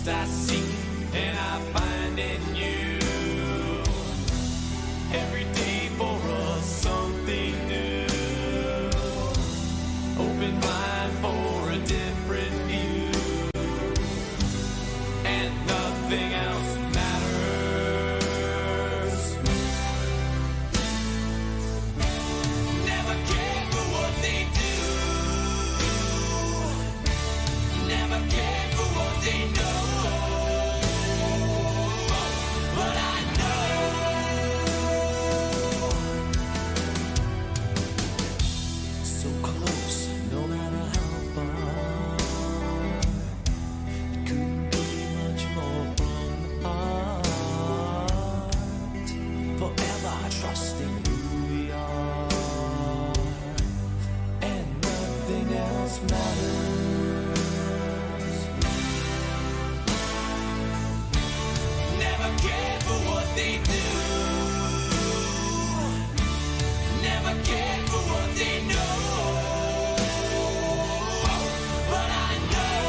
lost I seek and I find in you. Every day for us something new. Open mind for a different view. And nothing else matters. Never cared for what they do. Never cared for what they know. But I know. So close, no matter how far. Couldn't be much more from the heart. Forever trusting who we are. And nothing else matters. Never cared for what they do. Never cared for what they know. But I know.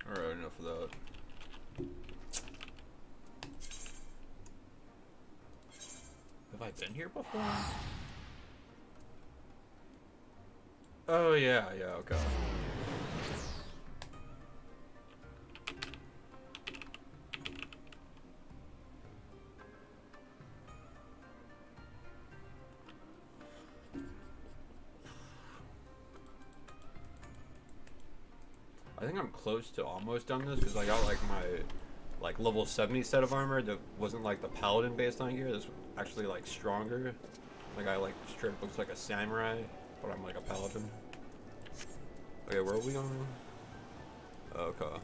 Alright, enough of that. Have I been here before? Oh yeah, okay. I think I'm close to almost done this because I got like my level 70 set of armor that wasn't like the paladin baseline gear. This was actually like stronger. Like I like straight up looks like a samurai, but I'm like a paladin. Okay, where are we going? Okay.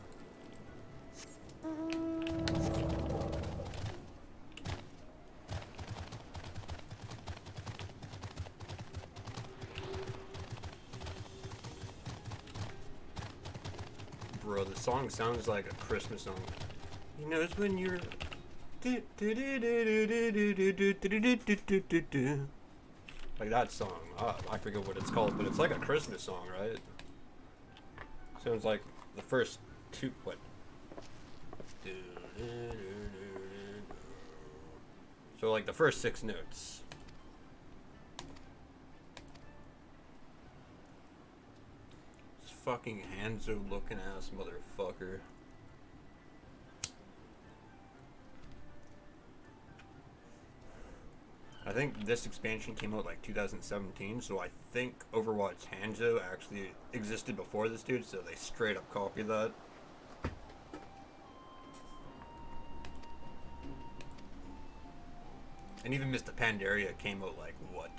Bro, the song sounds like a Christmas song. You know, it's when you're like that song. I forget what it's called, but it's like a Christmas song, right? Sounds like the first two. What? So like the first 6 notes. Fucking Hanzo looking ass motherfucker. I think this expansion came out like 2017, so I think Overwatch Hanzo actually existed before this dude, so they straight up copied that. And even Mr. Pandaria came out like, what?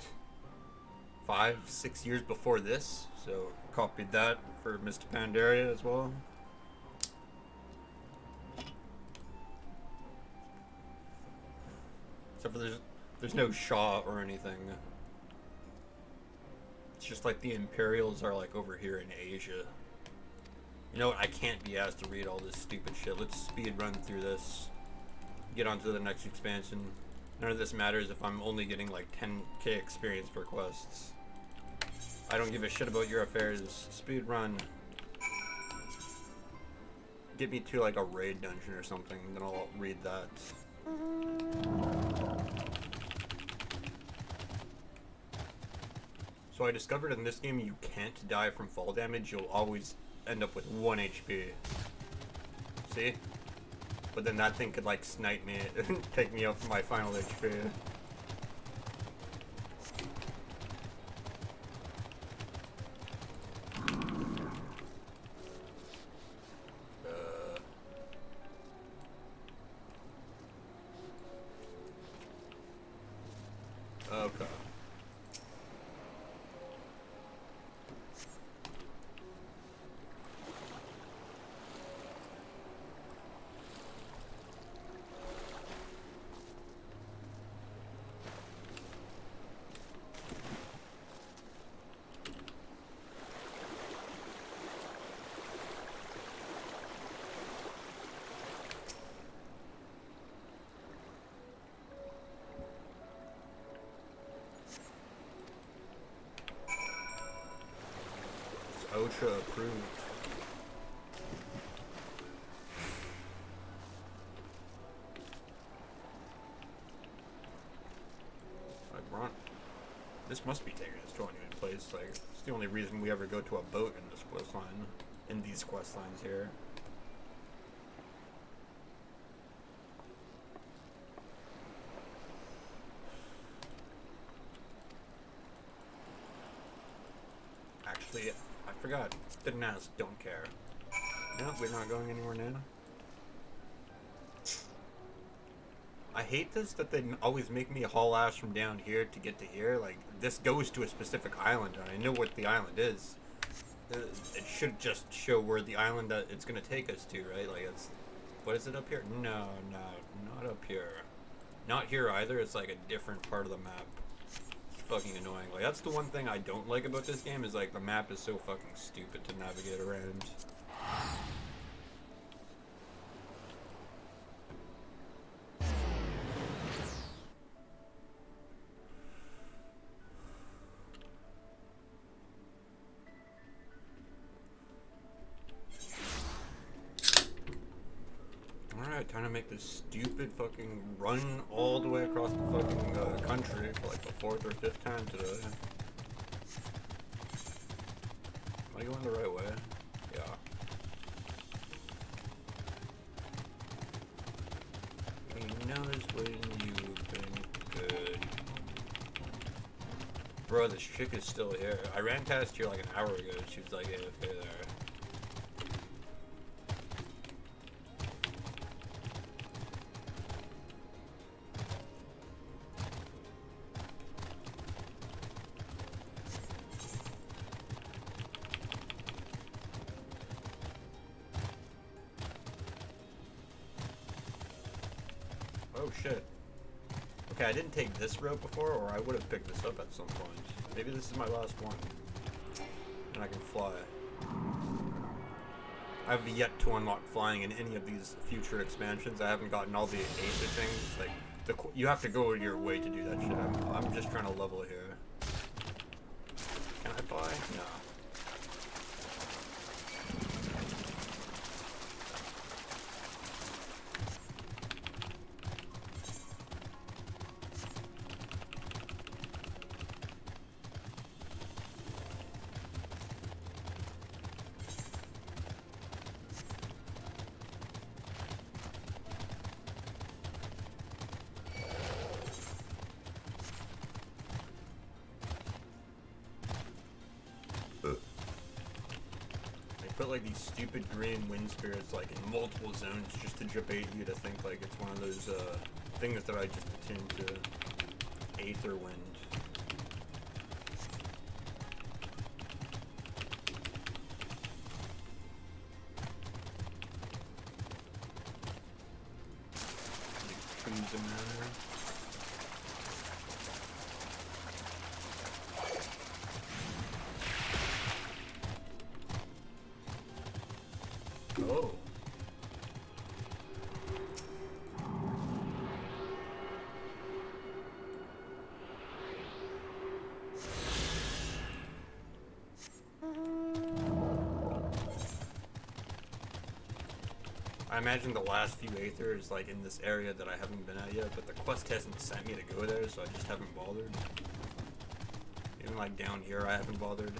5-6 years before this, so copied that for Mr. Pandaria as well. Except for there's no Shaw or anything. It's just like the Imperials are like over here in Asia. You know what? I can't be asked to read all this stupid shit. Let's speed run through this. Get on to the next expansion. None of this matters if I'm only getting like 10k experience per quests. I don't give a shit about your affairs. Speed run. Get me to like a raid dungeon or something, then I'll read that. So I discovered in this game you can't die from fall damage. You'll always end up with 1 HP. See? But then that thing could like snipe me and take me up for my final HP. Okay. OSHA approved. Like, we're on. This must be taking us to a new place. Like, it's the only reason we ever go to a boat in this quest line. In these quest lines here. Actually, I forgot. Didn't ask. Don't care. No, we're not going anywhere now. I hate this that they always make me haul ass from down here to get to here. Like, this goes to a specific island, and I know what the island is. It should just show where the island that it's gonna take us to, right? Like, it's... What is it up here? No, not up here. Not here either. It's like a different part of the map. It's fucking annoying. Like, that's the one thing I don't like about this game, is like the map is so fucking stupid to navigate around. Alright, time to make this stupid fucking run all the way across the fucking country for like the 4th or 5th time today. Am I going the right way? Yeah. He knows when you've been good. Bro, this chick is still here. I ran past here like an hour ago. She was like, yeah, okay there. Oh shit. Okay, I didn't take this route before, or I would have picked this up at some point. Maybe this is my last one. And I can fly. I've yet to unlock flying in any of these future expansions. I haven't gotten all the Aether things. Like, you have to go your way to do that shit. I'm just trying to level here. Can I fly? No. Put like these stupid green wind spirits like in multiple zones just to debate you to think like it's one of those things that I just attune to Aether wind. Big trees in there. Oh. I imagine the last few Aethers like in this area that I haven't been at yet, but the quest hasn't sent me to go there, so I just haven't bothered. Even like down here I haven't bothered.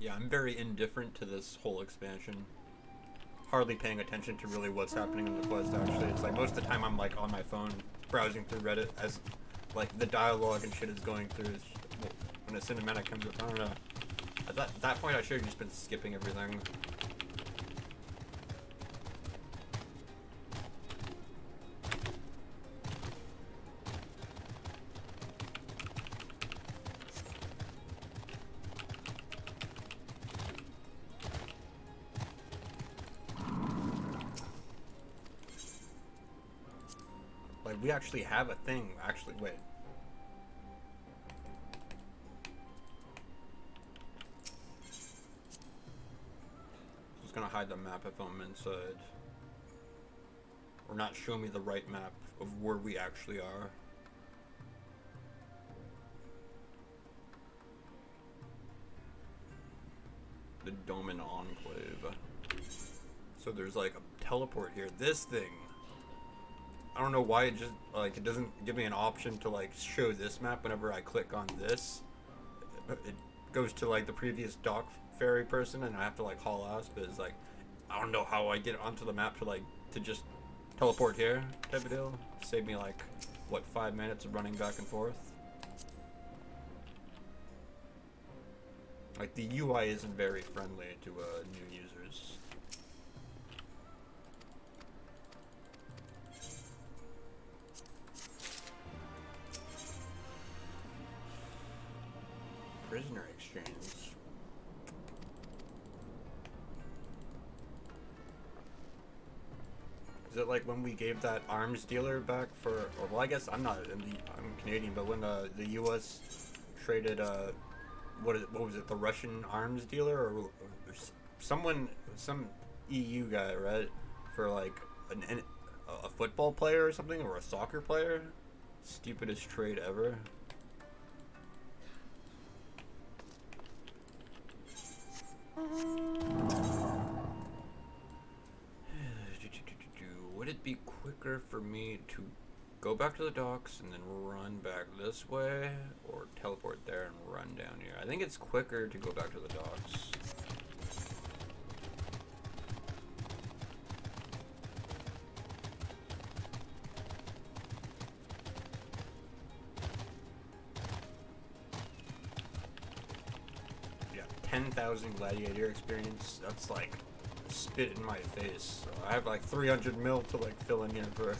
Yeah, I'm very indifferent to this whole expansion. Hardly paying attention to really what's happening in the quest, actually. It's like most of the time I'm like on my phone browsing through Reddit as like the dialogue and shit is going through. When a cinematic comes up, I don't know. At that point I should have just been skipping everything. we actually have a thing. Actually, wait. It's gonna hide the map if I'm inside. Or not show me the right map of where we actually are. The Doman Enclave. So there's like a teleport here. This thing. I don't know why it just like it doesn't give me an option to like show this map whenever I click on this. It goes to like the previous dock ferry person and I have to like haul ass, but it's like I don't know how I get onto the map to just teleport here type of deal. Save me like what 5 minutes of running back and forth. Like, the UI isn't very friendly to new users. Prisoner exchange. Is it like when we gave that arms dealer back for, or well, I guess I'm Canadian, but when the US traded what was it, the Russian arms dealer or some EU guy, right, for like a football player or something, or a soccer player? Stupidest trade ever. Would it be quicker for me to go back to the docks and then run back this way, or teleport there and run down here? I think it's quicker to go back to the docks. Yeah, 10,000 gladiator experience. That's like spit in my face. So I have like 300 mil to like fill in here for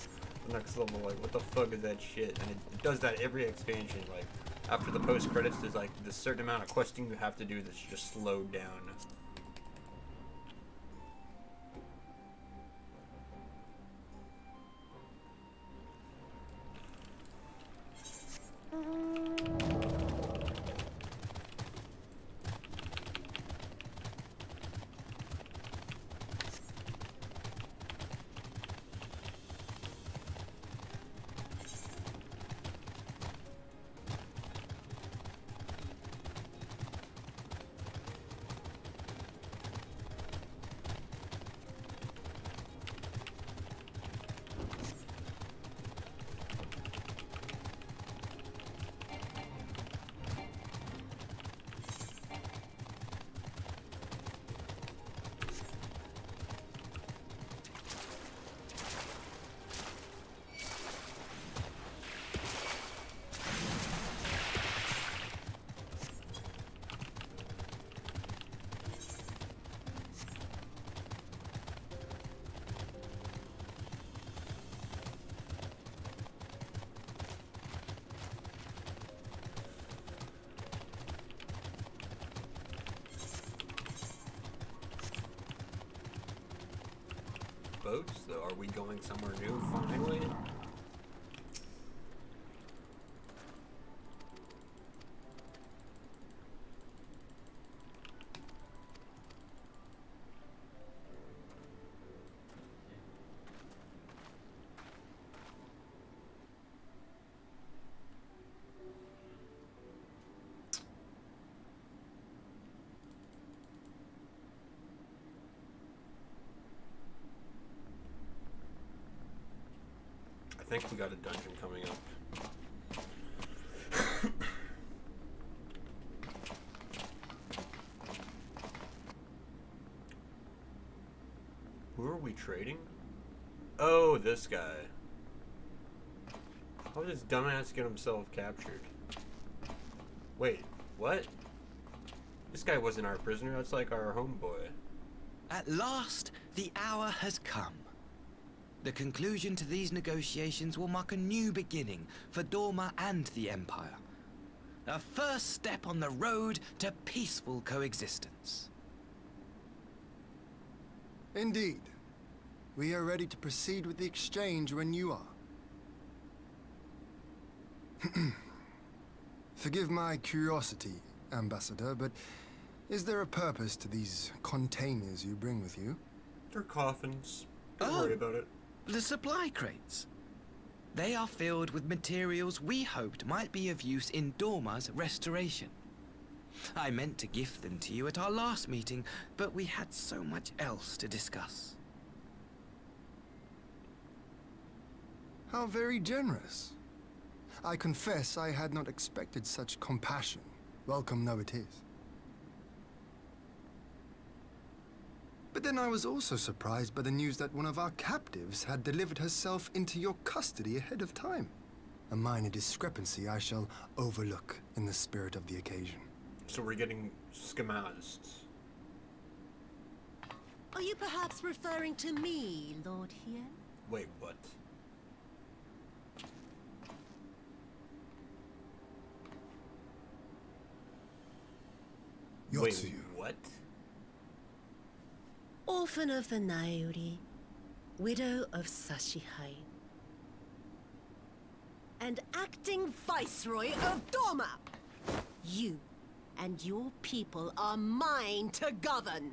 the next level. Like, what the fuck is that shit? And it does that every expansion. Like, after the post credits, there's like this certain amount of questing you have to do that's just slowed down. Boats, though? Are we going somewhere new finally? I think we got a dungeon coming up. Who are we trading? Oh, this guy. How did this dumbass get himself captured? Wait, what? This guy wasn't our prisoner, that's like our homeboy. At last, the hour has come. The conclusion to these negotiations will mark a new beginning for Dorma and the Empire. A first step on the road to peaceful coexistence. Indeed. We are ready to proceed with the exchange when you are. Forgive my curiosity, Ambassador, but is there a purpose to these containers you bring with you? They're coffins. Don't worry about it. The supply crates. They are filled with materials we hoped might be of use in Dorma's restoration. I meant to gift them to you at our last meeting, but we had so much else to discuss. How very generous. I confess I had not expected such compassion. Welcome though it is. But then I was also surprised by the news that one of our captives had delivered herself into your custody ahead of time. A minor discrepancy I shall overlook in the spirit of the occasion. So we're getting schemazed. Are you perhaps referring to me, Lord Hien? Wait, what? Wait, Yotsuyu. what? Orphan of the Nairi, widow of Sashihai, and acting Viceroy of Dorma. You and your people are mine to govern,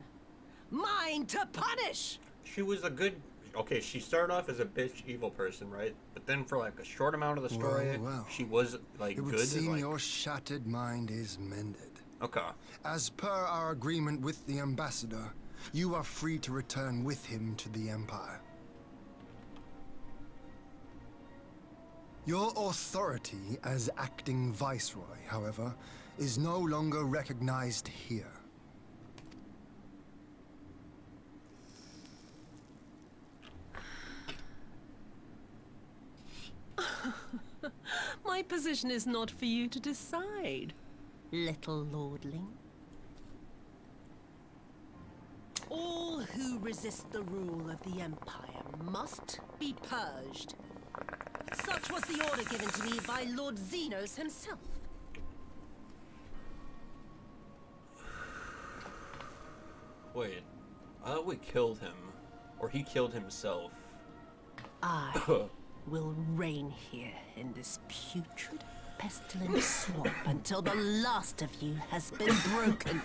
mine to punish. She was a good... Okay, she started off as a bitch evil person, right? But then for like a short amount of the story, Well. she was like It would good. seem Like... your shattered mind is mended. Okay. As per our agreement with the Ambassador, you are free to return with him to the Empire. Your authority as acting Viceroy, however, is no longer recognized here. My position is not for you to decide, little lordling. All who resist the rule of the Empire must be purged. Such was the order given to me by Lord Xenos himself. Wait. I thought we killed him. Or he killed himself. I will reign here in this putrid, pestilent swamp until the last of you has been broken.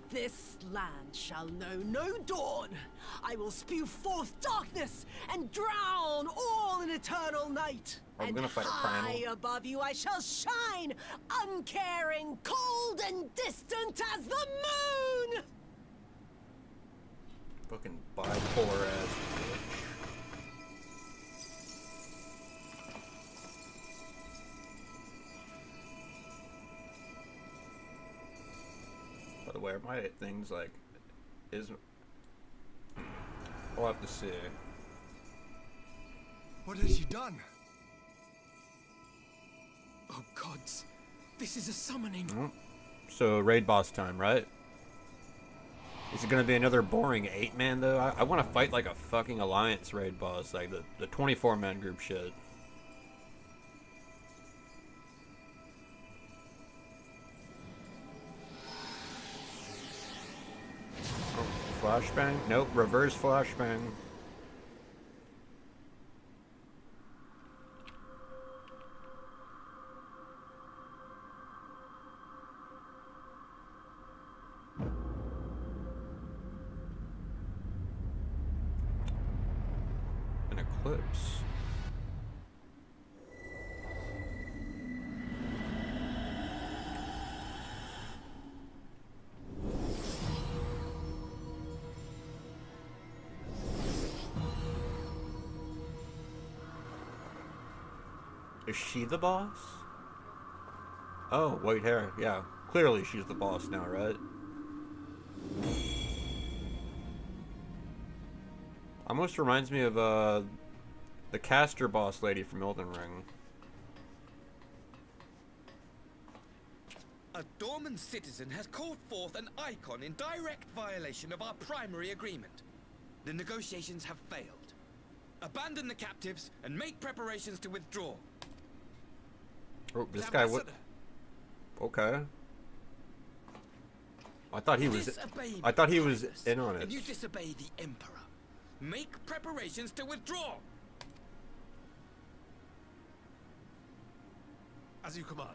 This land shall know no dawn. I will spew forth darkness and drown all in eternal night. Are we And gonna fight a high primal? above you I shall shine, uncaring, cold and distant as the moon. Fucking bipolar ass bitch. By the way, are my things like... I'll have to see. What has you done? Oh gods, this is a summoning. So, raid boss time, right? Is it gonna be another boring 8-man though? I want to fight like a fucking alliance raid boss, like the 24-man group shit. Oh, flashbang? Nope, reverse flashbang. An eclipse. Is she the boss? Oh, white hair. Yeah, clearly she's the boss now, right? Almost reminds me of the caster boss lady from Elden Ring. A Dorman citizen has called forth an icon in direct violation of our primary agreement. The negotiations have failed. Abandon the captives and make preparations to withdraw. Oh, this guy would. Okay. I thought he was. Disobey me, I thought he was Highness, in on it. And you disobey the Emperor. Make preparations to withdraw. As you command.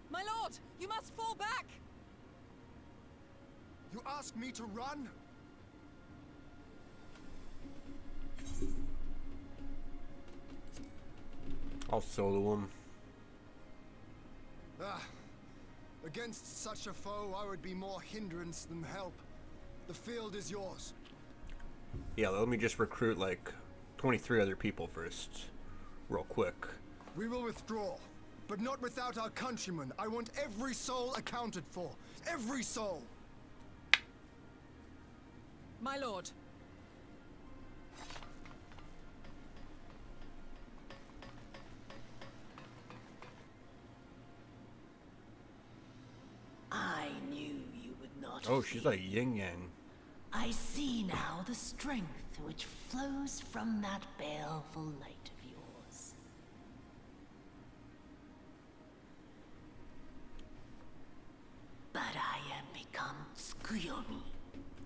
My lord, you must fall back! You ask me to run? I'll solo him. Ah, against such a foe, I would be more hindrance than help. The field is yours. Yeah, let me just recruit like 23 other people first, real quick. We will withdraw, but not without our countrymen. I want every soul accounted for. Every soul! My lord. I knew you would not. Oh, she's like yin yang. I see now the strength which flows from that baleful light of yours. But I am become Tsukuyomi,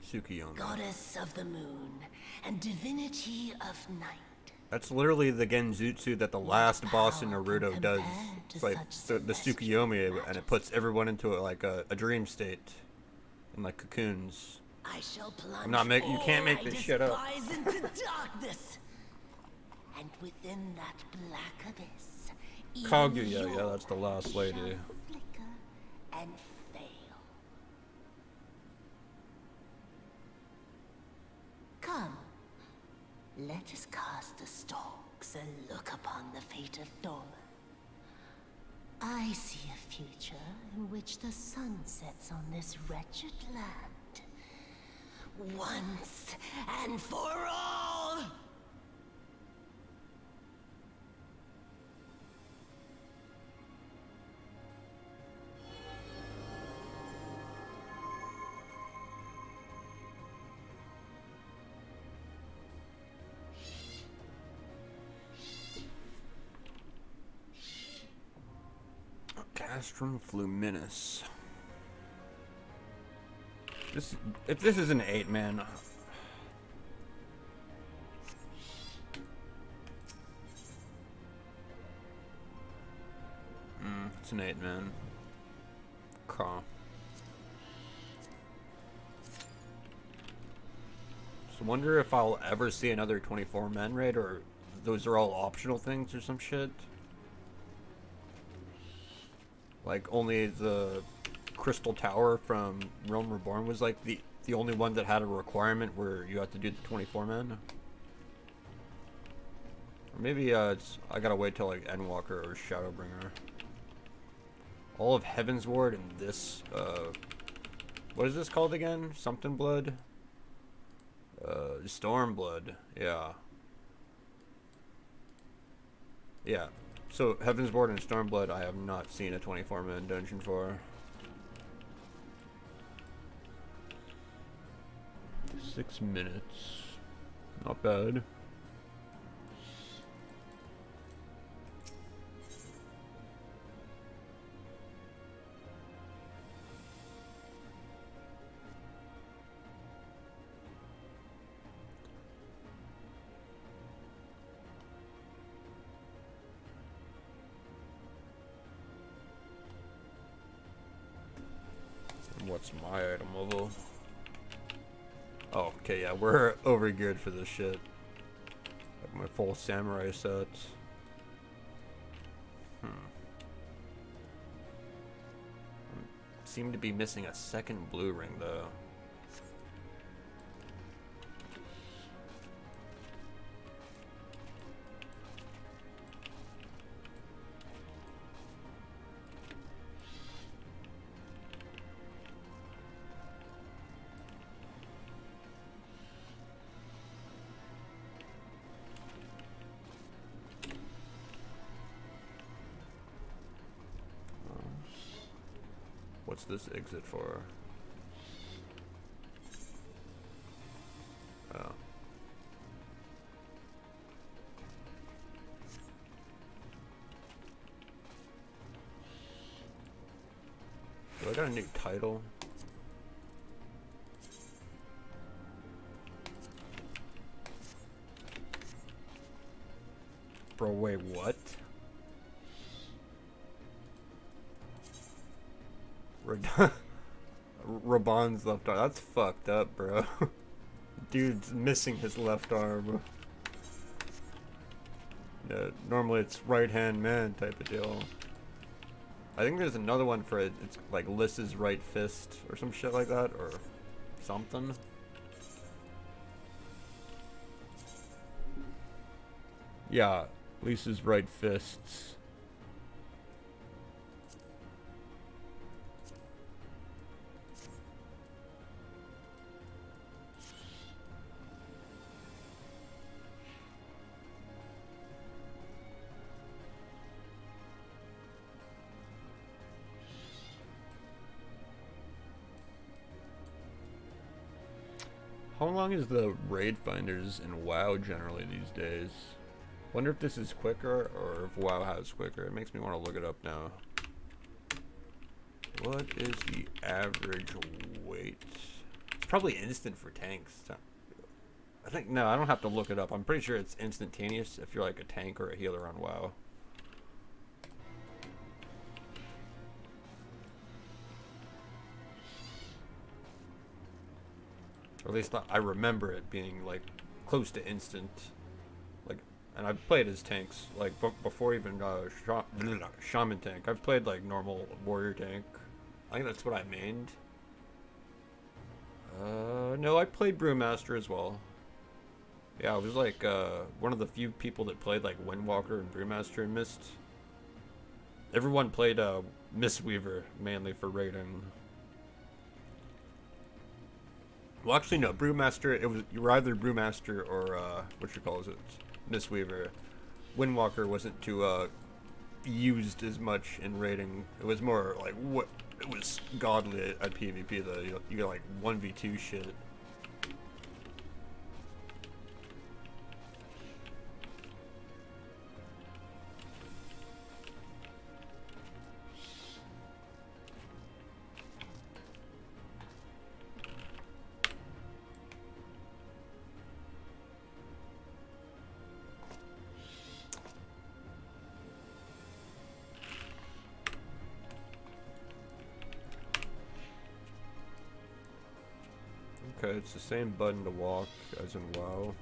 Tsukuyomi. goddess of the moon and divinity of night. That's literally the Genjutsu that the last boss in Naruto does. It's like the Tsukuyomi, and it puts everyone into like a dream state, in like cocoons. I shall plunge I'm not making. You can't make all this I shit up. despise into darkness. And within that black abyss, even Kaguya, yeah, yours that's the last lady. shall flicker and fail. Come, let us cast the stalks and look upon the fate of Dorma. I see a future in which the sun sets on this wretched land. Once and for all! Castrum Fluminous. If this is an 8-man, it's an 8-man. So wonder if I'll ever see another 24-man raid, or those are all optional things or some shit. Like only the Crystal Tower from Realm Reborn was like the only one that had a requirement where you have to do the 24-man. Or maybe I gotta wait till like Endwalker or Shadowbringer. All of Heaven's Ward and this what is this called again? Something Blood? Stormblood, yeah. Yeah. So Heaven's Ward and Stormblood I have not seen a 24-man dungeon for. 6 minutes. Not bad. What's my item level? Oh, okay, yeah, we're overgeared for this shit. Like my full samurai set. Seem to be missing a second blue ring though. What's this exit for? got a new title. Bro, wait, what? Raban's left arm. That's fucked up, bro. Dude's missing his left arm. Yeah, normally it's right hand man type of deal. I think there's another one for it. It's like Lys's right fist or some shit like that, or something. Yeah, Lisa's right fists. How long is the raid finders in WoW generally these days? Wonder if this is quicker or if WoW has quicker. It makes me want to look it up now. What is the average wait? It's probably instant for tanks. I think, no, I don't have to look it up. I'm pretty sure it's instantaneous if you're like a tank or a healer on WoW. Or at least I remember it being like close to instant. Like, and I've played as tanks like before even Shaman Tank. I've played like normal warrior tank. I think that's what I mained. No, I played Brewmaster as well. Yeah, I was like one of the few people that played like Windwalker and Brewmaster and Mist. Everyone played Mistweaver mainly for raiding. Well, actually, no. Brewmaster. You were either Brewmaster or what you call it, Mistweaver. Windwalker wasn't too used as much in raiding. It was more like what it was godly at PvP though. You got like 1v2 shit. Okay, it's the same button to walk as in WoW.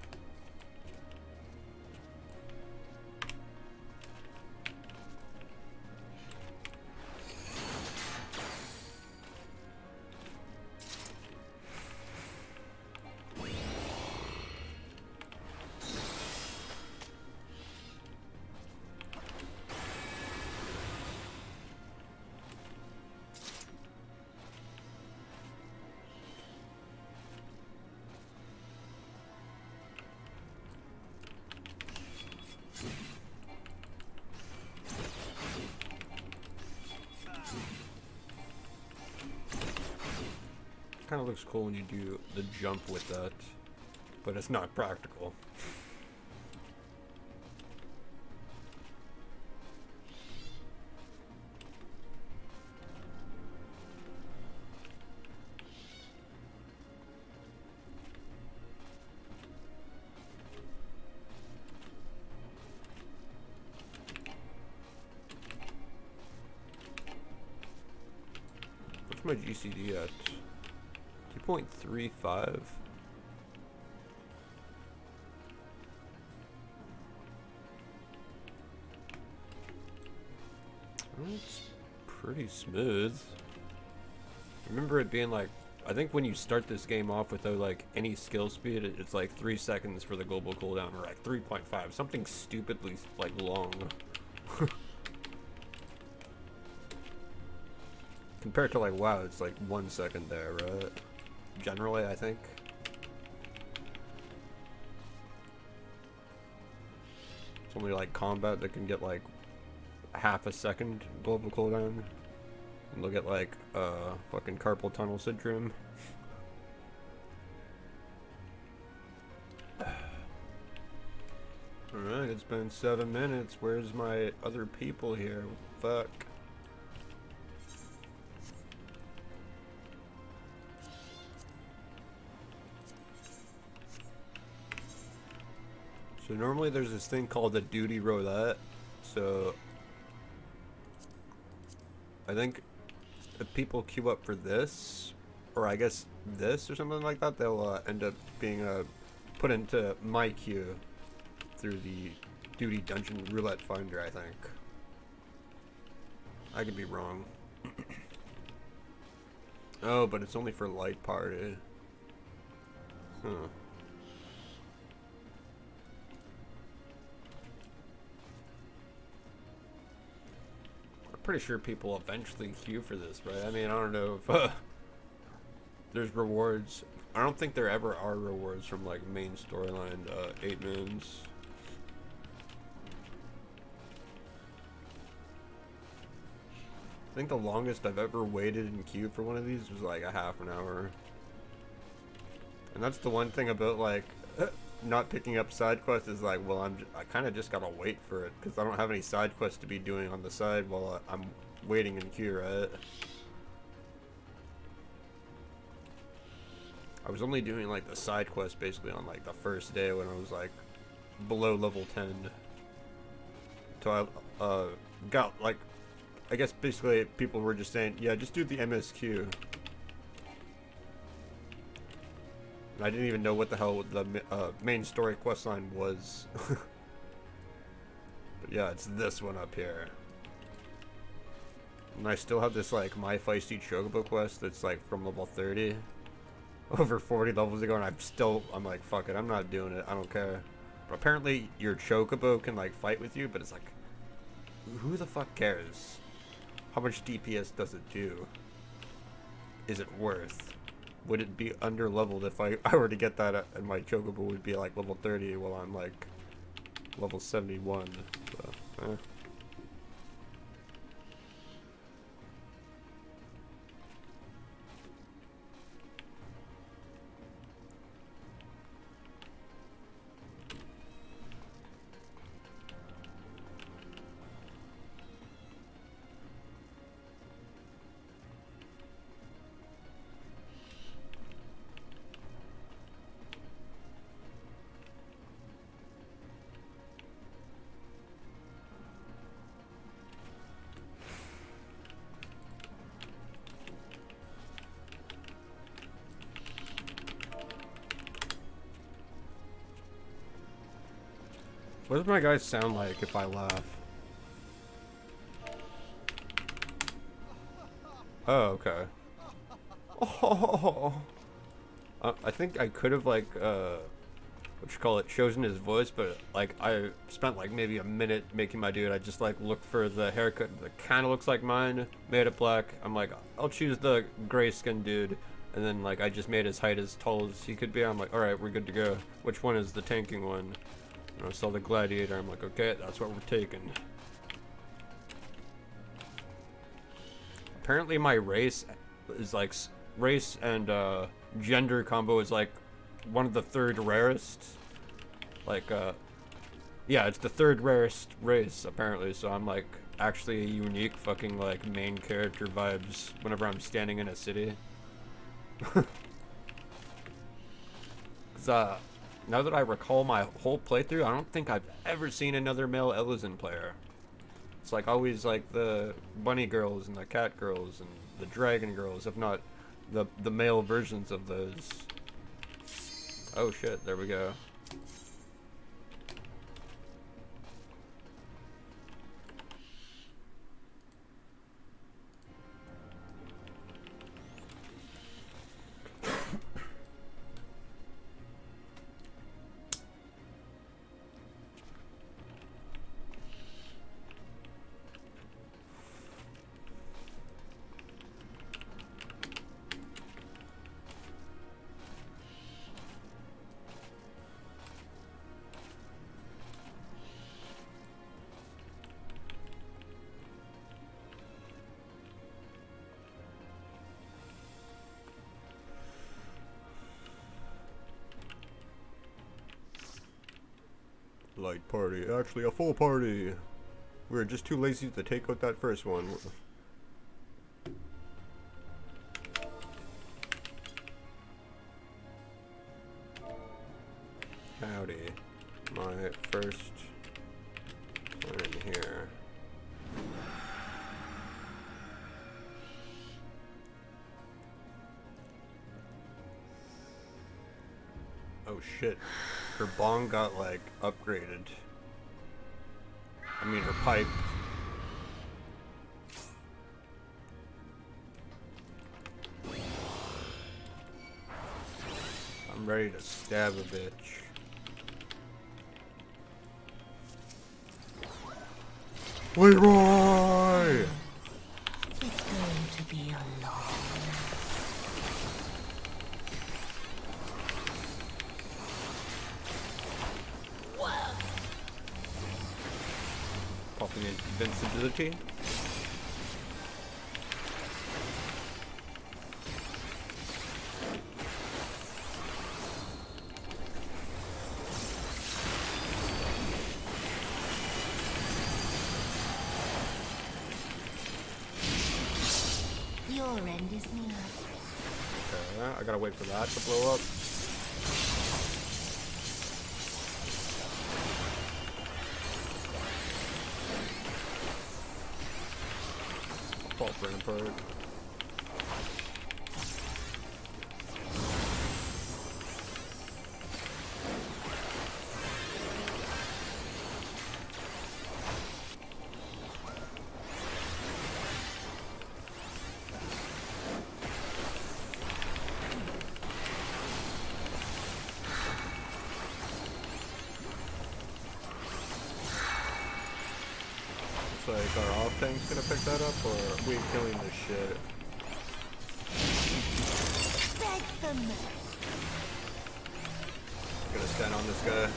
Kind of looks cool when you do the jump with that, but it's not practical. What's my GCD at? 2.35. It's pretty smooth. I remember it being like, I think when you start this game off without like any skill speed, it's like 3 seconds for the global cooldown, or like 3.5, something stupidly like long. Compared to like WoW, it's like 1 second there, right? Generally, I think. It's only like combat that can get like half a second global cooldown. And they'll get like fucking carpal tunnel syndrome. Alright, it's been 7 minutes. Where's my other people here? Fuck. So normally there's this thing called the duty roulette. So I think if people queue up for this, or I guess this or something like that, they'll end up being put into my queue through the duty dungeon roulette finder, I think. I could be wrong. Oh, but it's only for light party. Huh. I'm pretty sure people eventually queue for this, right? I mean, I don't know if there's rewards. I don't think there ever are rewards from like main storyline 8-mans. I think the longest I've ever waited in queue for one of these was like a half an hour. And that's the one thing about like not picking up side quests is like, well, I kind of just gotta wait for it because I don't have any side quests to be doing on the side while I'm waiting in queue, right? I was only doing like the side quest basically on like the first day when I was like below level 10. So I got like, I guess basically people were just saying, yeah, just do the MSQ. And I didn't even know what the hell the main story questline was. But yeah, it's this one up here. And I still have this like My Feisty Chocobo quest that's like from level 30. Over 40 levels ago, and I'm like, fuck it, I'm not doing it, I don't care. But apparently your Chocobo can like fight with you, but it's like, who the fuck cares? How much DPS does it do? Is it worth? Would it be under leveled if I were to get that and my Chocobo would be like level 30 while I'm like level 71, so, What does my guys sound like if I laugh? Oh, okay. Oh, I think I could have like what you call it, chosen his voice, but like I spent like maybe a minute making my dude. I just like looked for the haircut that kind of looks like mine, made it black. I'm like, I'll choose the gray skinned dude, and then like I just made his height as tall as he could be. I'm like, all right, we're good to go. Which one is the tanking one? And I saw the gladiator. I'm like, okay, that's what we're taking. Apparently my race is like race and gender combo is like one of the third rarest. Like yeah, it's the third rarest race apparently, so I'm like actually a unique fucking like main character vibes whenever I'm standing in a city. Cause now that I recall my whole playthrough, I don't think I've ever seen another male ELDEN player. It's like always like the bunny girls and the cat girls and the dragon girls, if not the male versions of those. Oh shit, there we go. Light party, actually a full party. We were just too lazy to take out that first one. Howdy, my first. We're in here. Oh shit. Her bong got like upgraded. I mean her pipe. I'm ready to stab a bitch. Leroy! It's going to be a long Popping invincibility. Your end is near. Okay, I gotta wait for that to blow up. Fall Rampart. Like, our off tank's gonna pick that up, or are we killing this shit? Beg for mercy. Gonna stand on this guy.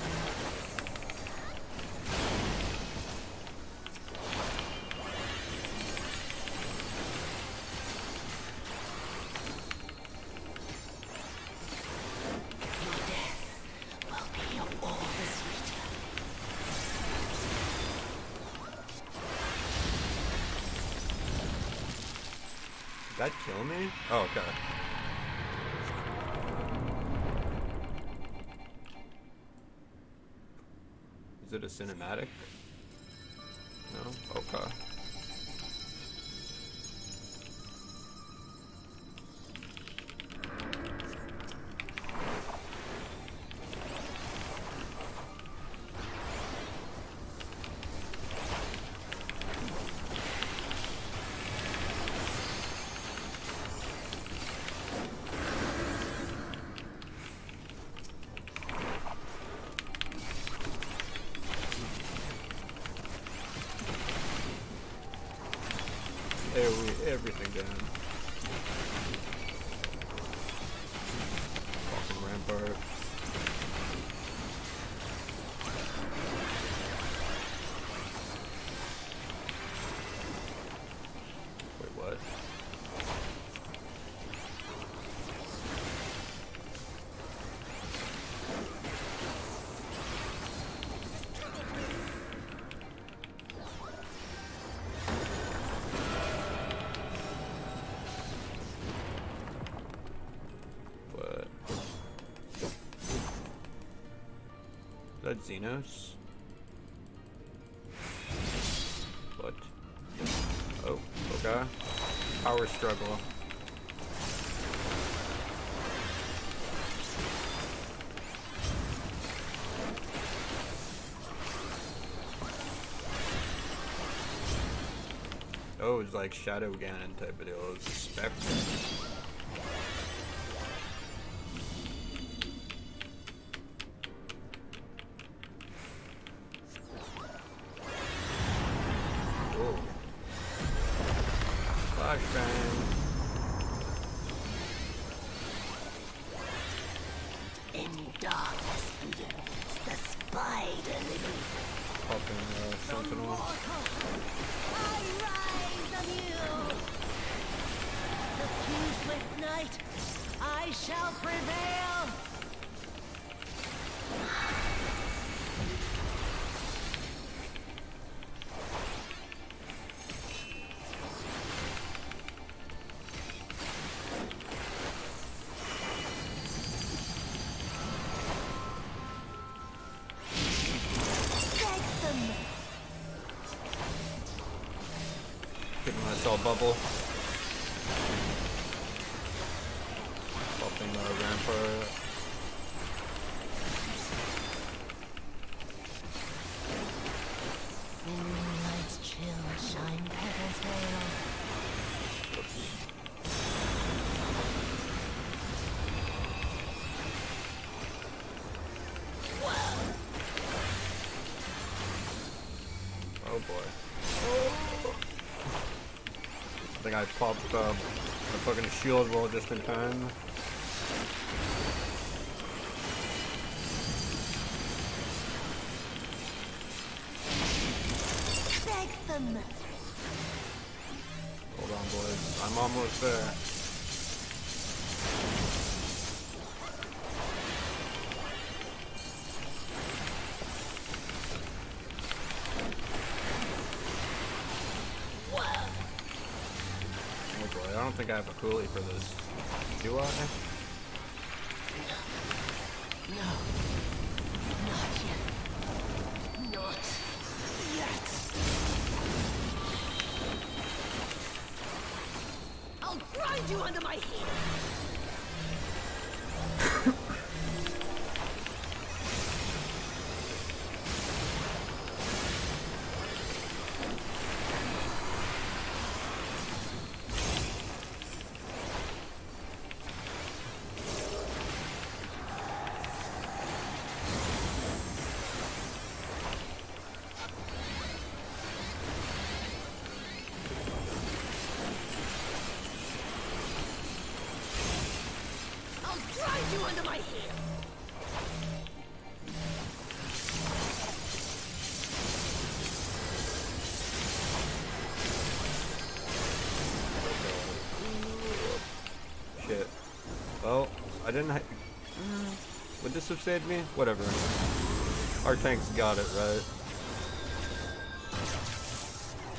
Your death will be all the sweeter. Did that kill me? Oh, okay. Is it a cinematic? No? Okay. Everything down. Fucking Rampart. Wait, what? Is that Xenos? What? Oh, okay. Power struggle. Oh, it's like Shadow Ganon type of deal. It's a spectre. In darkness blooms the spider lily. Popping Sentinel. I rise anew. The few swift night, I shall prevail. Getting myself bubble. Popping Rampart. Moonlight's chill shine petals veil. Oh boy. I think I popped the fucking shield wall just in time. Beg them. Hold on, boys. I'm almost there. Oh boy, I don't think I have a coolie for this. Do I? No. Not yet. Not yet. I'll grind you under my heel. You under my heel. Shit. Well, I didn't. Would this have saved me? Whatever. Our tank's got it, right?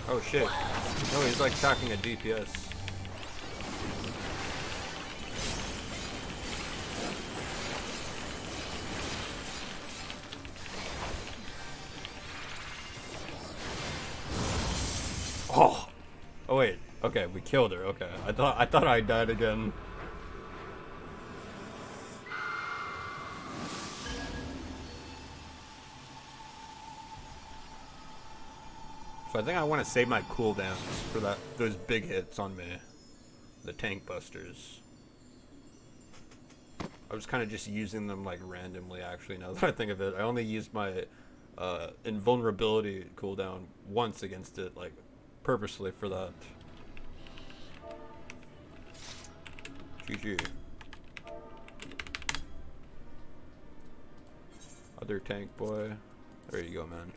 Oh shit. No, he's like attacking a DPS. Oh. Oh wait. Okay, we killed her. Okay. I thought I died again. So I think I want to save my cooldowns for those big hits on me. The tank busters. I was kind of just using them like randomly actually, now that I think of it. I only used my invulnerability cooldown once against it, like purposely for that. GG. Other tank boy. There you go, man.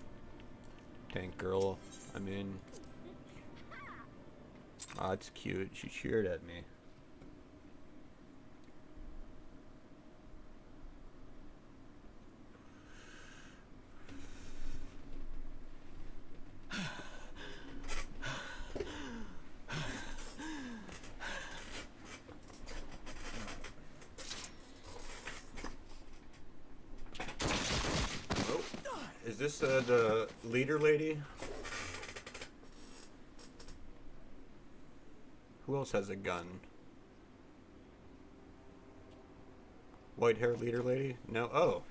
Tank girl. I mean. Oh, it's cute. She cheered at me. Is this the leader lady? Who else has a gun? White hair leader lady? No. Oh.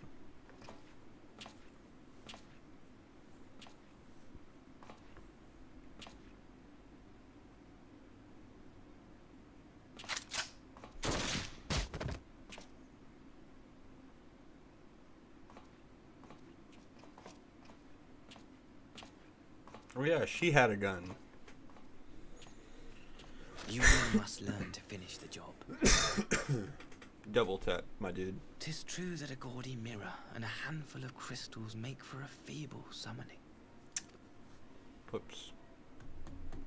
Oh yeah, she had a gun. You must learn to finish the job. Double tap, my dude. 'Tis true that a gaudy mirror and a handful of crystals make for a feeble summoning. Whoops.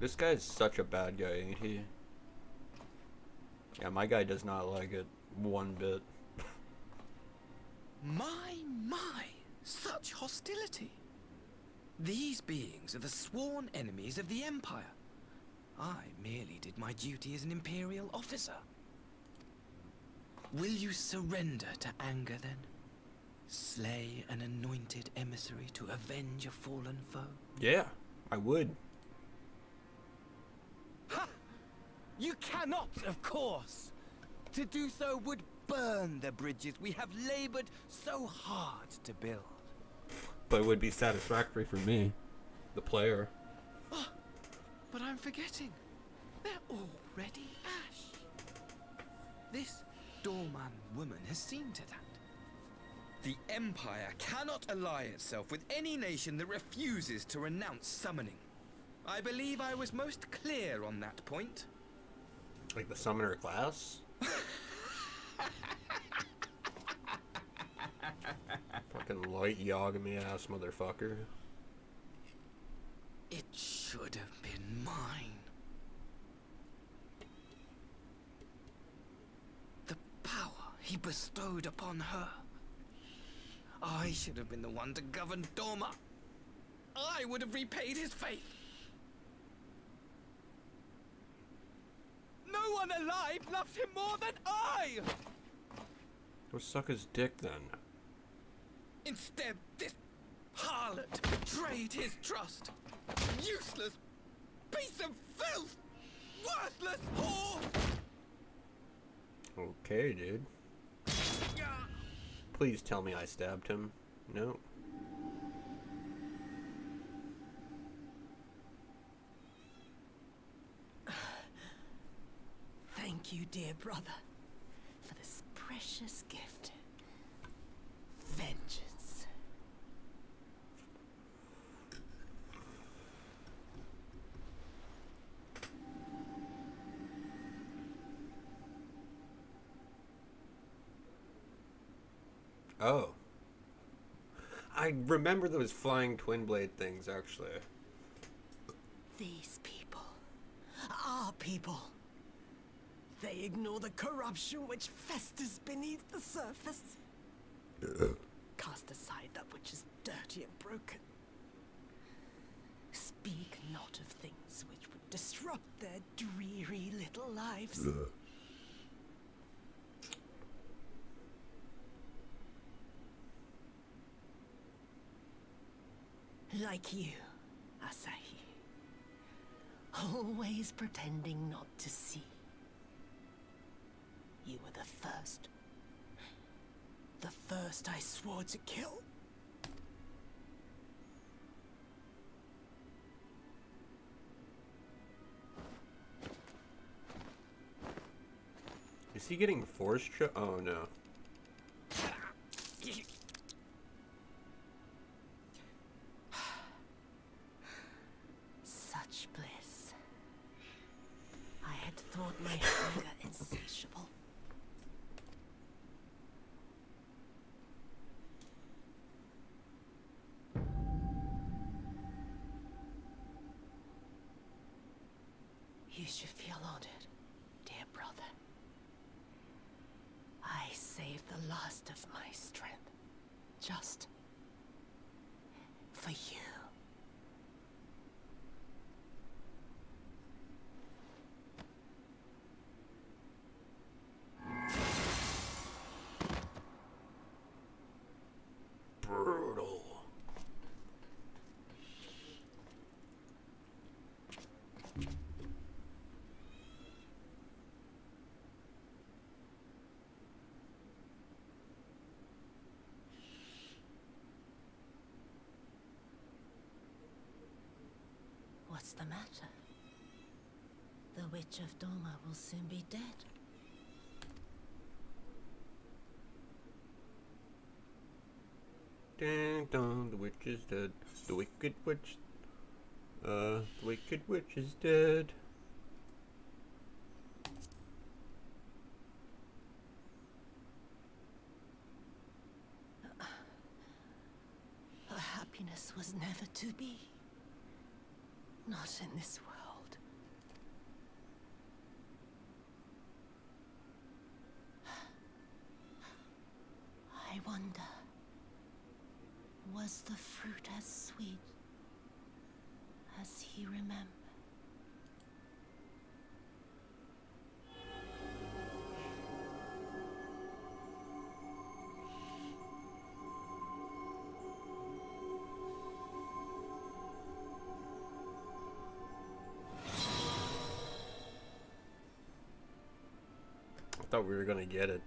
This guy's such a bad guy, ain't he? Yeah, my guy does not like it one bit. My, such hostility! These beings are the sworn enemies of the Empire. I merely did my duty as an Imperial officer. Will you surrender to anger, then? Slay an anointed emissary to avenge a fallen foe? Yeah, I would. You cannot, of course. To do so would burn the bridges we have labored so hard to build. But it would be satisfactory for me, the player. Oh, but I'm forgetting. They're already ash. This doorman woman has seen to that. The Empire cannot ally itself with any nation that refuses to renounce summoning. I believe I was most clear on that point. Like the summoner class? Fucking light Yagami ass motherfucker. It should have been mine. The power he bestowed upon her. I should have been the one to govern Dorma. I would have repaid his faith. No one alive loves him more than I! Go suck his dick then. Instead, this harlot betrayed his trust. Useless piece of filth! Worthless whore! Okay, dude. Please tell me I stabbed him. No. Thank you, dear brother, for this precious gift. Vengeance. Oh. I remember those flying twin blade things, actually. These people, our people, they ignore the corruption which festers beneath the surface. Cast aside that which is dirty and broken. Speak not of things which would disrupt their dreary little lives. Like you, Asahi. Always pretending not to see. You were the first. The first I swore to kill. Is he getting force oh no. Such bliss. I had thought my hunger insatiable. You should feel honored, dear brother. I saved the last of my strength, just for you. Brutal. What's the matter? The Witch of Dorma will soon be dead. Ding dong, the witch is dead. The wicked witch. The wicked witch is dead. Her happiness was never to be. Not in this world. I wonder, was the fruit as sweet as he remembered? thought we were gonna get it.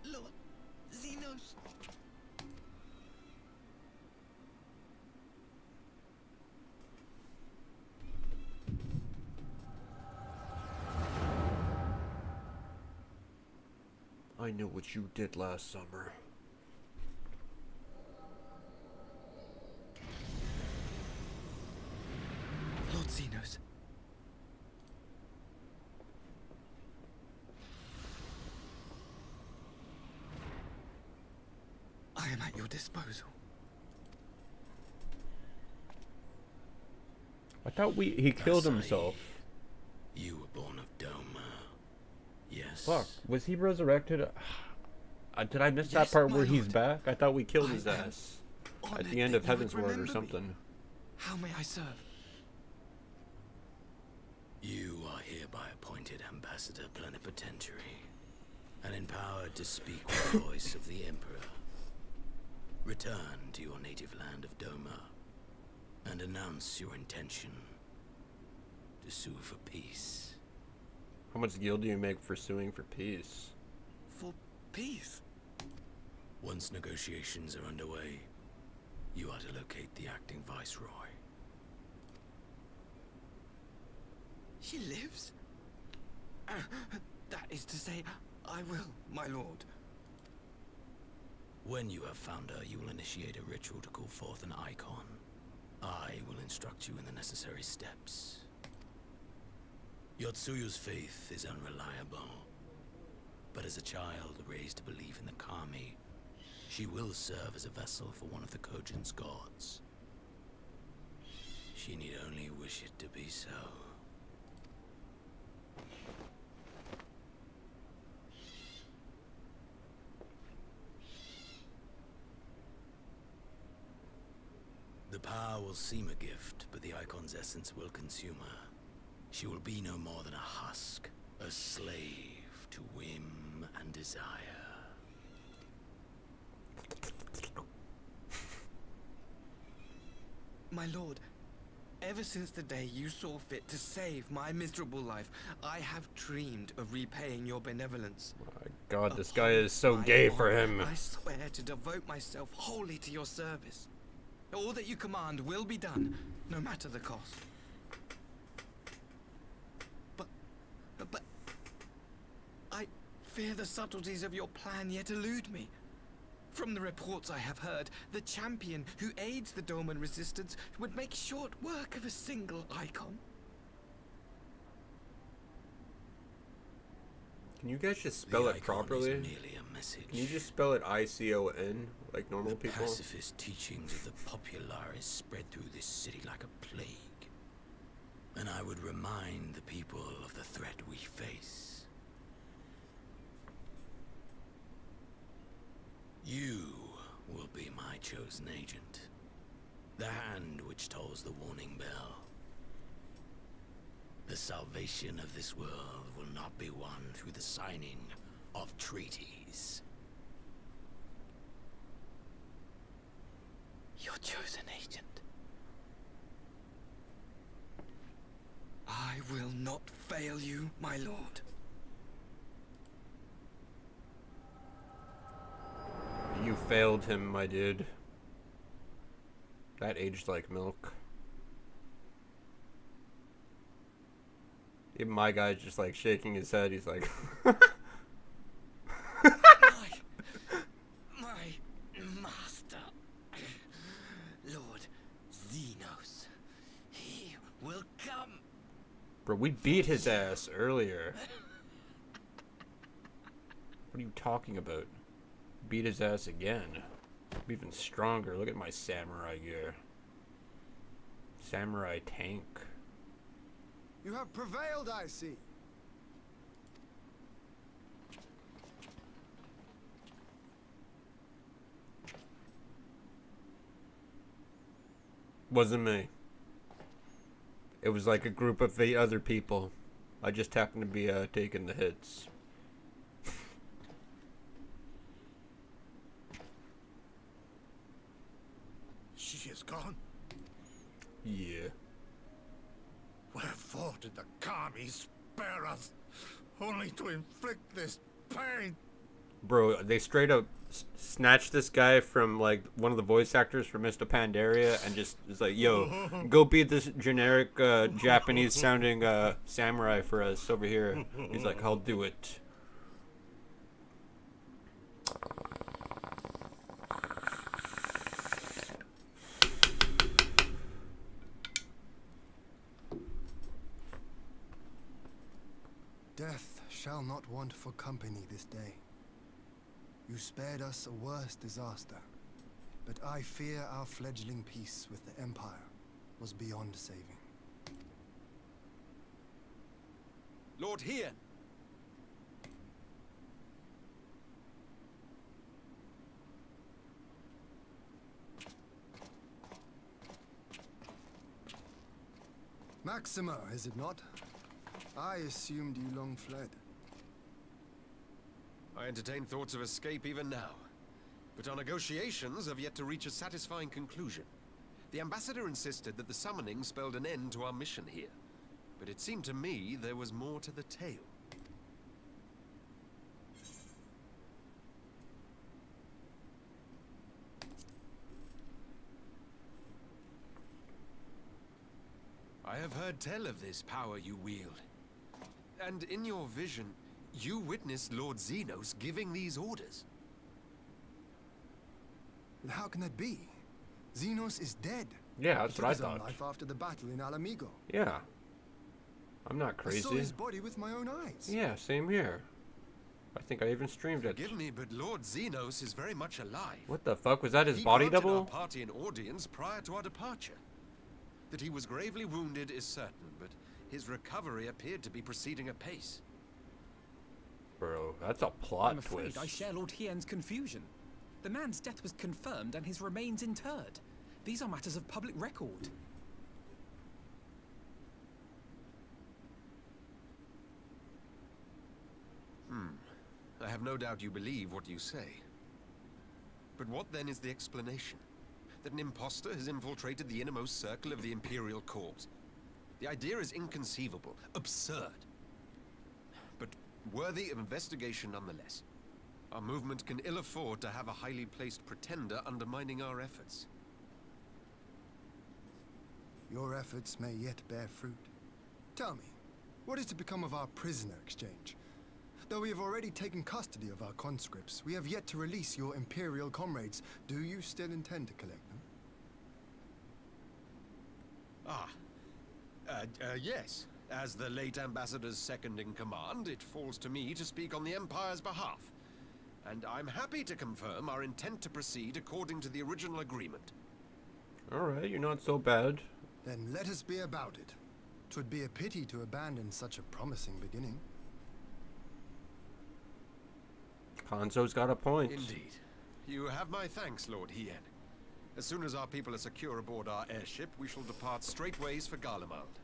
Lord Xenos. I know what you did last summer. Lord Xenos. I am at your disposal. I thought he killed himself. You were born of Doma. Yes. Fuck, was he resurrected? Did I miss that Yes, part my where he's lord. back? I thought we killed I his am ass at honored the end that of you Heaven's would Word or remember me. something. How may I serve? You are hereby appointed Ambassador Plenipotentiary and empowered to speak with the voice of the Emperor. Return to your native land of Doma and announce your intention to sue for peace. How much gil do you make for suing for peace? For peace. Once negotiations are underway, you are to locate the acting viceroy. She lives? That is to say, I will, my lord. When you have found her, you will initiate a ritual to call forth an icon. I will instruct you in the necessary steps. Yotsuyu's faith is unreliable, but as a child raised to believe in the Kami, she will serve as a vessel for one of the Kojin's gods. She need only wish it to be so. The power will seem a gift, but the icon's essence will consume her. She will be no more than a husk, a slave to whim and desire. My lord, ever since the day you saw fit to save my miserable life, I have dreamed of repaying your benevolence. My God, this Upon guy is so my gay for honor, him. I swear to devote myself wholly to your service. All that you command will be done, no matter the cost. But I fear the subtleties of your plan yet elude me. From the reports I have heard, the champion who aids the Doman resistance would make short work of a single icon. Can you guys just spell The it icon properly? is merely a message. Can you just spell it ICON like normal The people? pacifist teachings of the populares spread through this city like a plague. And I would remind the people of the threat we face. You will be my chosen agent. The hand which tolls the warning bell. The salvation of this world will not be won through the signing of treaties. Your chosen agent. I will not fail you, my lord. You failed him, my dude. That aged like milk. Even my guy's just like shaking his head. He's like, my master, Lord Xenos, he will come. bro, we beat his ass earlier. What are you talking about? Beat his ass again. I'm even stronger. Look at my samurai gear. Samurai tank. You have prevailed, I see. Wasn't me. It was like a group of 8 other people. I just happened to be taking the hits. gone? Yeah. Wherefore did the Kami spare us, only to inflict this pain? Bro, they straight up snatched this guy from like one of the voice actors from Mr. Pandaria and just was like, yo, go beat this generic Japanese sounding samurai for us over here. He's like, I'll do it. Death shall not want for company this day. You spared us a worse disaster, but I fear our fledgling peace with the Empire was beyond saving. Lord Hien! Maxima, is it not? I assumed you long fled. I entertain thoughts of escape even now. But our negotiations have yet to reach a satisfying conclusion. The ambassador insisted that the summoning spelled an end to our mission here. But it seemed to me there was more to the tale. I have heard tell of this power you wield. And in your vision, you witnessed Lord Xenos giving these orders. How can that be? Xenos is dead. Yeah, that's He what I took his own thought. life after the battle in Alamigo. Yeah. I'm not I saw crazy. his body with my own eyes. Yeah, same here. I think I even streamed it. Forgive me, but Lord Xenos is very much alive. What the fuck? Was that his He body granted our double? party an audience prior to our departure. That he was gravely wounded is certain, but his recovery appeared to be proceeding apace. Bro, that's a plot I'm afraid twist. I share Lord Hien's confusion. The man's death was confirmed and his remains interred. These are matters of public record. I have no doubt you believe what you say. But what then is the explanation? That an impostor has infiltrated the innermost circle of the Imperial Corps? The idea is inconceivable, absurd. But worthy of investigation nonetheless. Our movement can ill afford to have a highly placed pretender undermining our efforts. Your efforts may yet bear fruit. Tell me, what is to become of our prisoner exchange? Though we have already taken custody of our conscripts, we have yet to release your Imperial comrades. Do you still intend to collect them? Yes. As the late Ambassador's second in command, it falls to me to speak on the Empire's behalf. And I'm happy to confirm our intent to proceed according to the original agreement. Alright, you're not so bad. Then let us be about it. 'Twould be a pity to abandon such a promising beginning. Hanzo's got a point. Indeed. You have my thanks, Lord Hien. As soon as our people are secure aboard our airship, we shall depart straightways for Garlemald.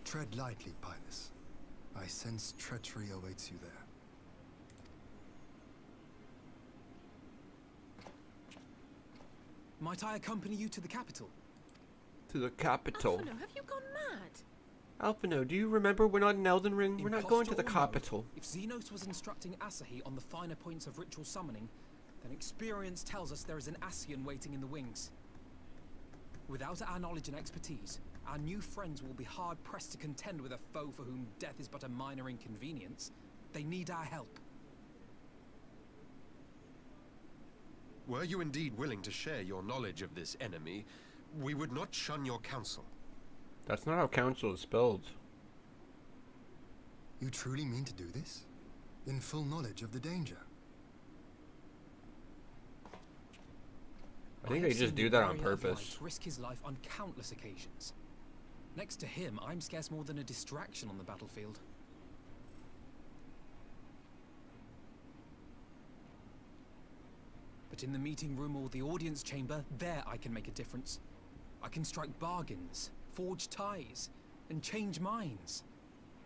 Tread lightly, Pilus. I sense treachery awaits you there. Might I accompany you to the capital? To the capital. Alphino, have you gone mad? Alphino, do you remember we're not in Elden Ring? We're not going to the Imposter or no, capital. If Xenos was instructing Asahi on the finer points of ritual summoning, then experience tells us there is an Ascian waiting in the wings. Without our knowledge and expertise, our new friends will be hard-pressed to contend with a foe for whom death is but a minor inconvenience. They need our help. Were you indeed willing to share your knowledge of this enemy, we would not shun your counsel. That's not how council is spelled. You truly mean to do this? In full knowledge of the danger? I think have they just seen do the that on warrior of light purpose. risk his life on countless occasions. Next to him, I'm scarce more than a distraction on the battlefield. But in the meeting room or the audience chamber, there I can make a difference. I can strike bargains, forge ties, and change minds.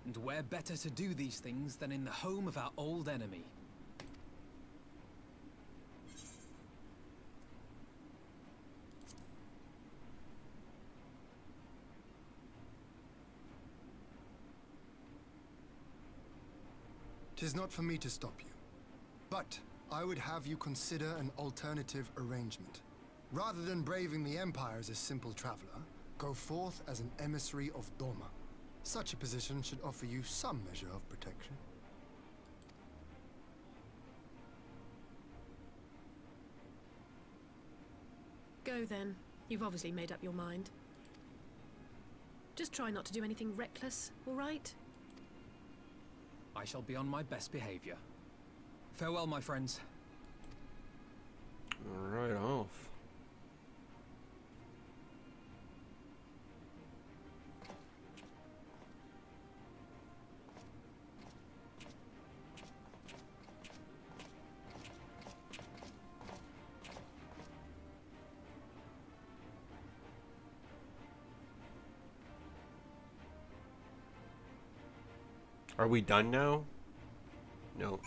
And where better to do these things than in the home of our old enemy? 'Tis not for me to stop you. But I would have you consider an alternative arrangement. Rather than braving the Empire as a simple traveler, go forth as an emissary of Doma. Such a position should offer you some measure of protection. Go then. You've obviously made up your mind. Just try not to do anything reckless, all right? I shall be on my best behavior. Farewell, my friends. Right off. Are we done now? No.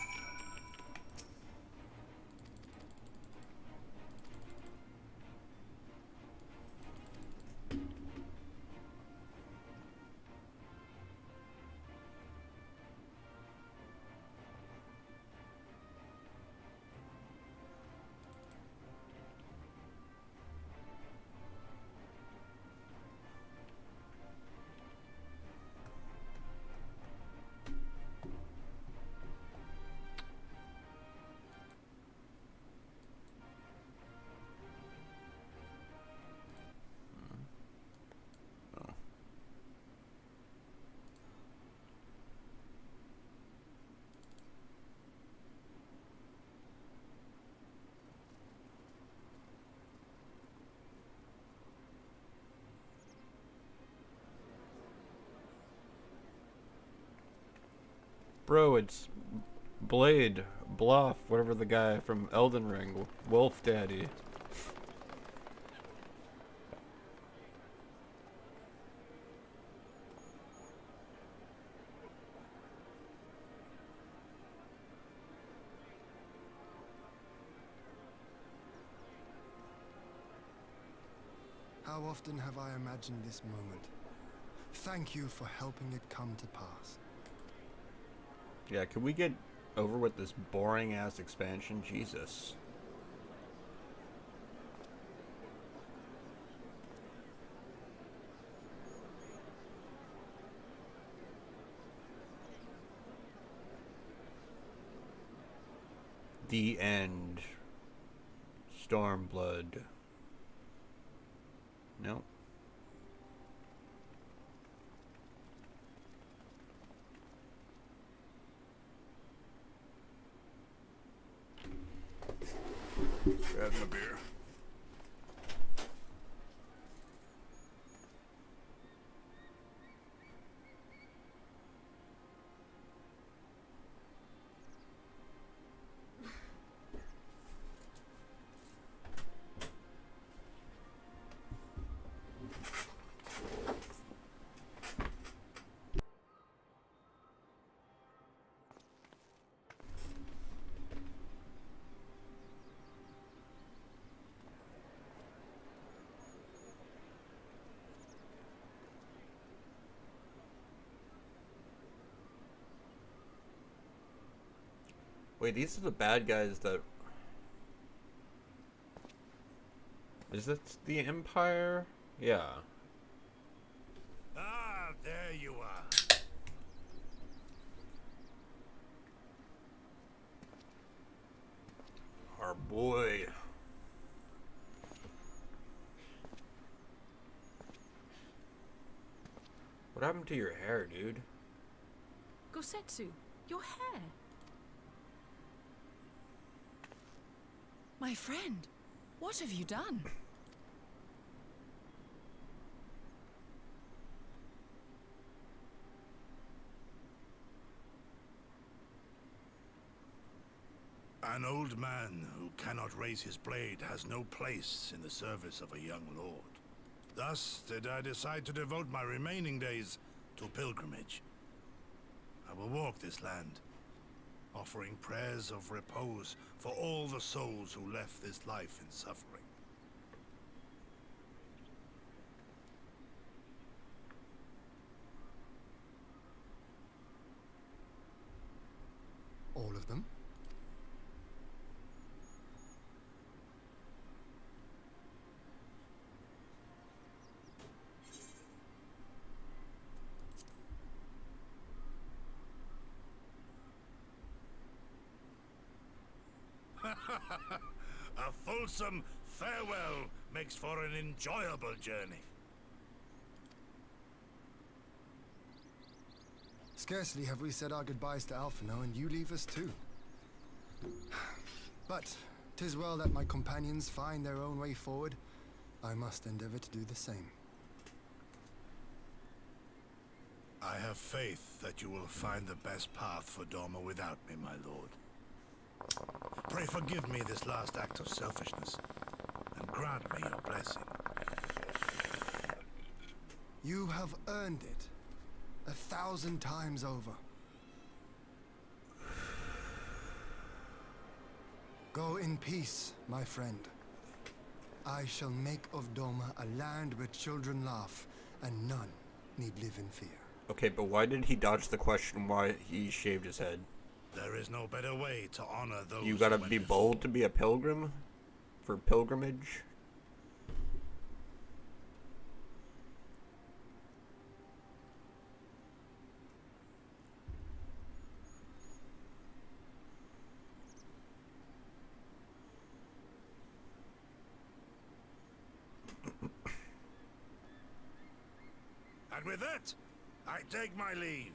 Bro, it's Blade, Bluff, whatever the guy from Elden Ring, Wolf Daddy. How often have I imagined this moment? Thank you for helping it come to pass. Yeah, can we get over with this boring ass expansion? Jesus. The end. StormBlood. No. Having a beer. Wait, these are the bad guys that... Is that the Empire? Yeah. Ah, there you are. Our boy. What happened to your hair, dude? Gosetsu, your hair. My friend, what have you done? An old man who cannot raise his blade has no place in the service of a young lord. Thus did I decide to devote my remaining days to pilgrimage. I will walk this land, offering prayers of repose for all the souls who left this life in suffering. of them. A fulsome farewell makes for an enjoyable journey. Scarcely have we said our goodbyes to Alphino, and you leave us too. But 'tis well that my companions find their own way forward. I must endeavor to do the same. I have faith that you will find the best path for Dorma without me, my lord. Pray forgive me this last act of selfishness, and grant me your blessing. You have earned it 1,000 times over. Go in peace, my friend. I shall make of Dorma a land where children laugh and none need live in fear. Okay, but why did he dodge the question why he shaved his head? There is no better way to honor those. You gotta who be went bold to be a pilgrim? For pilgrimage? And with that, I take my leave.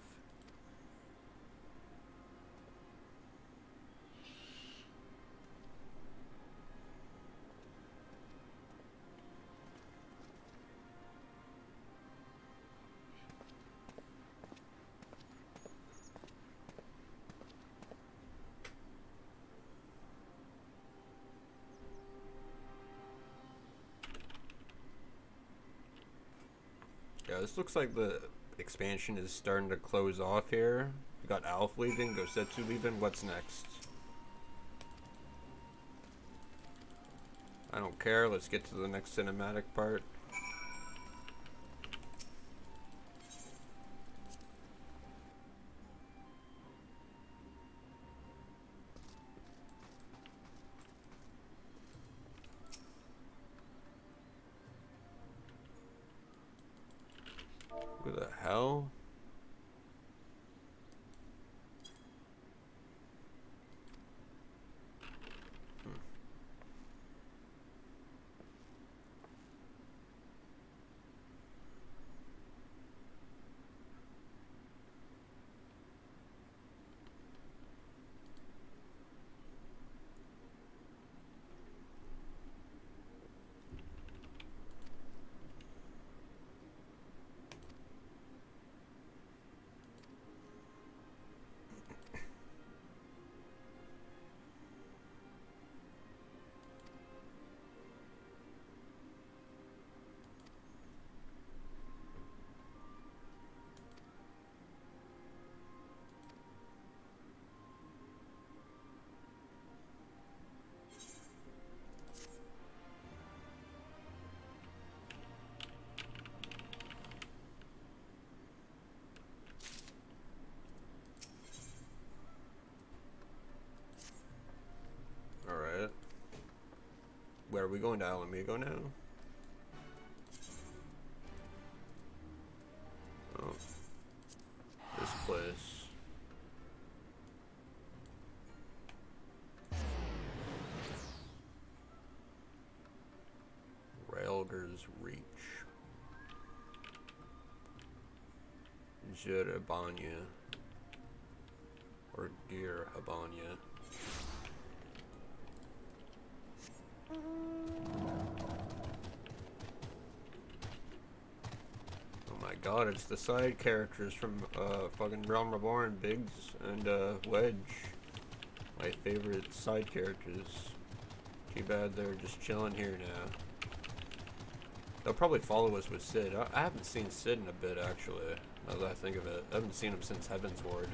Yeah, this looks like the expansion is starting to close off here. We got Alf leaving, Gosetsu leaving. What's next? I don't care. Let's get to the next cinematic part. What the hell? Alright. Where are we going to Alamigo now? Oh. This place. Railger's Reach. Jerebanya. Or Gear Habanya. Oh my god, it's the side characters from fucking Realm Reborn, Biggs and Wedge. My favorite side characters. Too bad they're just chilling here now. They'll probably follow us with Sid. I haven't seen Sid in a bit, actually, now that I think of it. I haven't seen him since Heaven's Ward.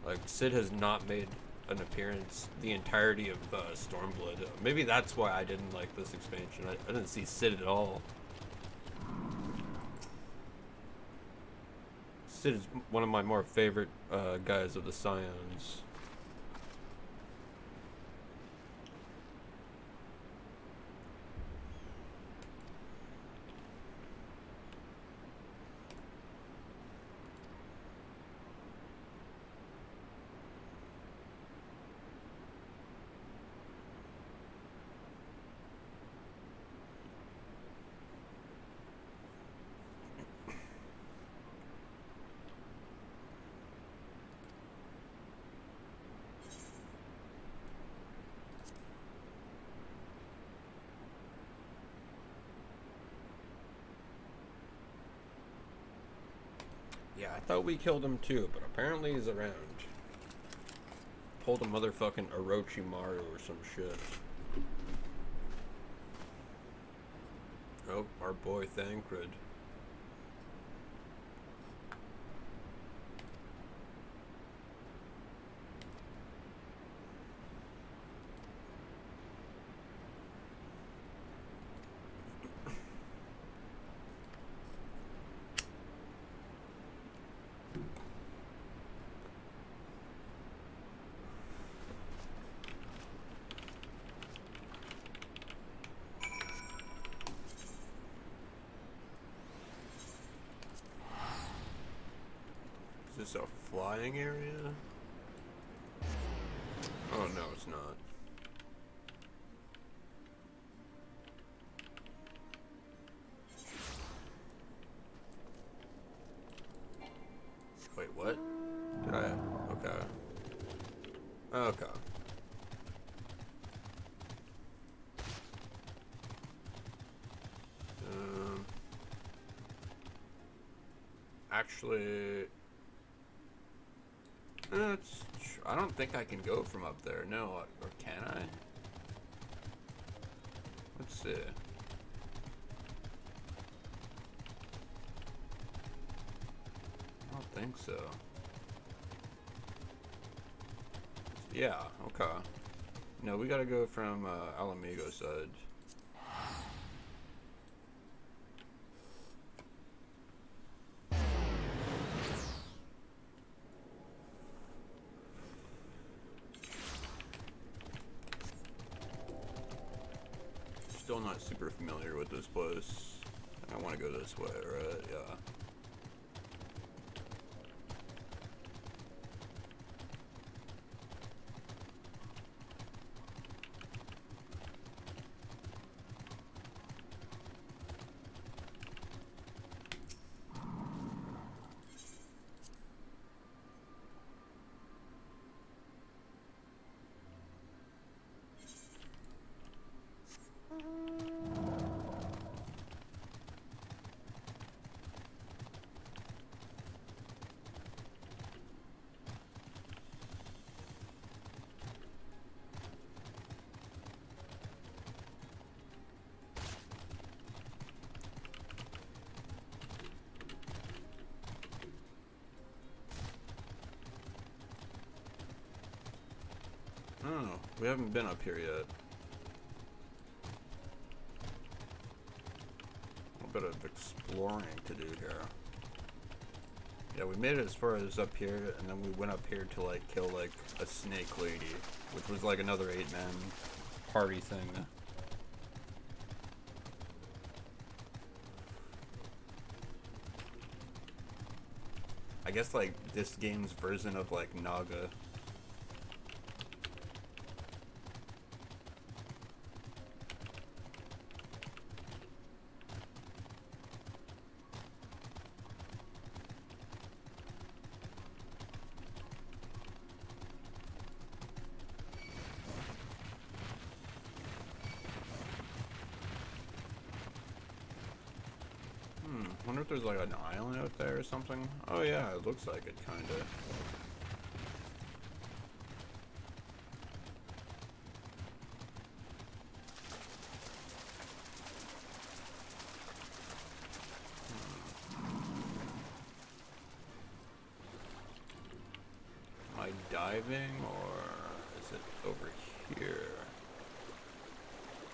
Like, Sid has not made an appearance the entirety of StormBlood. Maybe that's why I didn't like this expansion. I didn't see Sid at all. Sid is one of my more favorite guys of the Scions. I thought we killed him too, but apparently he's around. Pulled a motherfucking Orochimaru or some shit. Oh, our boy Thancred. Is this a flying area? Oh no, it's not. Wait, what? Did I? Okay. Okay. Actually, I don't think I can go from up there. No, or can I? Let's see. I don't think so. Yeah, okay. No, we gotta go from Alamigo side. Still not super familiar with this place. I want to go this way, right? Yeah. Oh, we haven't been up here yet. A bit of exploring to do here. Yeah, we made it as far as up here, and then we went up here to like kill like a snake lady, which was like another 8-man party thing. I guess like this game's version of like Naga. Wonder if there's like an island out there or something. Oh yeah, it looks like it kinda. Am I diving or is it over here?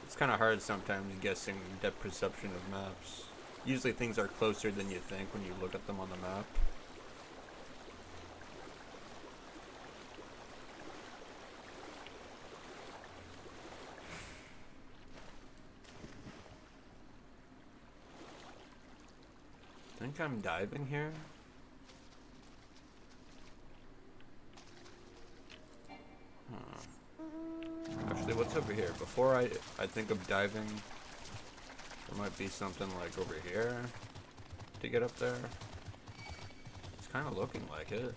It's kinda hard sometimes guessing depth perception of maps. Usually things are closer than you think when you look at them on the map. I think I'm diving here. Actually, what's over here? Before I think of diving, there might be something like over here to get up there. It's kind of looking like it.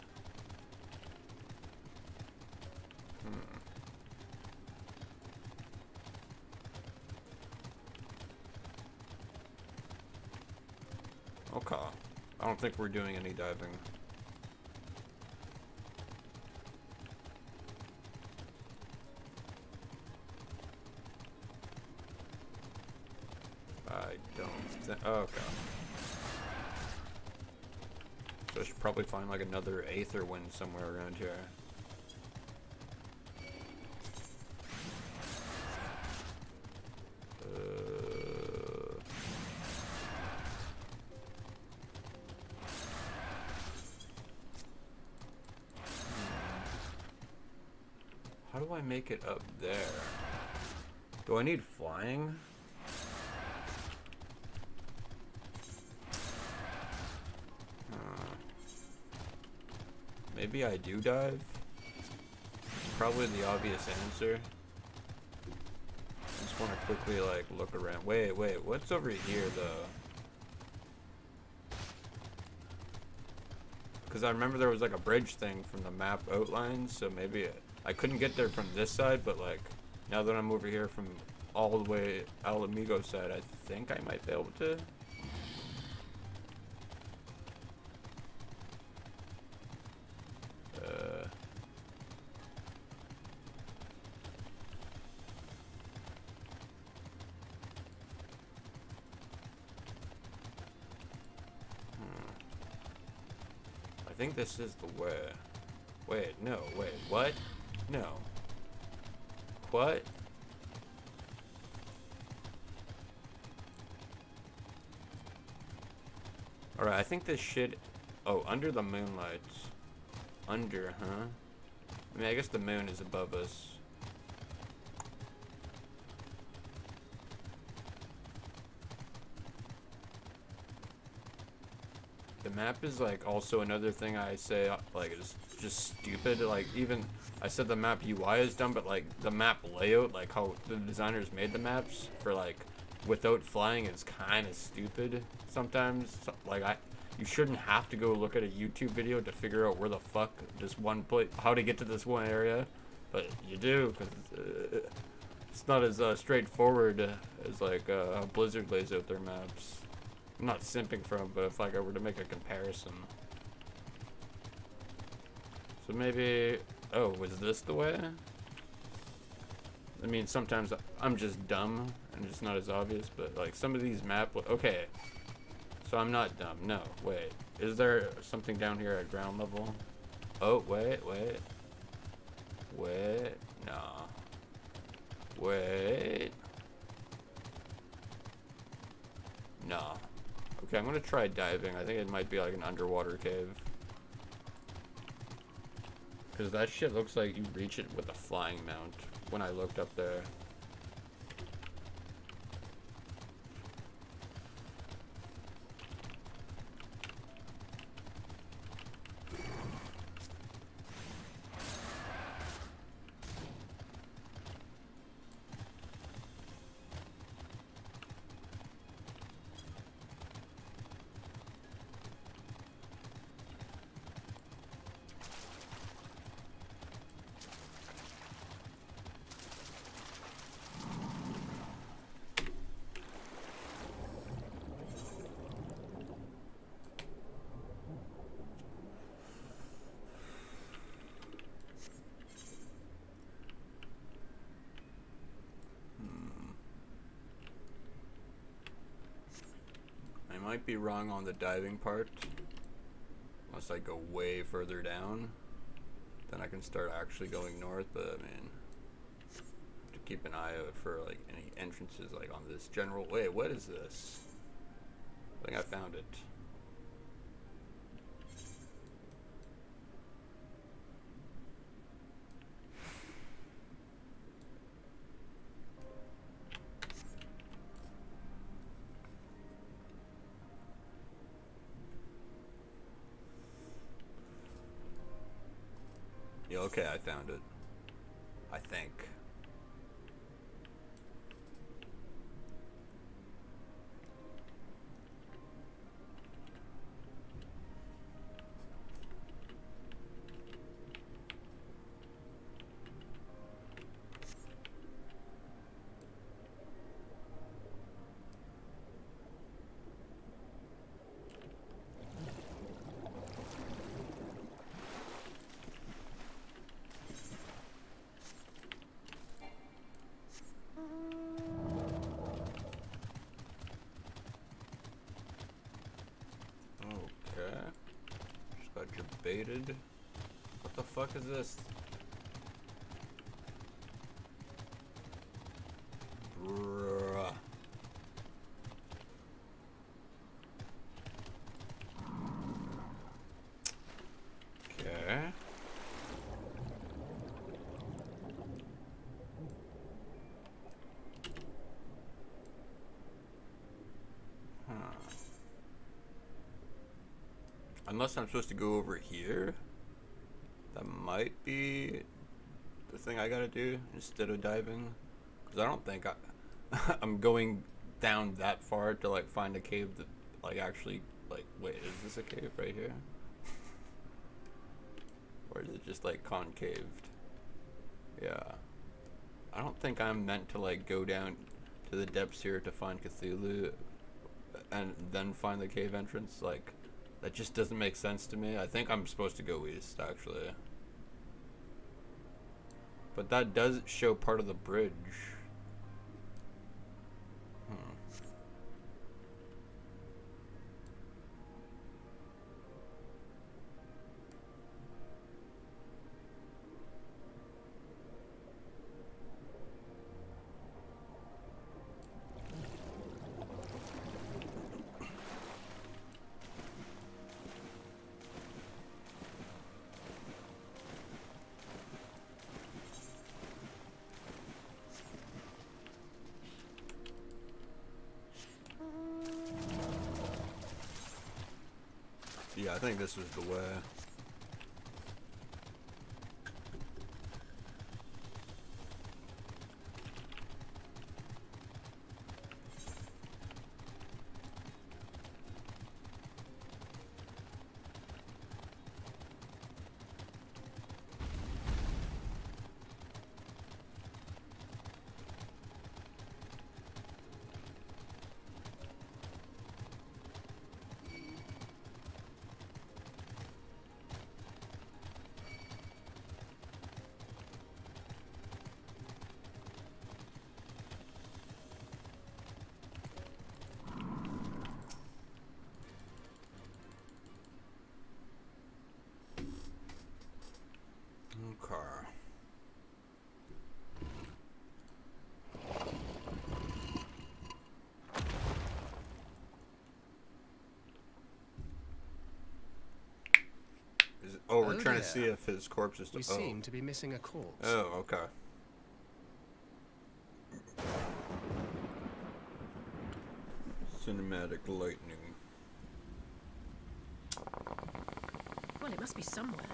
Okay. I don't think we're doing any diving. Oh, okay. So I should probably find like another Aether Wind somewhere around here. How do I make it up there? Do I need flying? Maybe I do dive? It's probably the obvious answer. I just want to quickly like look around. Wait, what's over here though? Because I remember there was like a bridge thing from the map outline, so maybe I couldn't get there from this side, but like now that I'm over here from all the way Al Amigo side, I think I might be able to. I think this is the way. Wait, no, wait, what? No. What? Alright, I think this shit... Oh, under the moonlight. Under, huh? I mean, I guess the moon is above us. The map is like also another thing I say like is just stupid. Like even I said the map UI is dumb, but like the map layout, like how the designers made the maps for like without flying is kind of stupid sometimes. Like you shouldn't have to go look at a YouTube video to figure out where the fuck this one place, how to get to this one area, but you do because it's not as straightforward as like how Blizzard lays out their maps. I'm not simping from, but if like I were to make a comparison. So maybe, oh, was this the way? I mean, sometimes I'm just dumb and it's not as obvious, but like some of these okay. So I'm not dumb, no, wait. Is there something down here at ground level? Oh, wait, no. Wait. No. Okay, I'm gonna try diving. I think it might be like an underwater cave. Because that shit looks like you reach it with a flying mount when I looked up there. Might be wrong on the diving part. Unless I go way further down, then I can start actually going north, but I mean, have to keep an eye out for like any entrances like on this general. Wait, what is this? I think I found it. Yeah, okay, I found it. I think. activated. What the fuck is this? Bruh. Okay. Unless I'm supposed to go over here. That might be the thing I gotta do instead of diving. Because I don't think I'm going down that far to like find a cave that like actually like, wait, is this a cave right here? Or is it just like concaved? Yeah. I don't think I'm meant to like go down to the depths here to find Cthulhu and then find the cave entrance. Like, that just doesn't make sense to me. I think I'm supposed to go east, actually. But that does show part of the bridge. Yeah, I think this was the way. Oh, we're trying to see if his corpse is still. We seem to be missing a corpse. Oh, okay. Cinematic lightning. Well, it must be somewhere.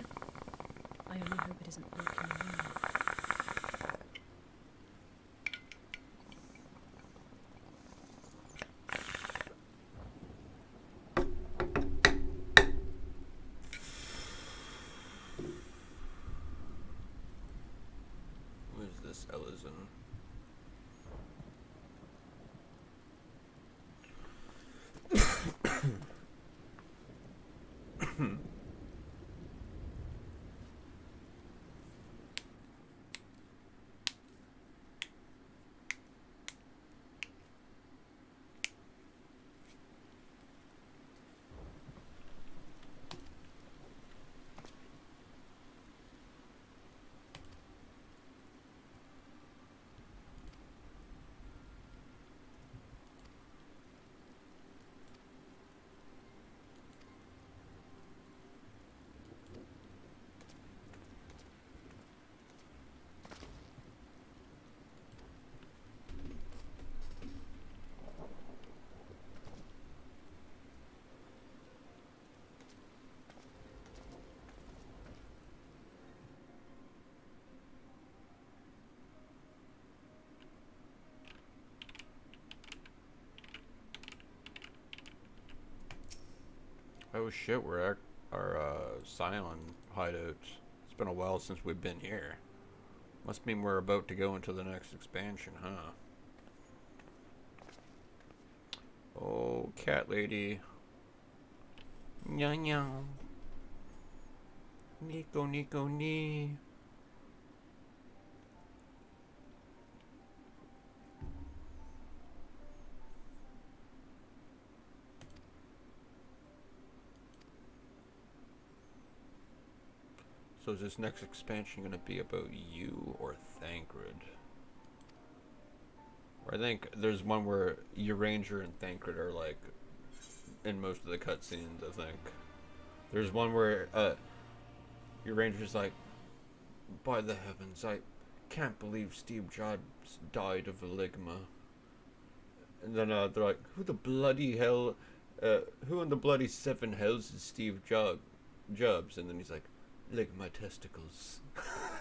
I only hope it isn't walking around. Oh shit, we're at our Scion hideout. It's been a while since we've been here. Must mean we're about to go into the next expansion, huh? Oh, cat lady. Nya nya. Nico Nico ni. So is this next expansion gonna be about you or Thancred? Or I think there's one where your Ranger and Thancred are like in most of the cutscenes, I think. There's one where your Ranger's like, by the heavens, I can't believe Steve Jobs died of Ligma. And then they're like, who the bloody hell, who in the bloody seven hells is Steve Jobs? And then he's like, lick my testicles.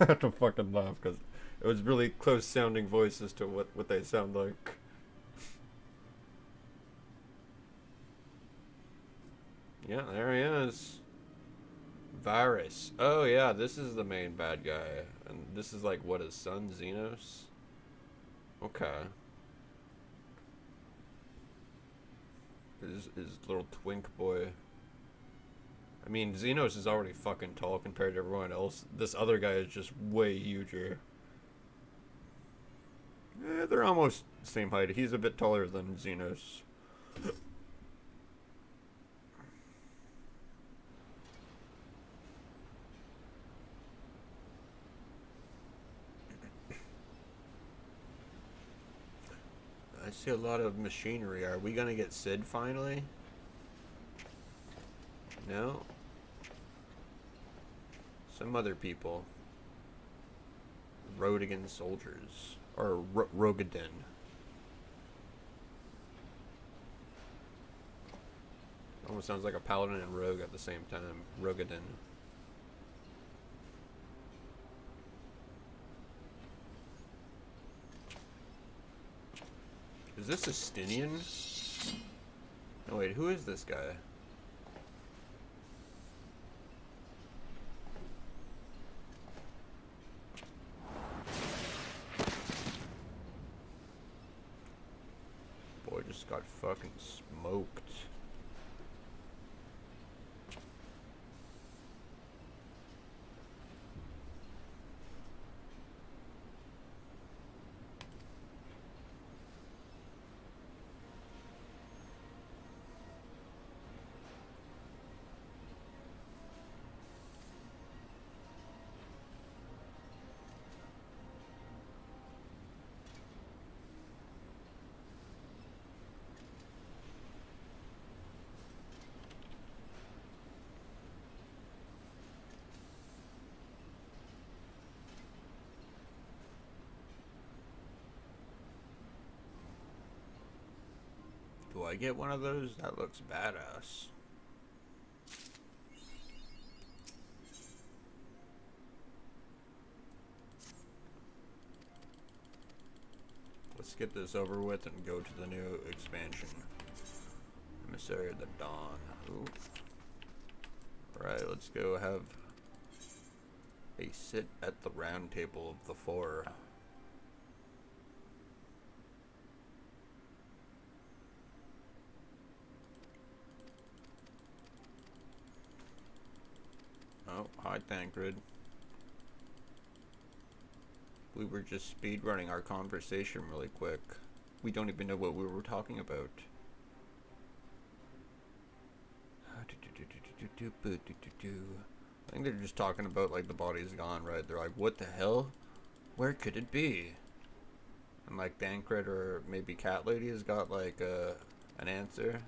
I had to fucking laugh because it was really close sounding voices to what they sound like. Yeah, there he is. Varus. Oh yeah, this is the main bad guy. And this is like, what, his son, Xenos? Okay. His little twink boy. I mean, Xenos is already fucking tall compared to everyone else. This other guy is just way huger. They're almost the same height. He's a bit taller than Xenos. I see a lot of machinery. Are we gonna get Sid finally? No? Some other people. Rodigan soldiers. Or Rogadin. Almost sounds like a paladin and rogue at the same time. Rogadin. Is this Estinian? No, wait, who is this guy? Boy just got fucking smoked. Do I get one of those? That looks badass. Let's get this over with and go to the new expansion. Emissary of the Dawn. Ooh. Alright, let's go have a sit at the round table of the four. Oh, hi Thancred. We were just speedrunning our conversation really quick. We don't even know what we were talking about. I think they're just talking about like the body's gone, right? They're like, what the hell? Where could it be? And like Thancred or maybe Cat Lady has got like an answer.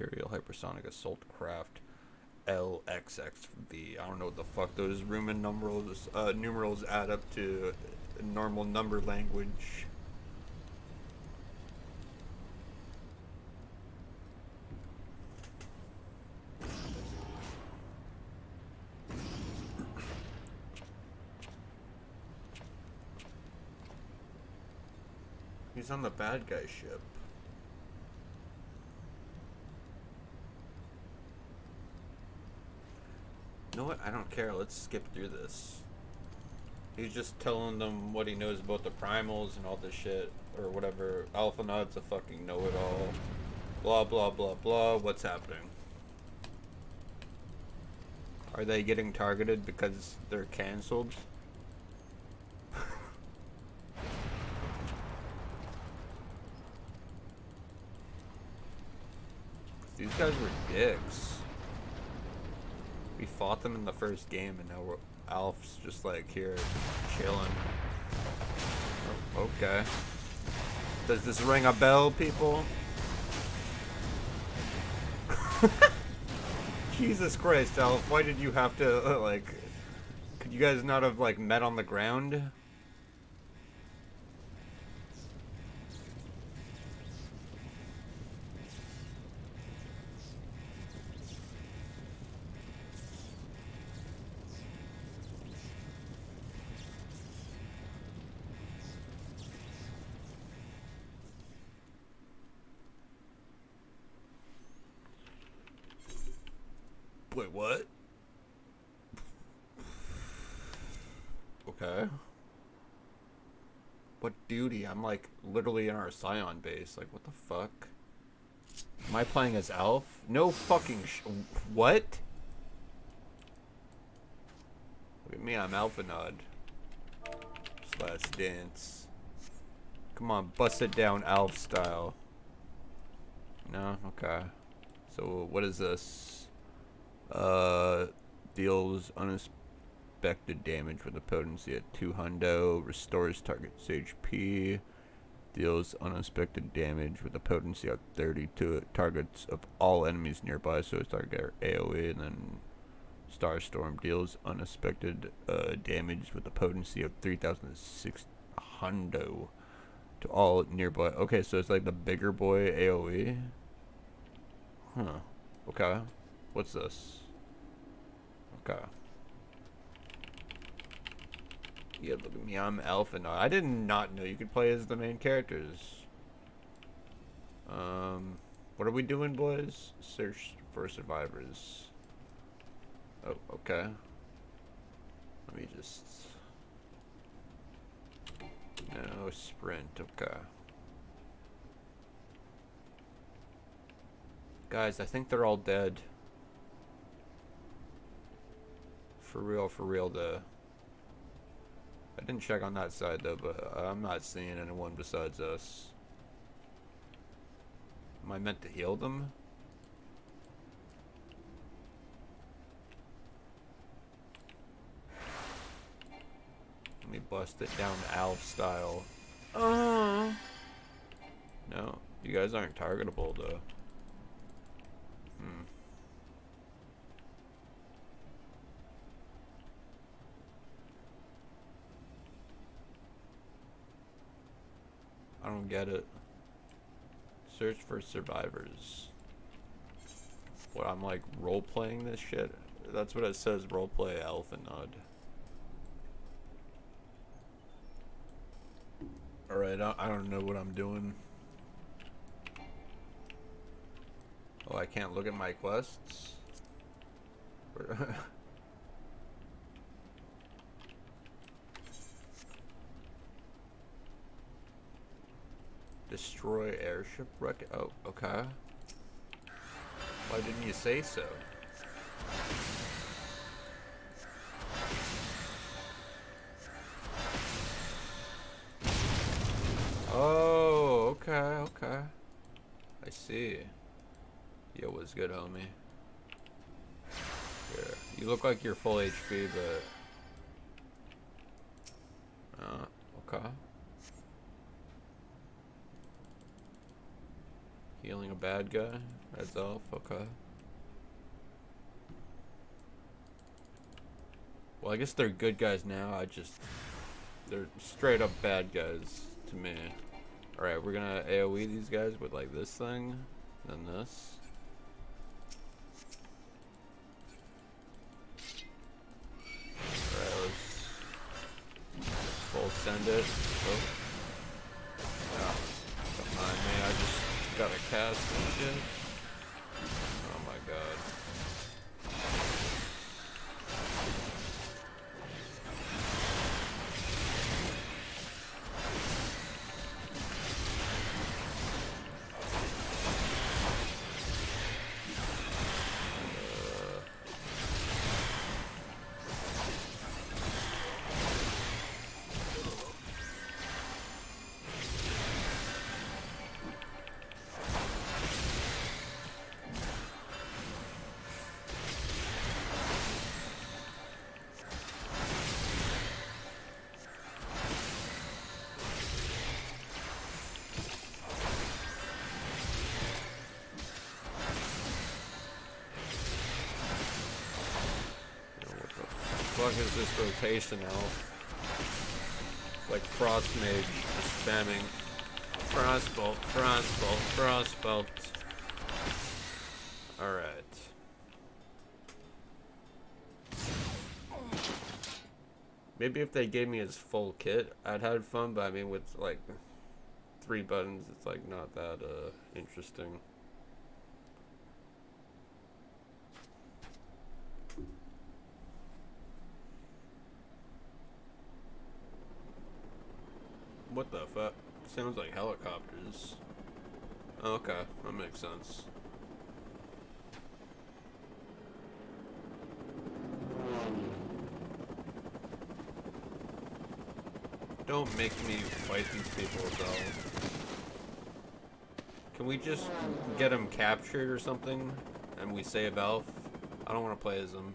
Imperial Hypersonic Assault Craft LXXV. I don't know what the fuck those Roman numerals add up to normal number language. He's on the bad guy ship. You know what? I don't care. Let's skip through this. He's just telling them what he knows about the primals and all this shit. Or whatever. Alpha Nod's a fucking know-it-all. Blah, blah, blah, blah. What's happening? Are they getting targeted because they're cancelled? These guys were dicks. We fought them in the first game, and now Alf's just like here, chilling. Oh, okay. Does this ring a bell, people? Jesus Christ, Alf, why did you have to, like... Could you guys not have, like, met on the ground? Wait, what? Okay. What duty? I'm like literally in our Scion base. Like, what the fuck? Am I playing as Alf? No fucking what? Look at me, I'm Alphanod. Last dance. Come on, bust it down Alf style. No? Okay. So, what is this? Deals unexpected damage with a potency at 200, restores target's HP, deals unexpected damage with a potency at 30 to targets of all enemies nearby, so it's target AoE, and then Starstorm deals unexpected damage with a potency of 3,600 to all nearby. Okay, so it's like the bigger boy AoE. Huh. Okay. What's this? Okay. Yeah, look at me. I'm Alpha now. I did not know you could play as the main characters. What are we doing, boys? Search for survivors. Oh, okay. Let me just... No, sprint. Okay. Guys, I think they're all dead. For real, I didn't check on that side though, but I'm not seeing anyone besides us. Am I meant to heal them? Let me bust it down Alf style. No, you guys aren't targetable though. I don't get it. Search for survivors. What, I'm like role-playing this shit? That's what it says, roleplay Alphanod. Alright, I don't know what I'm doing. Oh, I can't look at my quests? Destroy airship wreck. Oh, okay. Why didn't you say so? Oh, okay. I see. Yo, what's good, homie? Yeah, you look like you're full HP, but... okay. Healing a bad guy? That's Elf, okay. Well, I guess they're good guys now, they're straight up bad guys to me. Alright, we're gonna AoE these guys with like this thing, then this. Alright, let's full send it. Oh. Yeah, don't mind me, I just gotta cast some shit. Oh my god. fuck is this rotation elf? Like Frost Mage just spamming. Frostbolt, Frostbolt, Frostbolt. Alright. Maybe if they gave me his full kit, I'd have fun, but I mean with like 3 buttons, it's like not that interesting. What the fuck? Sounds like helicopters. Okay, that makes sense. Don't make me fight these people, though. Can we just get him captured or something, and we save Elf? I don't want to play as him.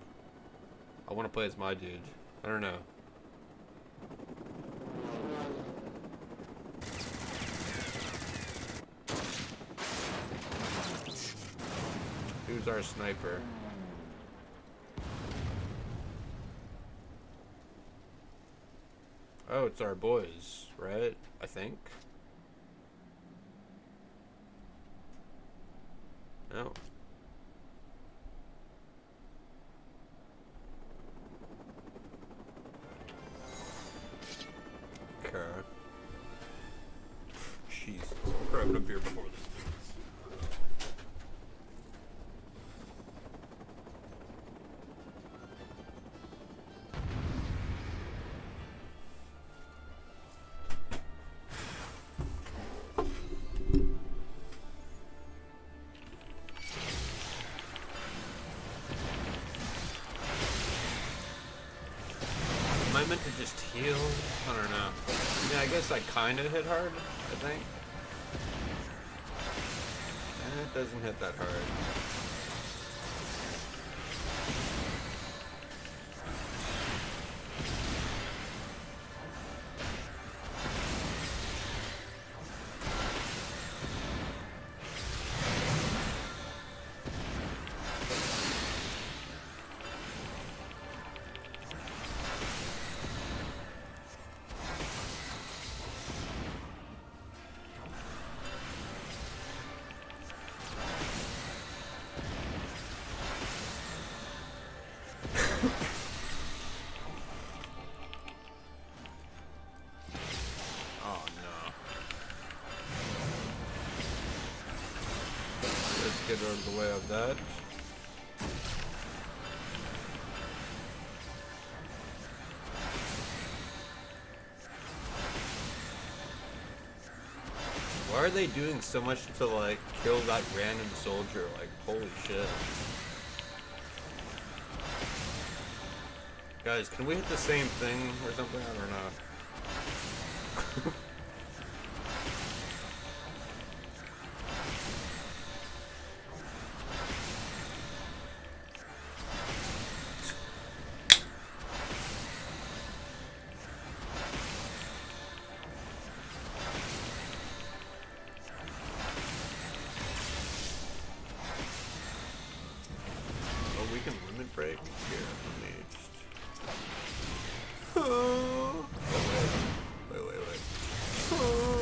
I want to play as my dude. I don't know. Who's our sniper? Oh, it's our boys, right? I think. No. Okay. Jeez, I'm grabbing a beer before this. Am I meant to just heal? I don't know. I mean, I guess I kind of hit hard, I think. It doesn't hit that hard. Get out of the way of that. Why are they doing so much to like kill that random soldier? Like, holy shit. Guys, can we hit the same thing or something? I don't know. Break here. Let me just. Oh, wait. Oh.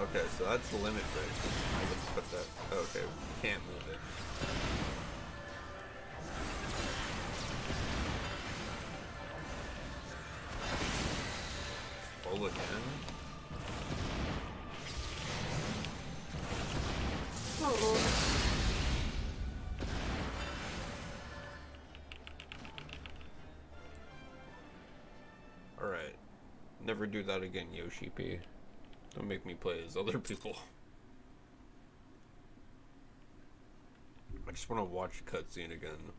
Okay, so that's the limit break. I can put that. Okay, we can't move it. Full again. Alright. Never do that again, Yoshi P. Don't make me play as other people. I just want to watch a cutscene again.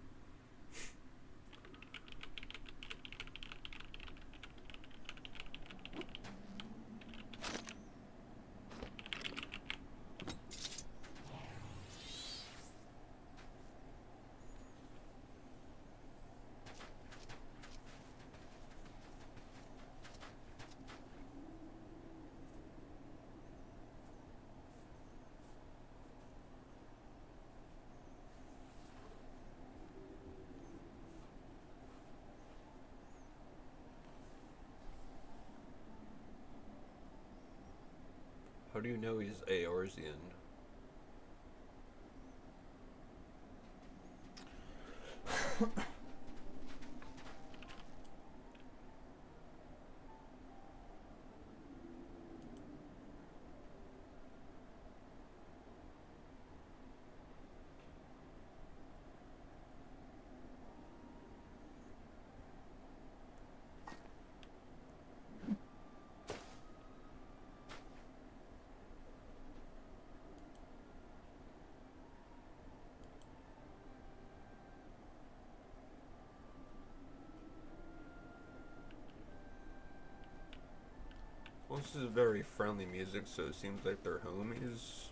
do you know he's Eorzean? Well, this is very friendly music, so it seems like they're homies.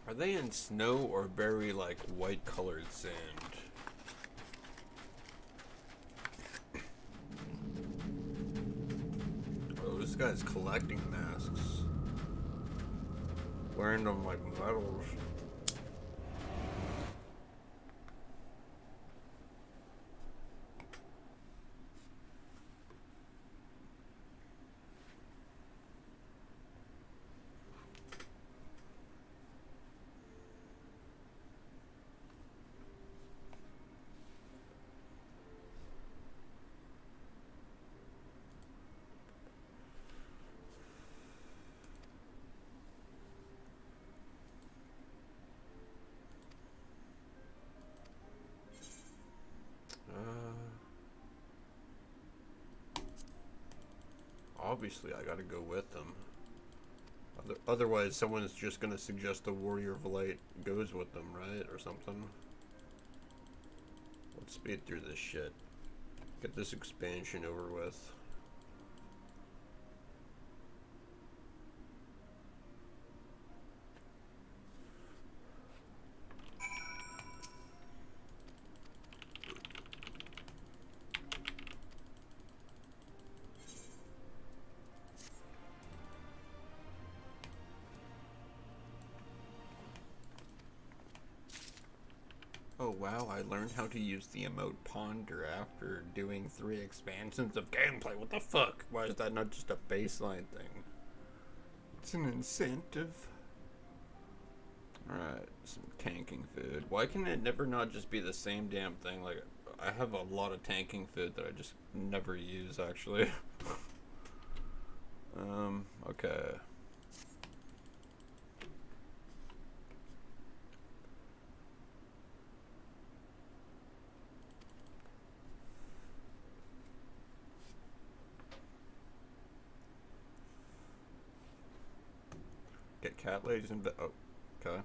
Are they in snow or very, like, white-colored sand? Oh, this guy's collecting masks. Wearing them like medals. Obviously, I gotta go with them. Otherwise, someone's just gonna suggest the Warrior of Light goes with them, right? Or something. Let's speed through this shit. Get this expansion over with. Oh wow, I learned how to use the emote Ponder after doing 3 expansions of gameplay. What the fuck? Why is that not just a baseline thing? It's an incentive. Alright, some tanking food. Why can it never not just be the same damn thing? Like, I have a lot of tanking food that I just never use, actually. Okay. Get cat ladies and oh, okay.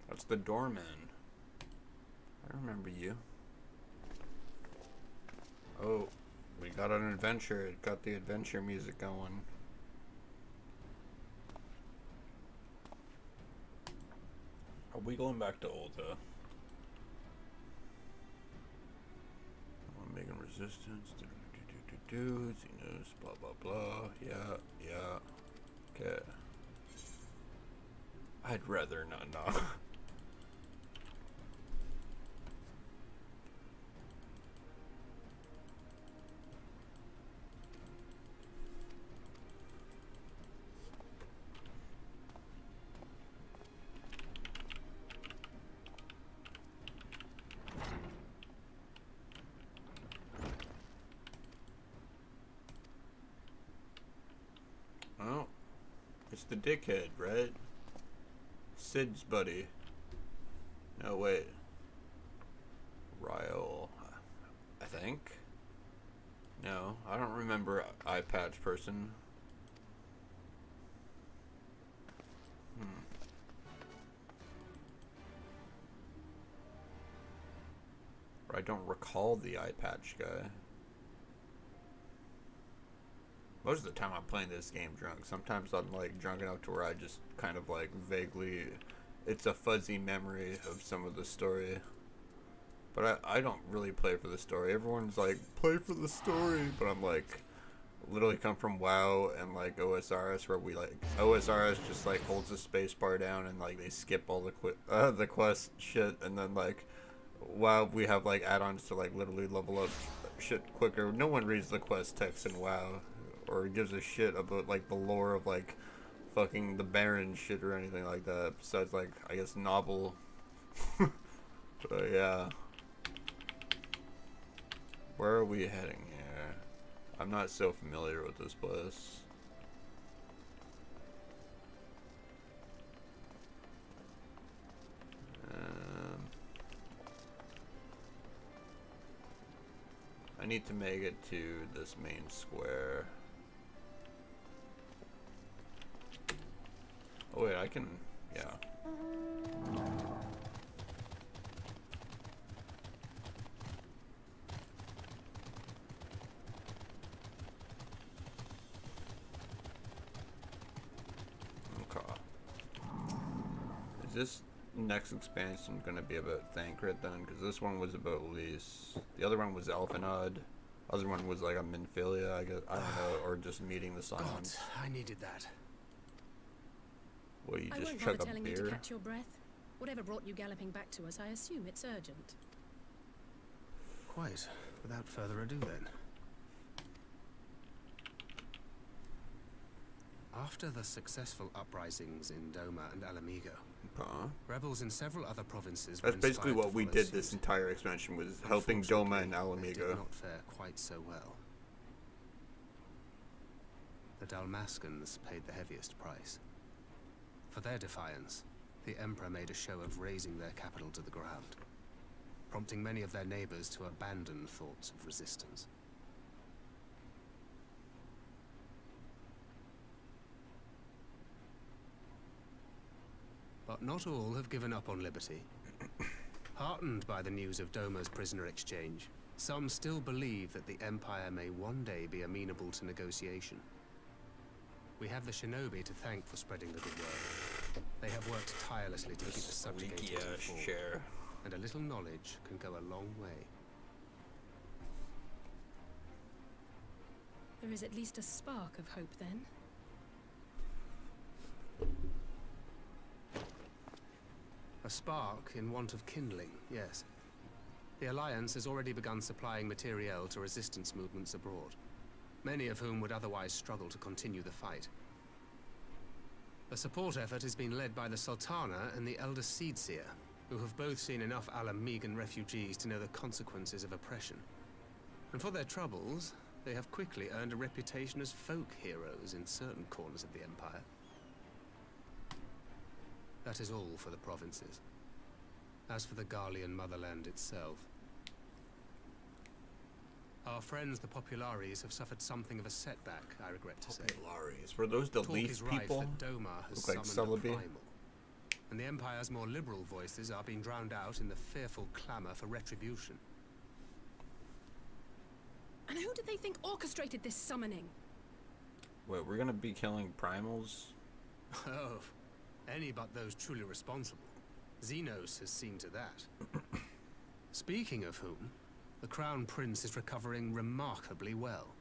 That's the doorman. I remember you. Oh, we got an adventure. It got the adventure music going. Are we going back to Ulta? Making resistance, he knows, blah blah blah, yeah, okay. I'd rather not know. Oh, it's the dickhead, right? Sid's buddy. No, wait. Ryle, I think? No, I don't remember Eye Patch person. But I don't recall the eye patch guy. Most of the time I'm playing this game drunk. Sometimes I'm like drunk enough to where I just kind of like vaguely, it's a fuzzy memory of some of the story. But I don't really play for the story. Everyone's like, play for the story. But I'm like, literally come from WoW and like OSRS, where we like, OSRS just like holds the space bar down and like they skip all the quest shit. And then like, WoW, we have like add-ons to like literally level up shit quicker. No one reads the quest text in WoW or gives a shit about like the lore of like fucking the Baron shit or anything like that. Besides like, I guess, novel. But yeah. Where are we heading here? I'm not so familiar with this place. I need to make it to this main square. Oh wait, I can, yeah. Okay. Is this next expansion gonna be about Thancred then? Because this one was about Lys. The other one was Elfinod. Other one was like a Minfilia, I guess. I don't know, or just meeting the Silence. God, I needed that. Well, you I just won't chug bother a telling you beer? to catch your breath. Whatever brought you galloping back to us, I assume it's urgent. Quite. Without further ado then. After the successful uprisings in Doma and Alamigo, rebels in several other provinces were That's basically inspired what to we follow did suit. this entire expansion, was helping Doma and Unfortunately, they did Alamigo. not fare quite so well. The Dalmaskans paid the heaviest price. For their defiance, the Emperor made a show of razing their capital to the ground, prompting many of their neighbors to abandon thoughts of resistance. But not all have given up on liberty. Heartened by the news of Doma's prisoner exchange, some still believe that the Empire may one day be amenable to negotiation. We have the shinobi to thank for spreading the good word. They have worked tirelessly to keep the subjugated informed, chair. and a little knowledge can go a long way. There is at least a spark of hope then. A spark in want of kindling, yes. The Alliance has already begun supplying materiel to resistance movements abroad, many of whom would otherwise struggle to continue the fight. The support effort has been led by the Sultana and the Elder Seedseer, who have both seen enough Alamigan refugees to know the consequences of oppression. And for their troubles, they have quickly earned a reputation as folk heroes in certain corners of the Empire. That is all for the provinces. As for the Garlean motherland itself, our friends the Populares have suffered something of a setback, I regret to say. Populares? Were those the Talk Leaf is rife people? that Doma has Look like summoned the Celebi. primal, and the Empire's more liberal voices are being drowned out in the fearful clamor for retribution. And who did they think orchestrated this summoning? Wait, we're gonna be killing primals? Oh, any but those truly responsible. Xenos has seen to that. Speaking of whom, the Crown Prince is recovering remarkably well.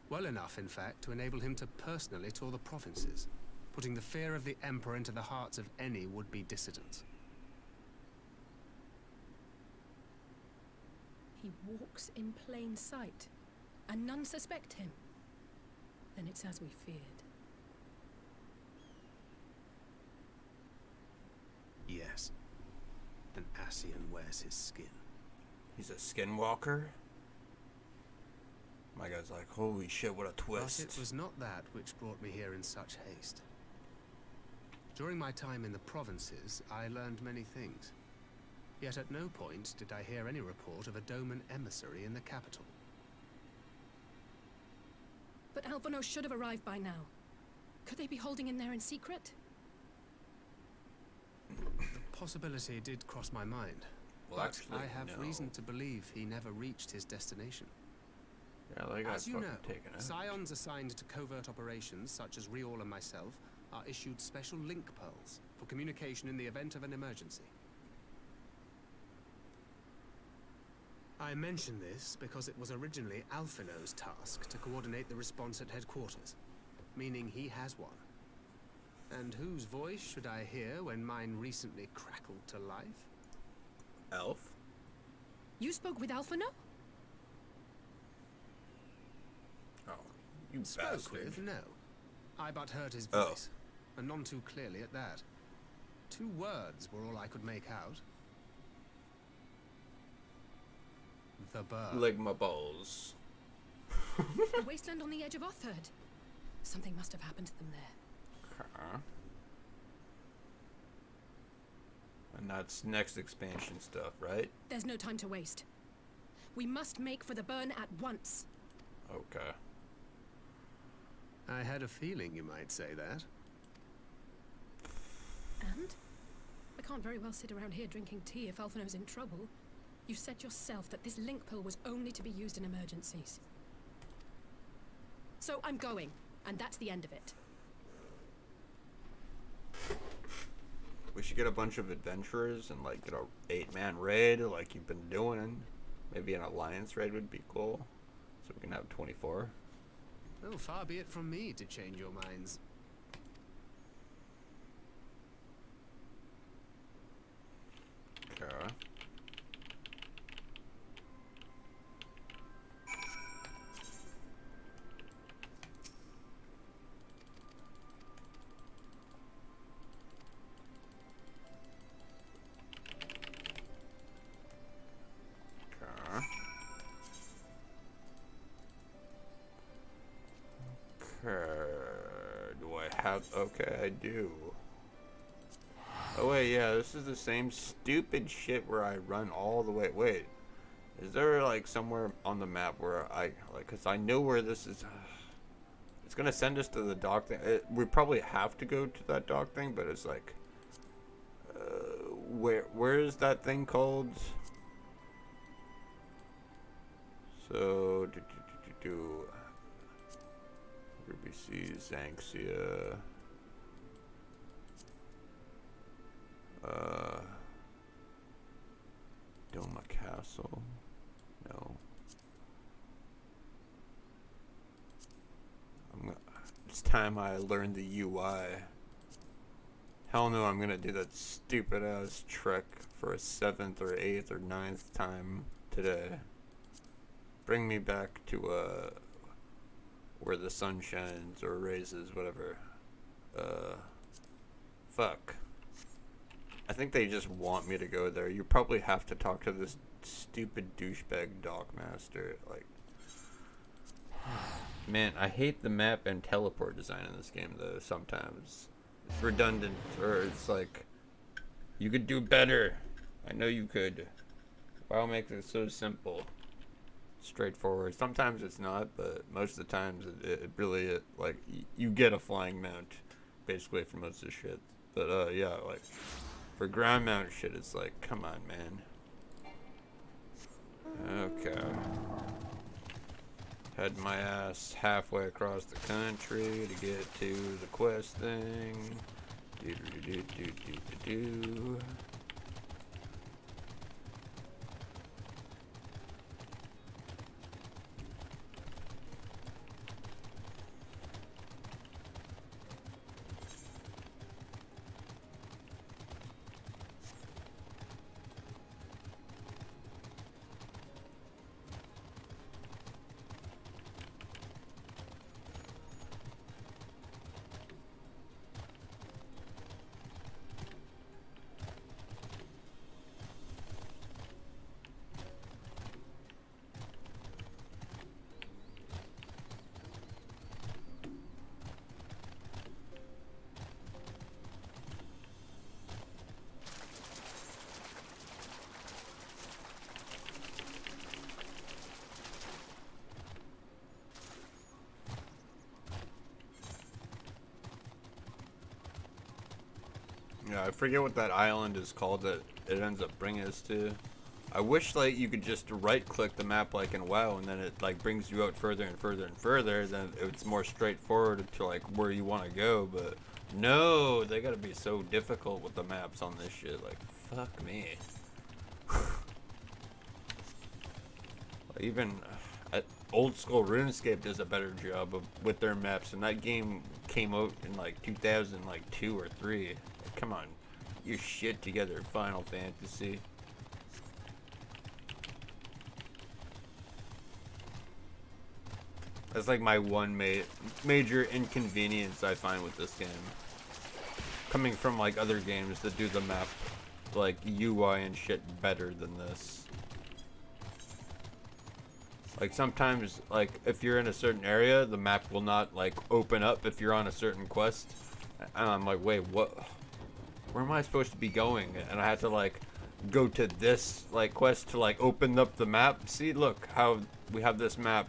Well enough, in fact, to enable him to personally tour the provinces, putting the fear of the Emperor into the hearts of any would-be dissidents. He walks in plain sight, and none suspect him. Then it's as we feared. Yes. An Ascian wears his skin. He's a skinwalker? My guy's like, holy shit, what a twist. But it was not that which brought me here in such haste. During my time in the provinces, I learned many things. Yet at no point did I hear any report of a Doman emissary in the capital. But Alphonse should have arrived by now. Could they be holding in there in secret? The possibility did cross my mind. Well, but actually, I have no. reason to believe he never reached his destination. Yeah, they got As you fucking know, taken out. scions assigned to covert operations, such as Riol and myself, are issued special link pearls for communication in the event of an emergency. I mention this because it was originally Alphino's task to coordinate the response at headquarters, meaning he has one. And whose voice should I hear when mine recently crackled to life? Elf? You spoke with Alphino? Oh, you Spoke bastard. with? No. I but heard his Oh. voice, and none too clearly at that. 2 words were all I could make out. The bird. Lick my balls. The wasteland on the edge of Otherd. Something must have happened to them there. Okay. And that's next expansion stuff, right? There's no time to waste. We must make for the burn at once. Okay. I had a feeling you might say that. And? I can't very well sit around here drinking tea if Alphino's in trouble. You said yourself that this link pill was only to be used in emergencies. So I'm going, and that's the end of it. We should get a bunch of adventurers and like get a 8-man raid like you've been doing. Maybe an alliance raid would be cool. So we can have 24. Oh, far be it from me to change your minds. Okay. Do I have? Okay, I do. Oh wait, yeah, this is the same stupid shit where I run all the way. Wait, is there like somewhere on the map where I like? Cause I know where this is. It's gonna send us to the dock thing. We probably have to go to that dock thing, but it's like, where is that thing called? So Ruby Seas, Xanxia. Doma Castle. No. It's time I learned the UI. Hell no, I'm gonna do that stupid ass trek for a 7th or 8th or 9th time today. Bring me back to where the sun shines or raises, whatever. Fuck. I think they just want me to go there. You probably have to talk to this stupid douchebag dockmaster. Like, man, I hate the map and teleport design in this game though. Sometimes it's redundant, or it's like you could do better. I know you could. Why make it so simple, straightforward? Sometimes it's not, but most of the times it really like you get a flying mount basically for most of the shit. But yeah, like for ground mount shit, it's like, come on, man. Okay. Head my ass halfway across the country to get to the quest thing. Do. Yeah, I forget what that island is called that it ends up bringing us to. I wish like you could just right click the map like in WoW and then it like brings you out further and further and further, then it's more straightforward to like where you want to go, but no, they gotta be so difficult with the maps on this shit, like fuck me. Even old school RuneScape does a better job with their maps, and that game came out in like 2002 or 3. Like, come on, your shit together, Final Fantasy. That's like my one major inconvenience I find with this game. Coming from like other games that do the map like UI and shit better than this. Like sometimes like if you're in a certain area, the map will not like open up if you're on a certain quest. And I'm like, wait, what? Where am I supposed to be going? And I have to like go to this like quest to like open up the map. See, look how we have this map.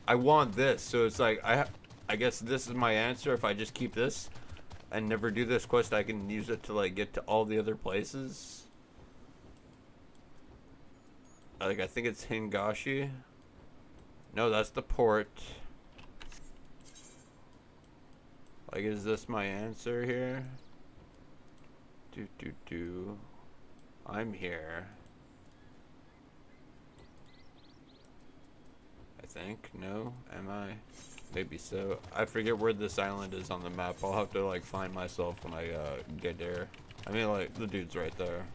I want this, so it's like I guess this is my answer. If I just keep this and never do this quest, I can use it to like get to all the other places. Like I think it's Hingashi. No, that's the port. Like, is this my answer here? I'm here. I think. No? Am I? Maybe so. I forget where this island is on the map. I'll have to like find myself when I get there. I mean, like, the dude's right there.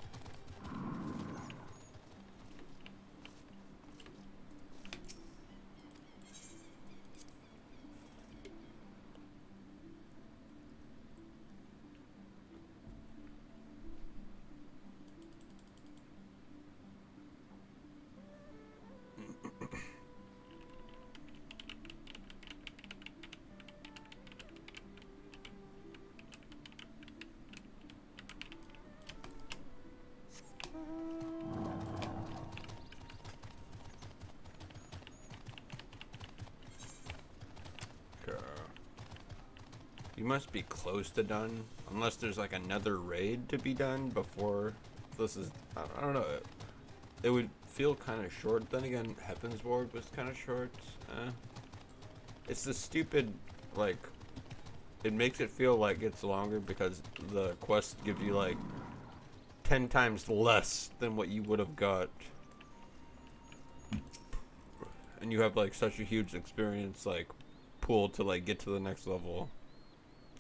You must be close to done, unless there's like another raid to be done before this is. I don't know. It would feel kind of short. Then again, Heaven's Ward was kind of short. It's the stupid like. It makes it feel like it's longer because the quests give you like 10 times less than what you would have got, and you have like such a huge experience like pool to like get to the next level.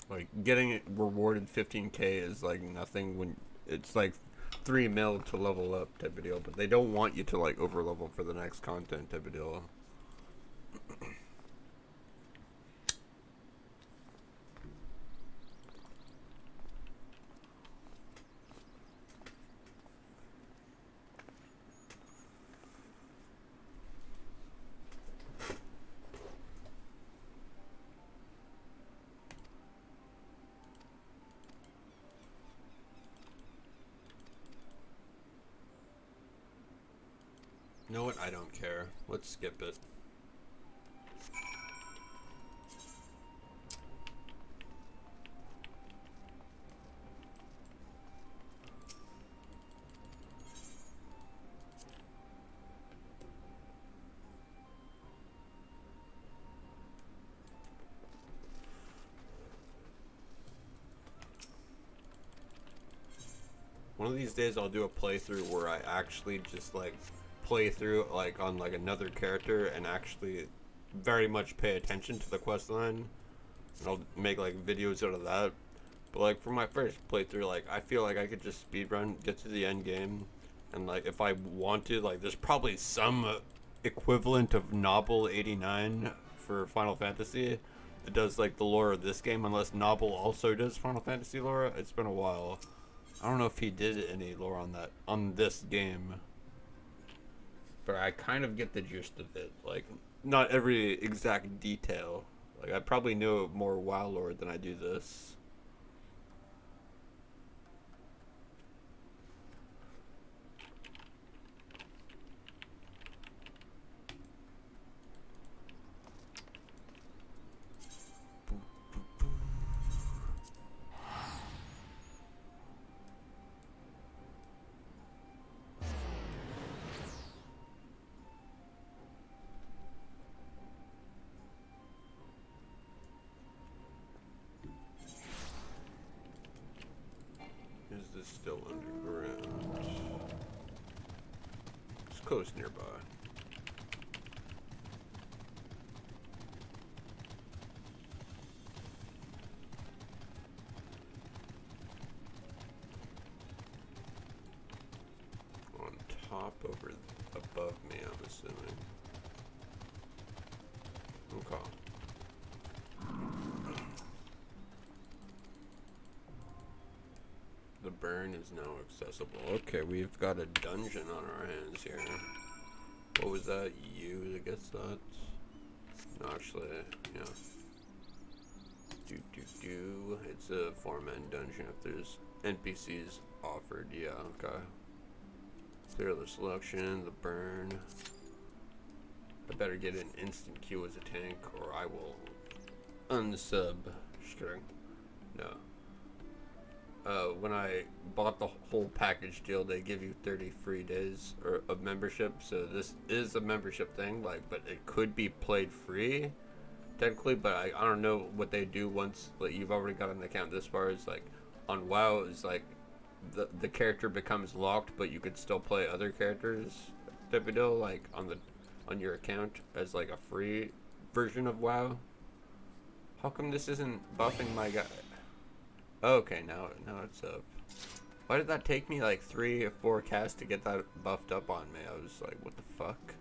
Like, getting it rewarded 15k is, like, nothing when it's, like, 3 mil to level up type of deal. But they don't want you to, like, over-level for the next content type of deal. You know what? I don't care. Let's skip it. One of these days I'll do a playthrough where I actually just like play through like on like another character and actually very much pay attention to the quest line, and I'll make like videos out of that. But like for my first playthrough, like I feel like I could just speedrun, get to the end game, and like if I want to, like there's probably some equivalent of Noble 89 for Final Fantasy that does like the lore of this game, unless Noble also does Final Fantasy lore. It's been a while. I don't know if he did any lore on that on this game. But I kind of get the gist of it. Like, not every exact detail. Like, I probably know more WoW lore than I do this. close nearby. On top over above me, I'm assuming. Okay. The burn is now accessible. Okay, we've got a dungeon on our hands here. What was that? You that gets that? No, actually, yeah. It's a 4-man dungeon if there's NPCs offered. Yeah, okay. Clear the selection, the burn. I better get an instant queue as a tank or I will unsub. Just kidding. No. When I bought the whole package deal, they give you 30 free days of membership. So this is a membership thing, like, but it could be played free, technically. But I don't know what they do once like you've already got an account this far. Is like on WoW is like the character becomes locked, but you could still play other characters type of deal, like on your account as like a free version of WoW. How come this isn't buffing my guy? Okay, now it's up. Why did that take me like 3 or 4 casts to get that buffed up on me? I was like, what the fuck?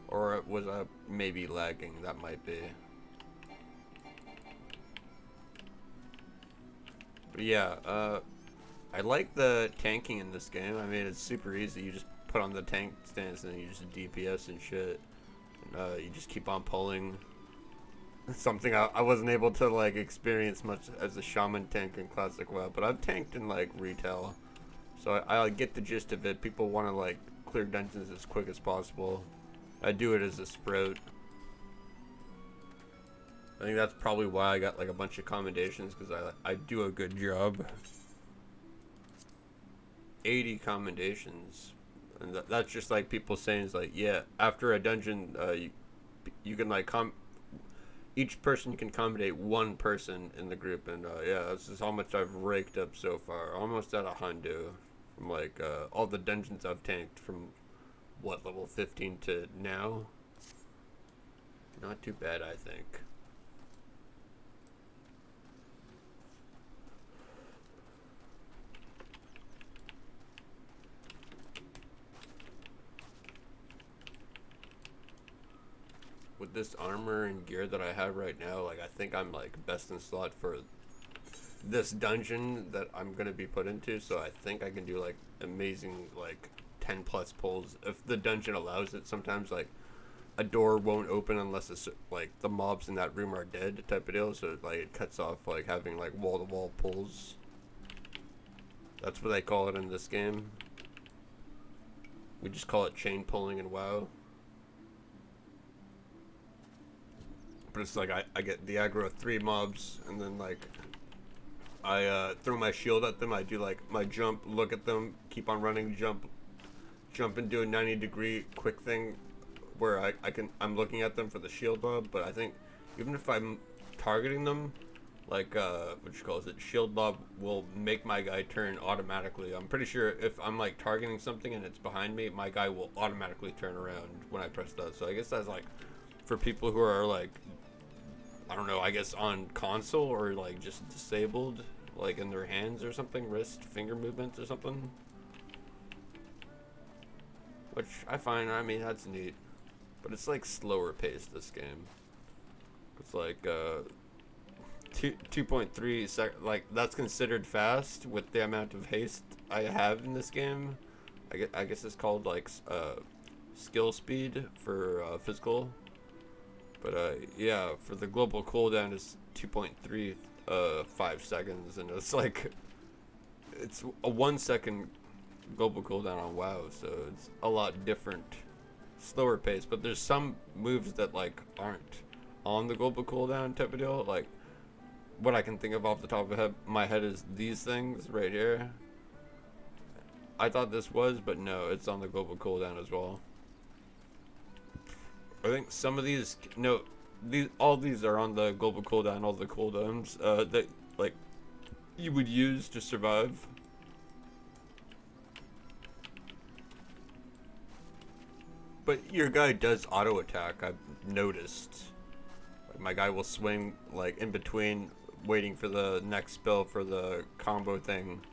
Or was I maybe lagging? That might be. But yeah, I like the tanking in this game. I mean, it's super easy. You just put on the tank stance and then you just DPS and shit. And, you just keep on pulling. Something I wasn't able to like experience much as a Shaman Tank in Classic WoW, but I've tanked in like retail, so I get the gist of it. People want to like clear dungeons as quick as possible. I do it as a sprout. I think that's probably why I got like a bunch of commendations, because I do a good job. 80 commendations, and that's just like people saying is like, yeah, after a dungeon, you can like each person can accommodate one person in the group, and yeah, this is how much I've raked up so far. Almost at 100 from like all the dungeons I've tanked from what, level 15 to now. Not too bad, I think. With this armor and gear that I have right now, like I think I'm like best in slot for this dungeon that I'm gonna be put into, so I think I can do like amazing like 10 plus pulls if the dungeon allows it. Sometimes like a door won't open unless it's like the mobs in that room are dead type of deal, so like it cuts off like having like wall-to-wall pulls. That's what they call it in this game. We just call it chain pulling in WoW. But it's like I get the aggro of 3 mobs, and then like I throw my shield at them. I do like my jump, look at them, keep on running, jump and do a 90-degree quick thing where I'm looking at them for the shield lob. But I think even if I'm targeting them, like what you call it, shield lob will make my guy turn automatically. I'm pretty sure if I'm like targeting something and it's behind me, my guy will automatically turn around when I press that. So I guess that's like for people who are like, I don't know, I guess on console or like just disabled, like in their hands or something, wrist, finger movements or something. Which I find, I mean, that's neat. But it's like slower paced, this game. It's like 2.3 like that's considered fast with the amount of haste I have in this game. I guess it's called like skill speed for physical. But yeah, for the global cooldown is 2.35 seconds, and it's like it's a 1 second global cooldown on WoW, so it's a lot different, slower pace. But there's some moves that like aren't on the global cooldown type of deal. Like what I can think of off the top of my head is these things right here. I thought this was, but no, it's on the global cooldown as well. I think some of these, no, all these are on the global cooldown, all the cooldowns that like you would use to survive. But your guy does auto attack, I've noticed. Like, my guy will swing like in between waiting for the next spell for the combo thing.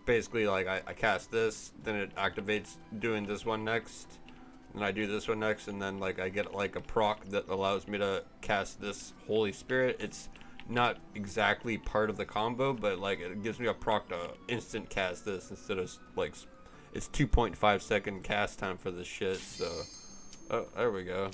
Basically, like I cast this, then it activates doing this one next, and I do this one next, and then like I get like a proc that allows me to cast this Holy Spirit. It's not exactly part of the combo, but like it gives me a proc to instant cast this instead of like it's 2.5 second cast time for this shit. So, oh, there we go.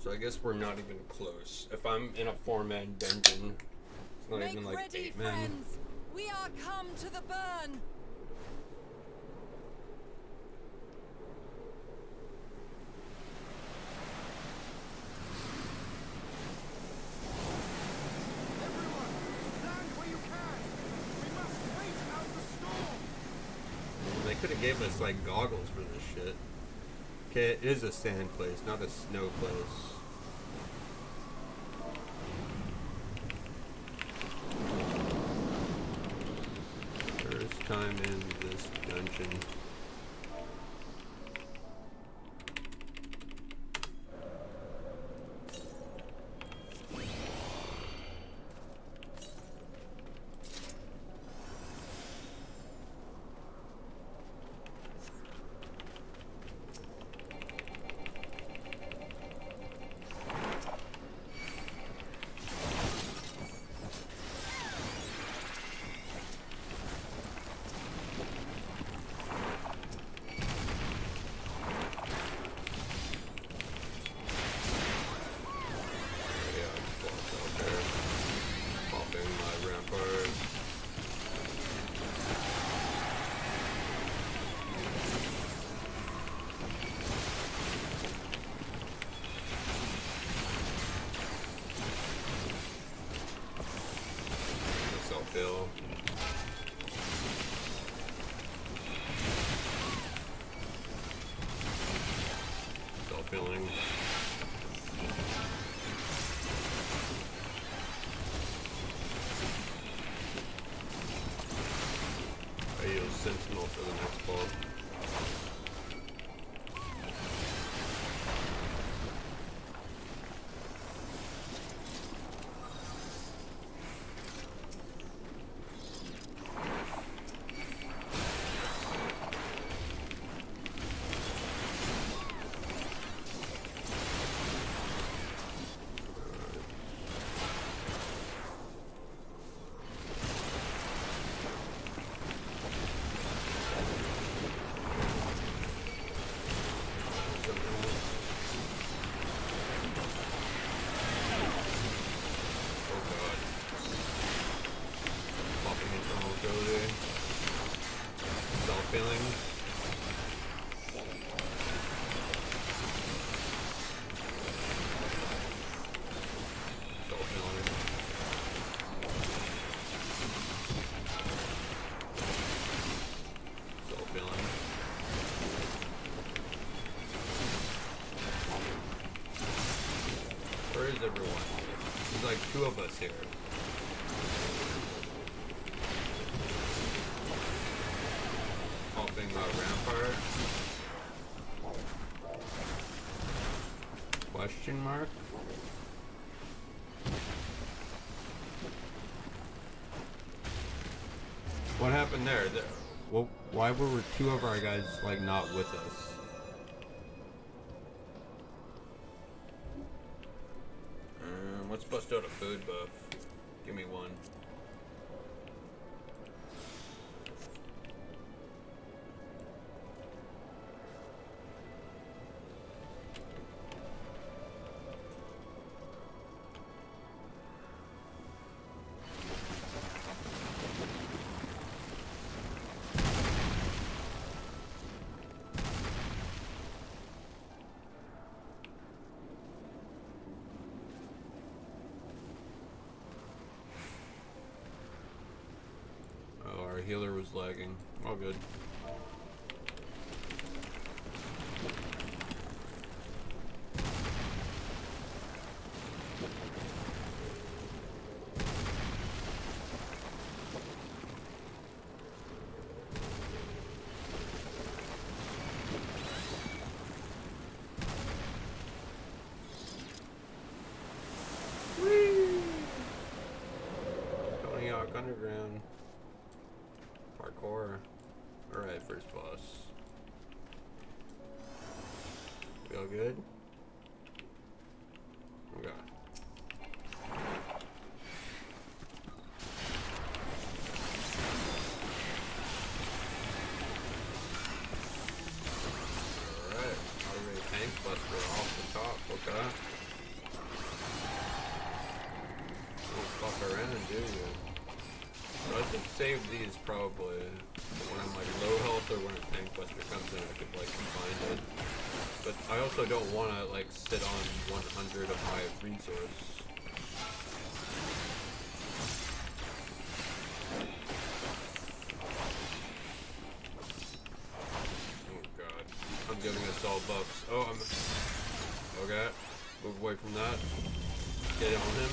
So I guess we're not even close. If I'm in a 4-man dungeon, it's not even like 8 men. Friends. We are come to the burn. Everyone, stand where you can. We must wait out the storm. They could have gave us like goggles for this shit. Okay, it is a sand place, not a snow place. First time in this dungeon. Bill. Self-filling. I use Sentinel for the next ball. Where is everyone? There's like 2 of us here. Helping Rampart. Question mark? What happened there? Well, why were 2 of our guys like not with us? Let's bust out a food buff. Give me one. My healer was lagging. All good. Underground parkour. Alright, first boss. We all good? Okay. Alright, already tank buster off the top, okay. Don't fuck around, do you? So I think save these probably when I'm like low health or when a tank buster comes in, I could like combine it. But I also don't want to like sit on 100 of my resource. Oh god, I'm giving us all buffs. Oh, okay. Move away from that. Get on him.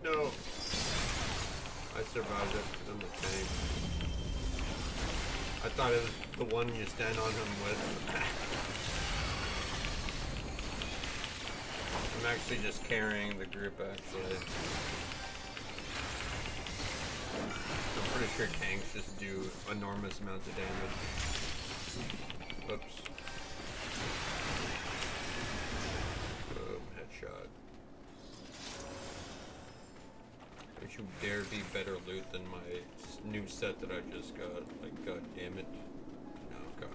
No! I survived it because I'm the tank. I thought it was the one you stand on him with. I'm actually just carrying the group, actually. I'm pretty sure tanks just do enormous amounts of damage. Oops. Boom, headshot. Don't you dare be better loot than my new set that I just got. Like, god damn it. No, god.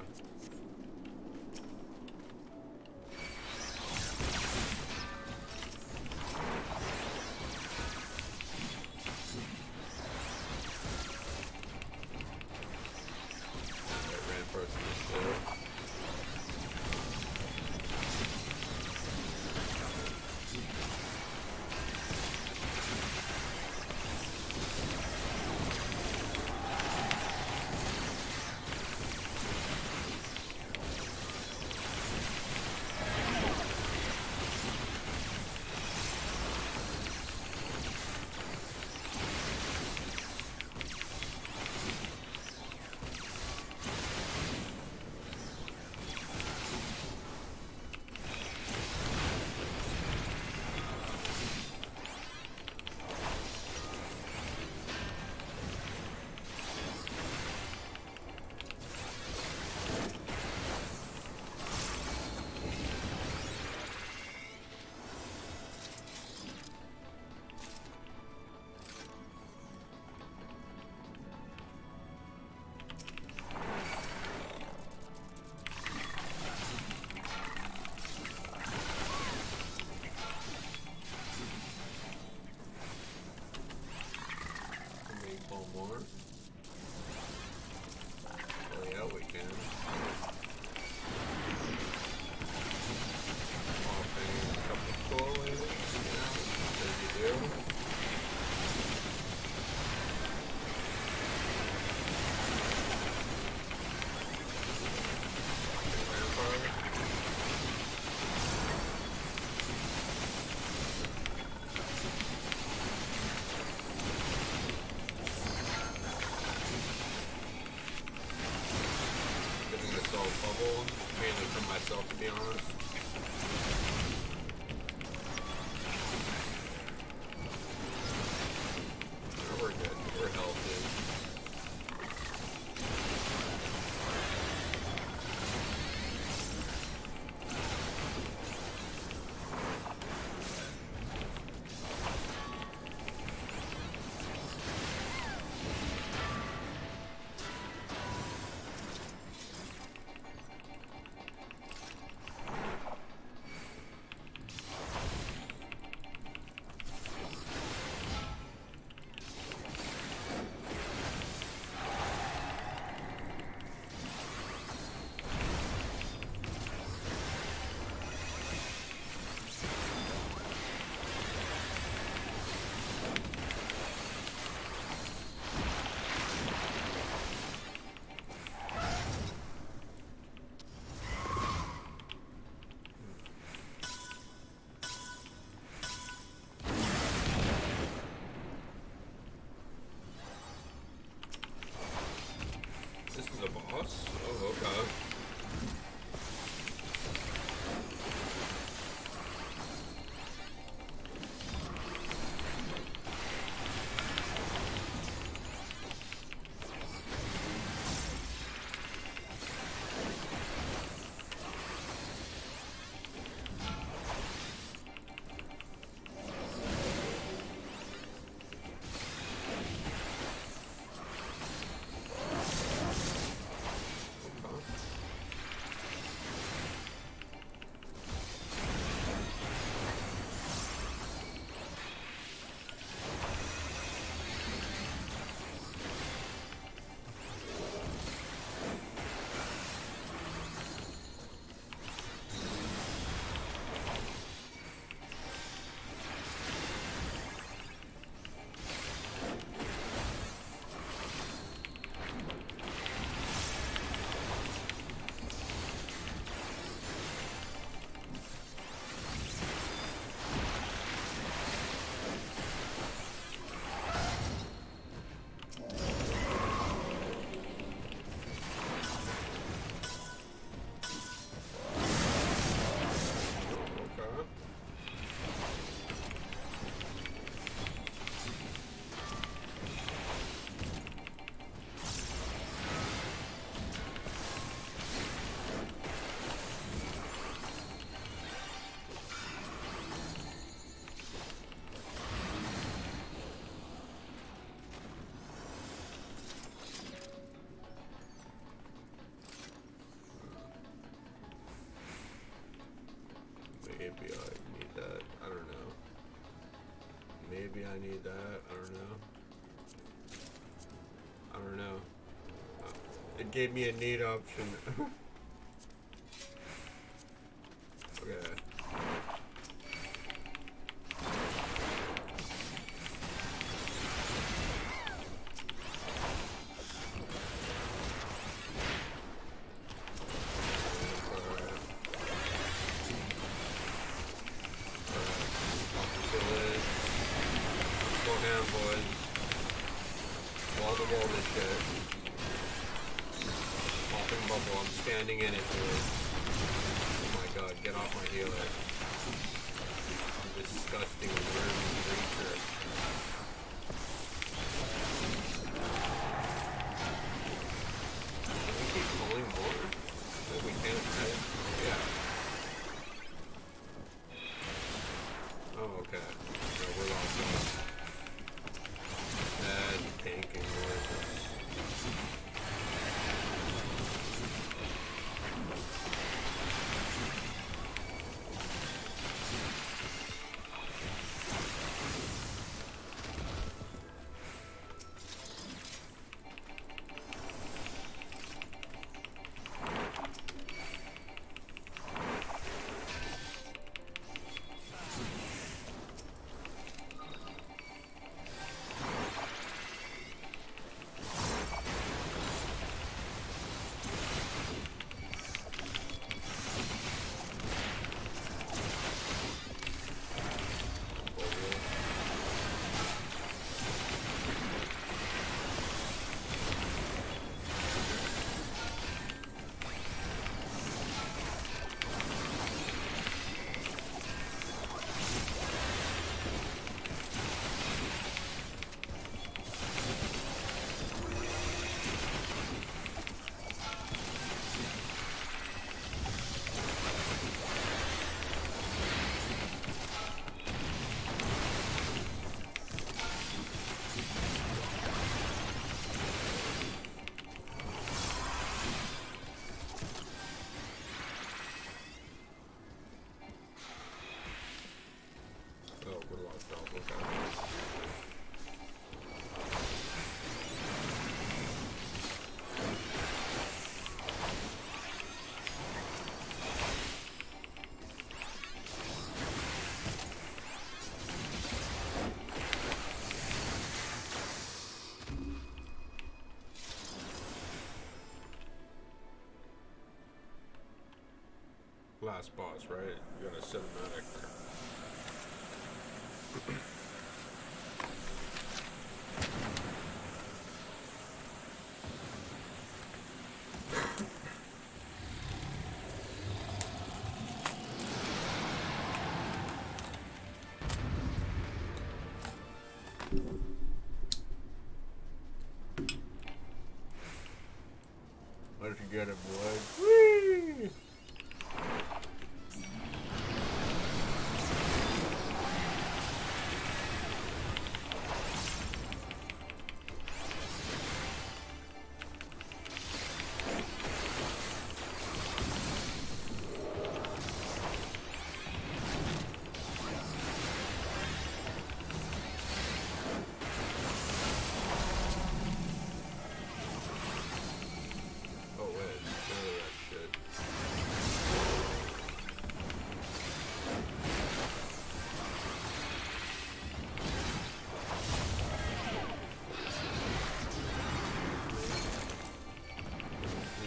to be honest. Oh, we're good. We're healthy. This is a boss? Oh, okay. Maybe I need that. I don't know. Maybe I need that. I don't know. I don't know. It gave me a neat option. Okay. Standing in it, dude. Oh my god, get off my healer. You disgusting worm creature. Can we keep pulling more? No, we can't, right? Yeah. Oh, okay. No, we're lost off. That's tanking more. last boss, right? You got a cinematic. What if you get it, boy? Whee!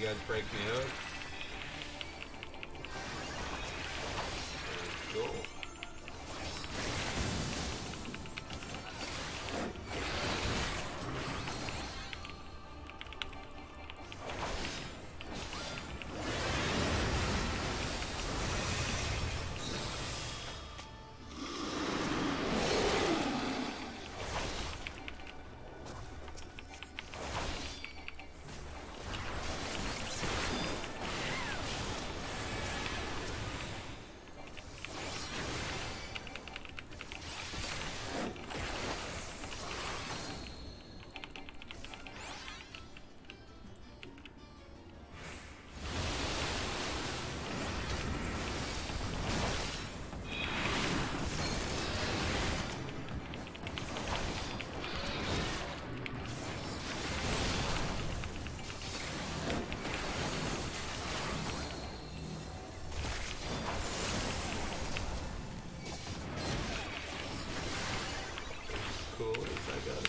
You guys break me up. Cool. Cool, I guess.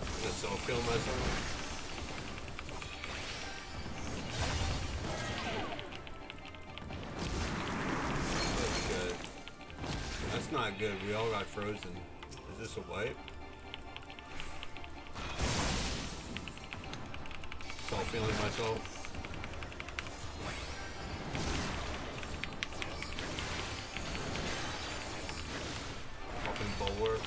I'm gonna self-kill myself. That's good. That's not good. We all got frozen. Is this a wipe? Self-healing myself. Bulwark.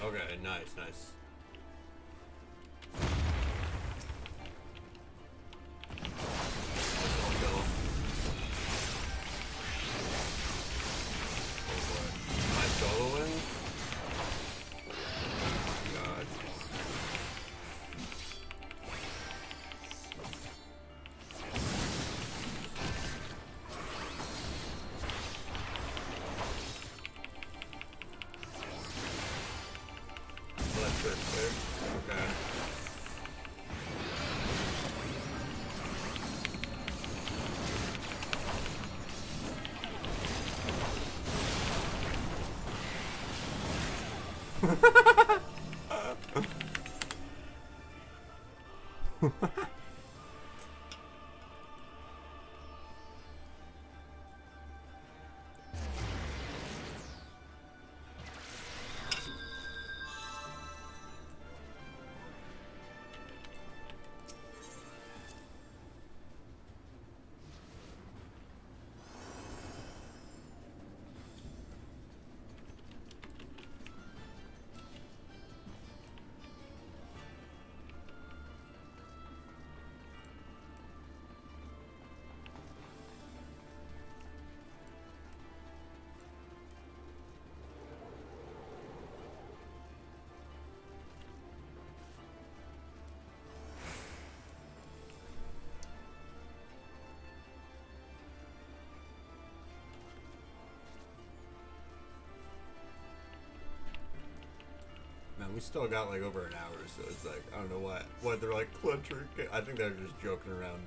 Okay, nice, nice. Am I soloing? Oh God. Okay. still got like over an hour, so it's like, I don't know what they're like, clutcher. I think they're just joking around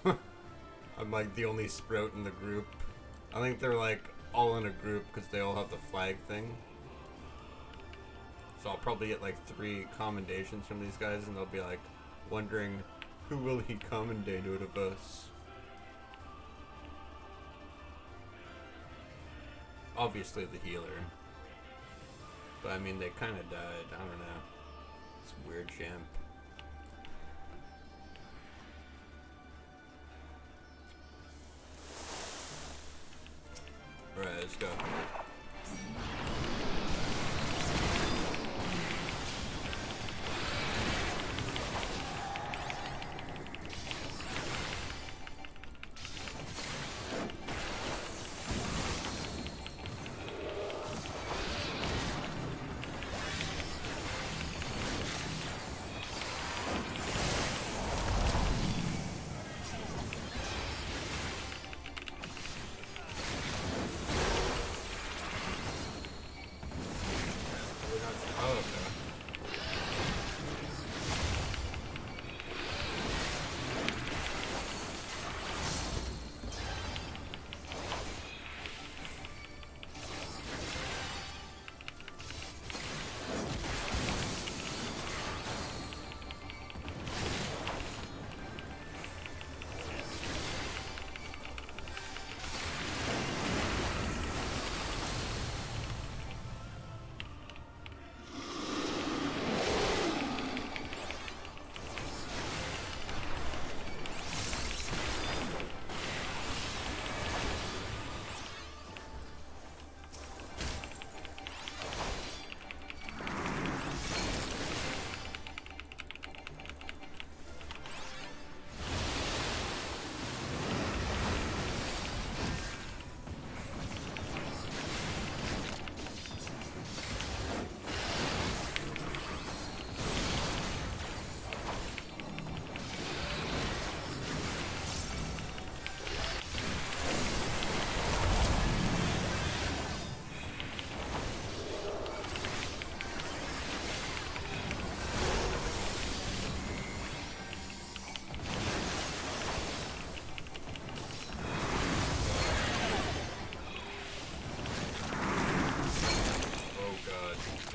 though. I'm like the only sprout in the group. I think they're like all in a group because they all have the flag thing. So I'll probably get like 3 commendations from these guys, and they'll be like wondering, who will he commendate out of us? Obviously the healer. But I mean, they kind of died. I don't know. It's weird champ. Alright, let's go.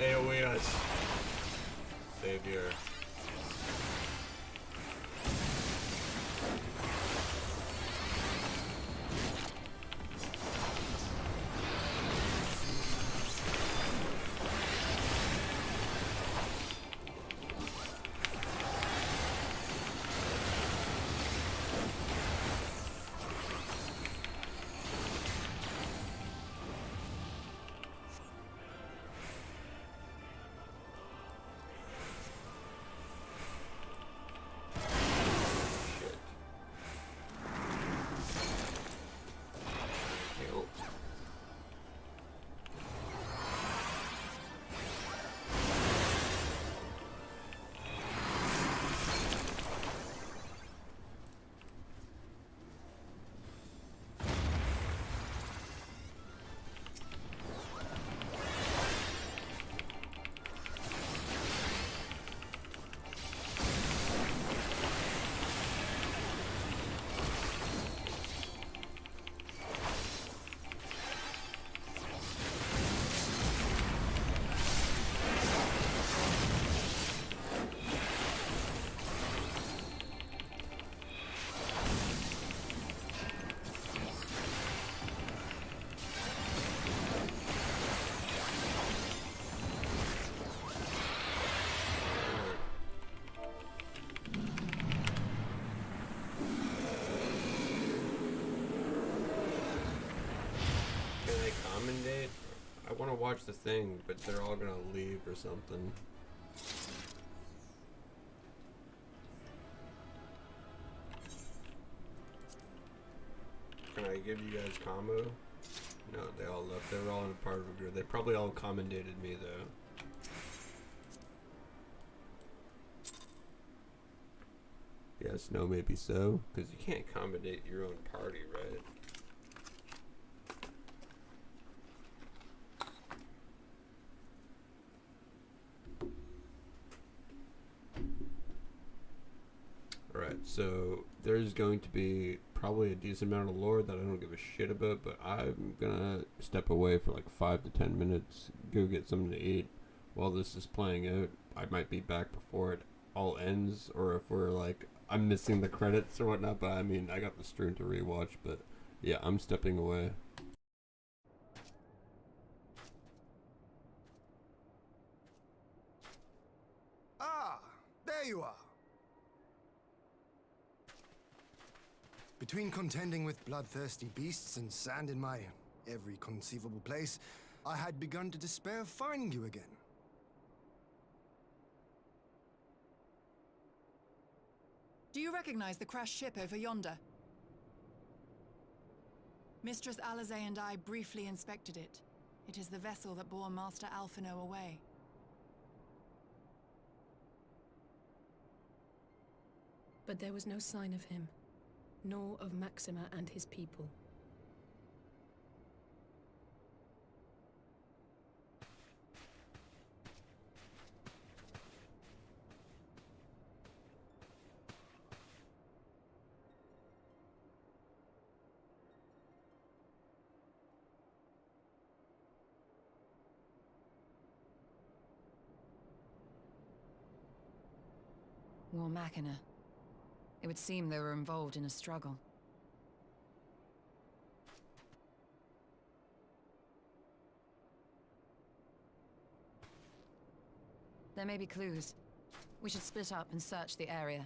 AoE us. Savior. I want to watch the thing, but they're all gonna leave or something. Can I give you guys combo? No, they all left. They were all in a part of a group. They probably all commendated me though. Yes, no, maybe so. Because you can't commendate your own party, right? So there's going to be probably a decent amount of lore that I don't give a shit about, but I'm gonna step away for like 5 to 10 minutes, go get something to eat while this is playing out. I might be back before it all ends, or if we're like, I'm missing the credits or whatnot, but I mean, I got the stream to rewatch, but yeah, I'm stepping away. Ah, there you are. Between contending with bloodthirsty beasts and sand in my every conceivable place, I had begun to despair of finding you again. Do you recognize the crashed ship over yonder? Mistress Alizé and I briefly inspected it. It is the vessel that bore Master Alphino away. But there was no sign of him, nor of Maxima and his people. War Machina. It would seem they were involved in a struggle. There may be clues. We should split up and search the area.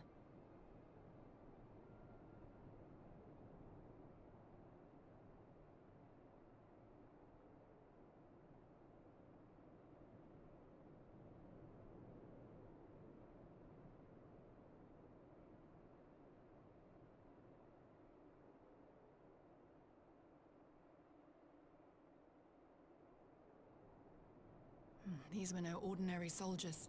These were no ordinary soldiers.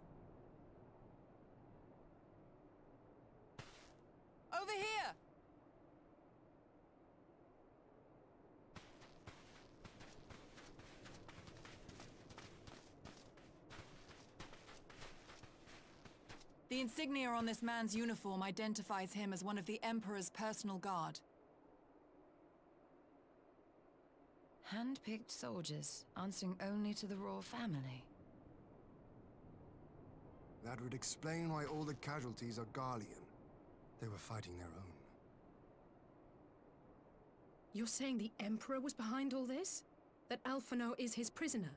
Over here! The insignia on this man's uniform identifies him as one of the Emperor's personal guard. Hand-picked soldiers, answering only to the royal family. That would explain why all the casualties are Garlean. They were fighting their own. You're saying the Emperor was behind all this? That Alphino is his prisoner?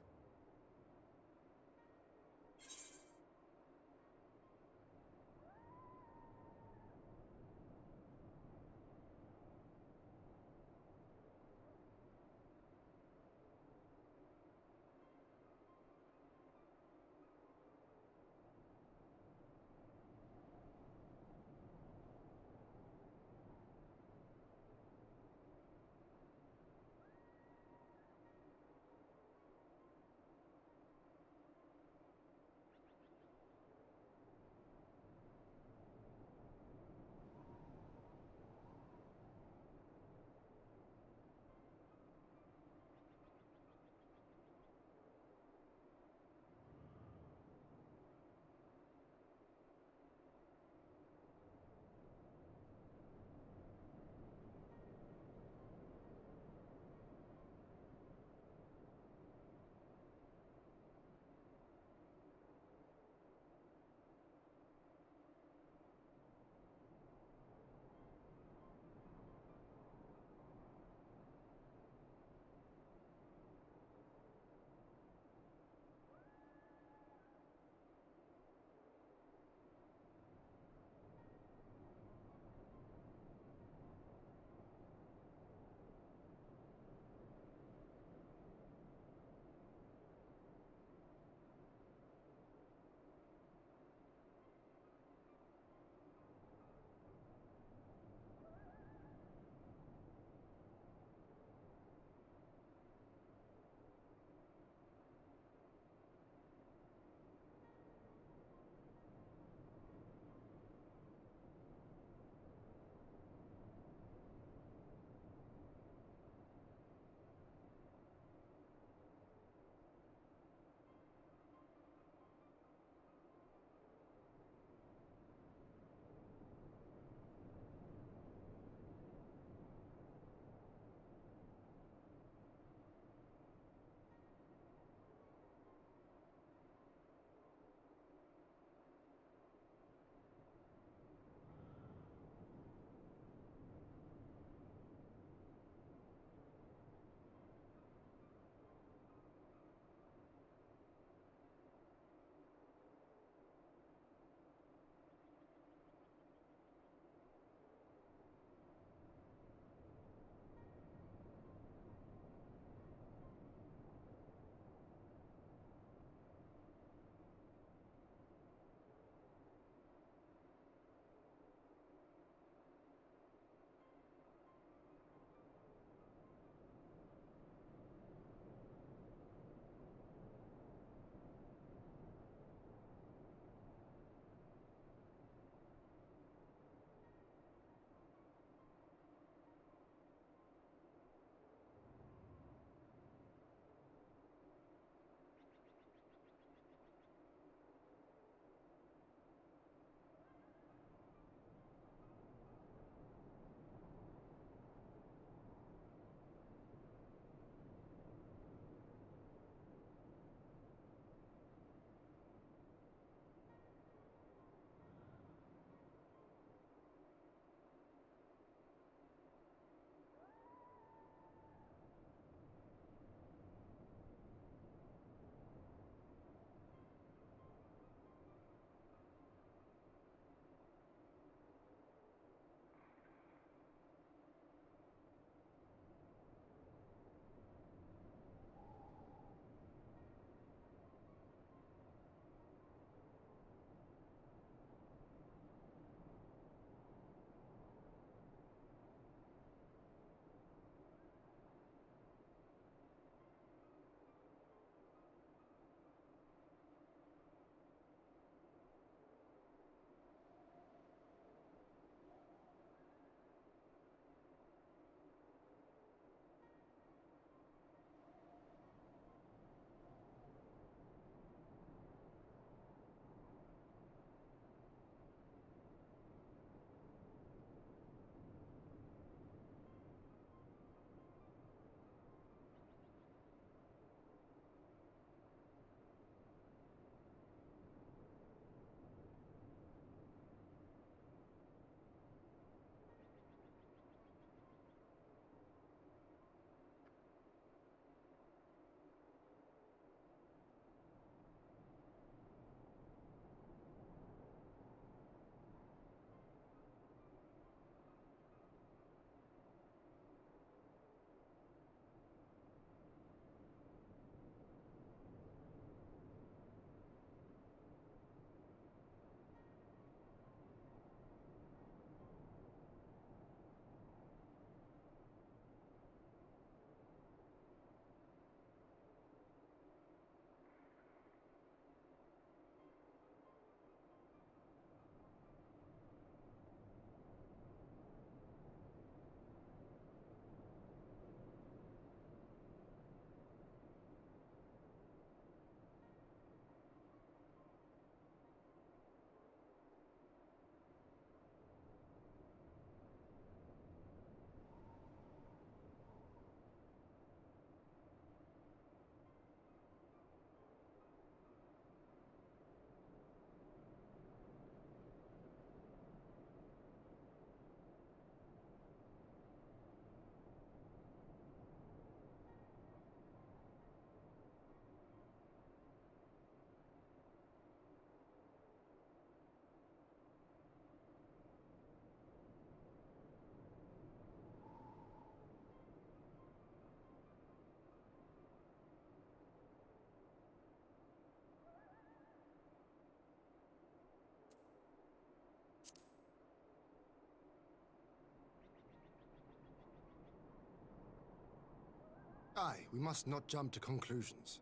Aye, we must not jump to conclusions.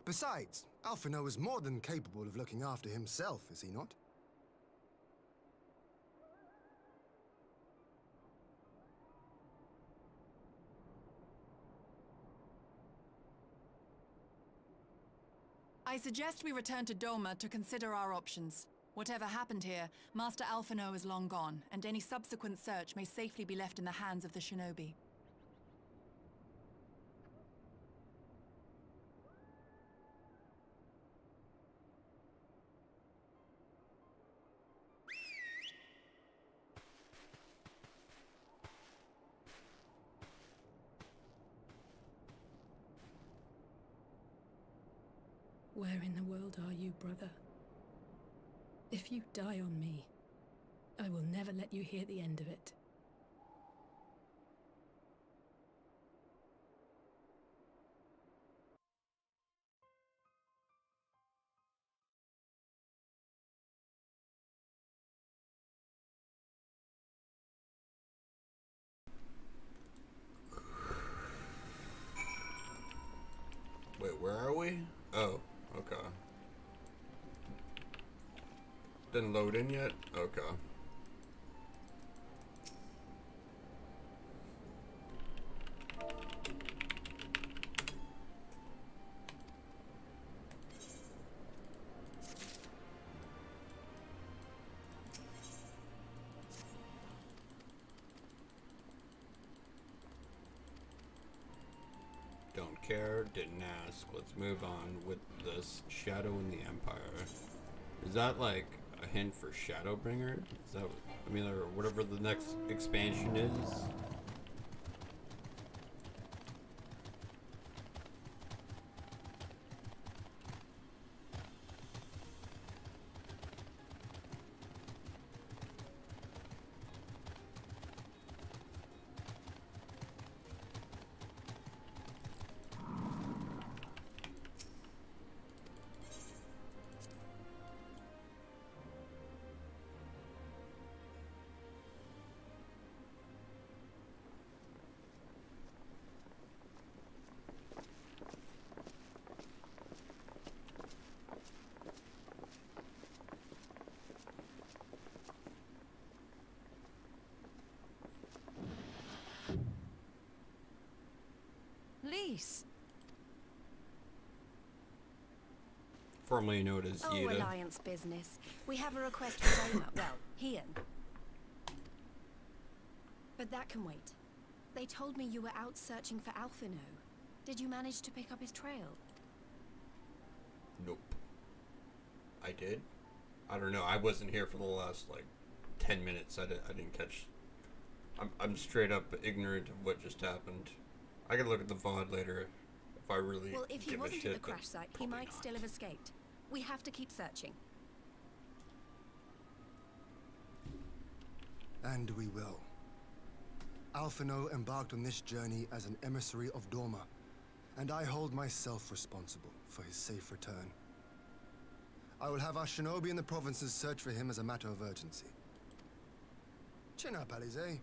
Besides, Alphino is more than capable of looking after himself, is he not? I suggest we return to Doma to consider our options. Whatever happened here, Master Alphino is long gone, and any subsequent search may safely be left in the hands of the shinobi. Where in the world are you, brother? If you die on me, I will never let you hear the end of it. Wait, where are we? Oh, okay. Didn't load in yet? Okay. Don't care, didn't ask. Let's move on with this Shadow in the Empire. Is that like a hint for Shadowbringer? Is that, I mean, or whatever the next expansion is? Lise. Formerly known as Oh, Yida. Alliance business. We have a request for Doma. Well, Hian. But that can wait. They told me you were out searching for Alphino. Did you manage to pick up his trail? Nope. I did? I don't know. I wasn't here for the last, like, 10 minutes. I didn't catch... I'm straight up ignorant of what just happened. I can look at the VOD later if I really Well, if he give a wasn't shit, at the crash site, he might still have escaped. We have to keep searching. And we will. Alphino embarked on this journey as an emissary of Doma, and I hold myself responsible for his safe return. I will have our shinobi in the provinces search for him as a matter of urgency. Chin up, Alize.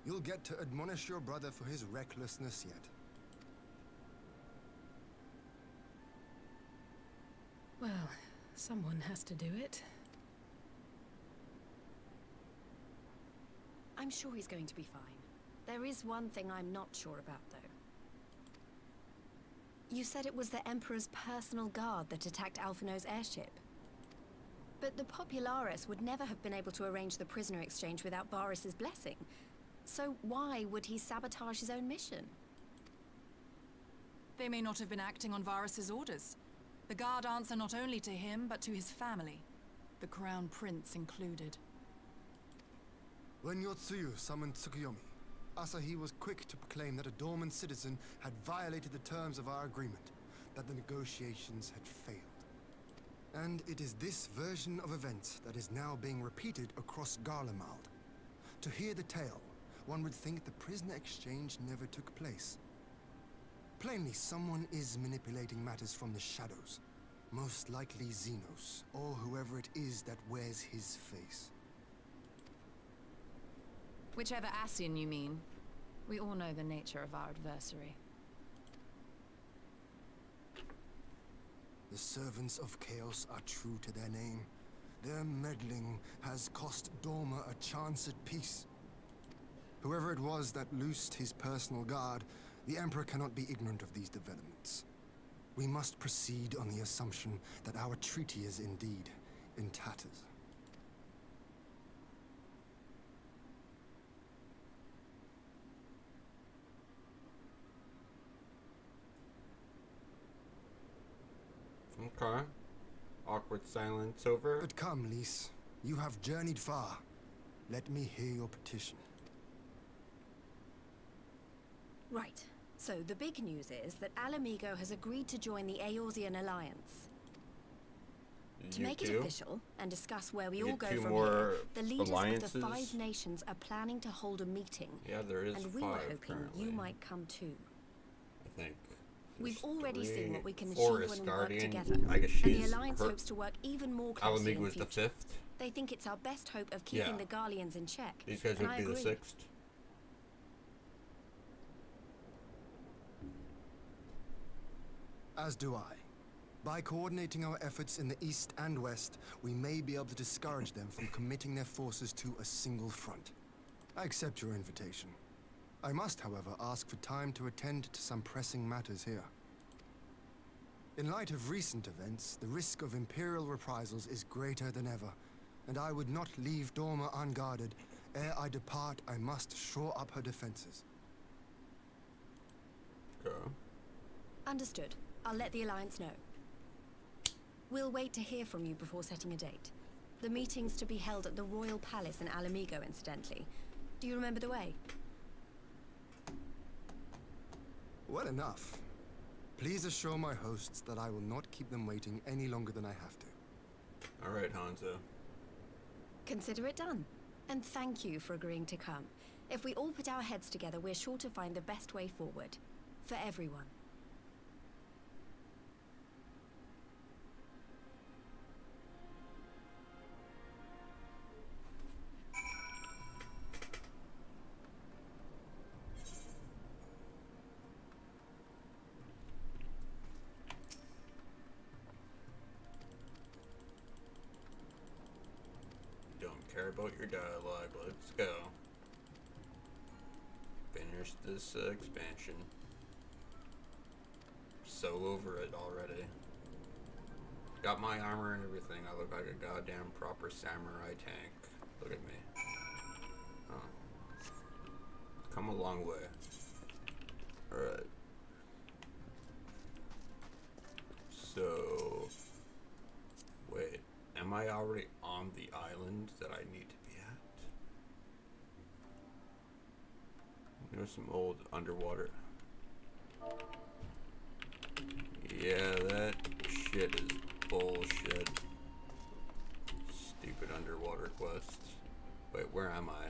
You'll get to admonish your brother for his recklessness yet. Well, someone has to do it. I'm sure he's going to be fine. There is one thing I'm not sure about, though. You said it was the Emperor's personal guard that attacked Alphino's airship. But the Populares would never have been able to arrange the prisoner exchange without Varus's blessing. So why would he sabotage his own mission? They may not have been acting on Varus's orders. The guard answer not only to him, but to his family, the Crown Prince included. When Yotsuyu summoned Tsukuyomi, Asahi was quick to proclaim that a dormant citizen had violated the terms of our agreement, that the negotiations had failed. And it is this version of events that is now being repeated across Garlemald. To hear the tale, one would think the prisoner exchange never took place. Plainly, someone is manipulating matters from the shadows. Most likely Xenos, or whoever it is that wears his face. Whichever Ascian you mean. We all know the nature of our adversary. The servants of chaos are true to their name. Their meddling has cost Dorma a chance at peace. Whoever it was that loosed his personal guard, the Emperor cannot be ignorant of these developments. We must proceed on the assumption that our treaty is indeed in tatters. Okay. Awkward silence over. But come, Lys. You have journeyed far. Let me hear your petition. Right. So the big news is that Alamigo has agreed to join the Eorzean Alliance. To make it official and discuss where we all go from here, the leaders of the 5 nations are planning to hold a meeting. Yeah, there is 5 and we were hoping currently. you might come too. I think. We've already seen what we can achieve Forest when Guardian. we work together. I guess And the she's Alliance hopes to work even more closely Alamigo in was the future. 5th. They think it's our best hope of keeping Yeah. the Garleans in check. These guys and would I be the agree. 6th. As do I. By coordinating our efforts in the east and west, we may be able to discourage them from committing their forces to a single front. I accept your invitation. I must, however, ask for time to attend to some pressing matters here. In light of recent events, the risk of Imperial reprisals is greater than ever, and I would not leave Dorma unguarded. Ere I depart, I must shore up her defenses. Okay. Understood. I'll let the Alliance know. We'll wait to hear from you before setting a date. The meeting's to be held at the Royal Palace in Alamigo, incidentally. Do you remember the way? Well enough. Please assure my hosts that I will not keep them waiting any longer than I have to. Alright, Hanzo. Consider it done. And thank you for agreeing to come. If we all put our heads together, we're sure to find the best way forward. For everyone. Care about your dialogue. Let's go. Finish this expansion. So over it already. Got my armor and everything. I look like a goddamn proper samurai tank. Look at me. Oh. Come a long way. Alright. So... Wait. Am I already on the island that I need to be at? You know, some old underwater. Yeah, that shit is bullshit. Stupid underwater quest. Wait, where am I?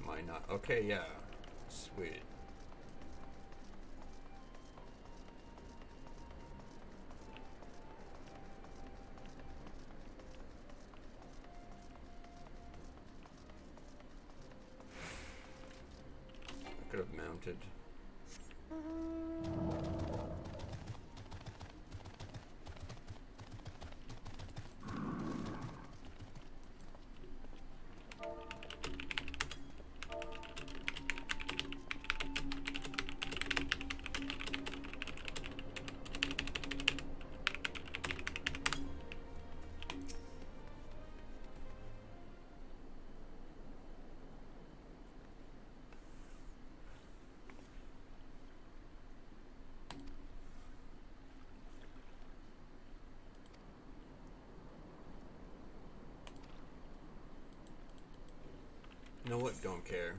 Am I not? Okay, yeah. Sweet. Could have mounted. You know what? Don't care.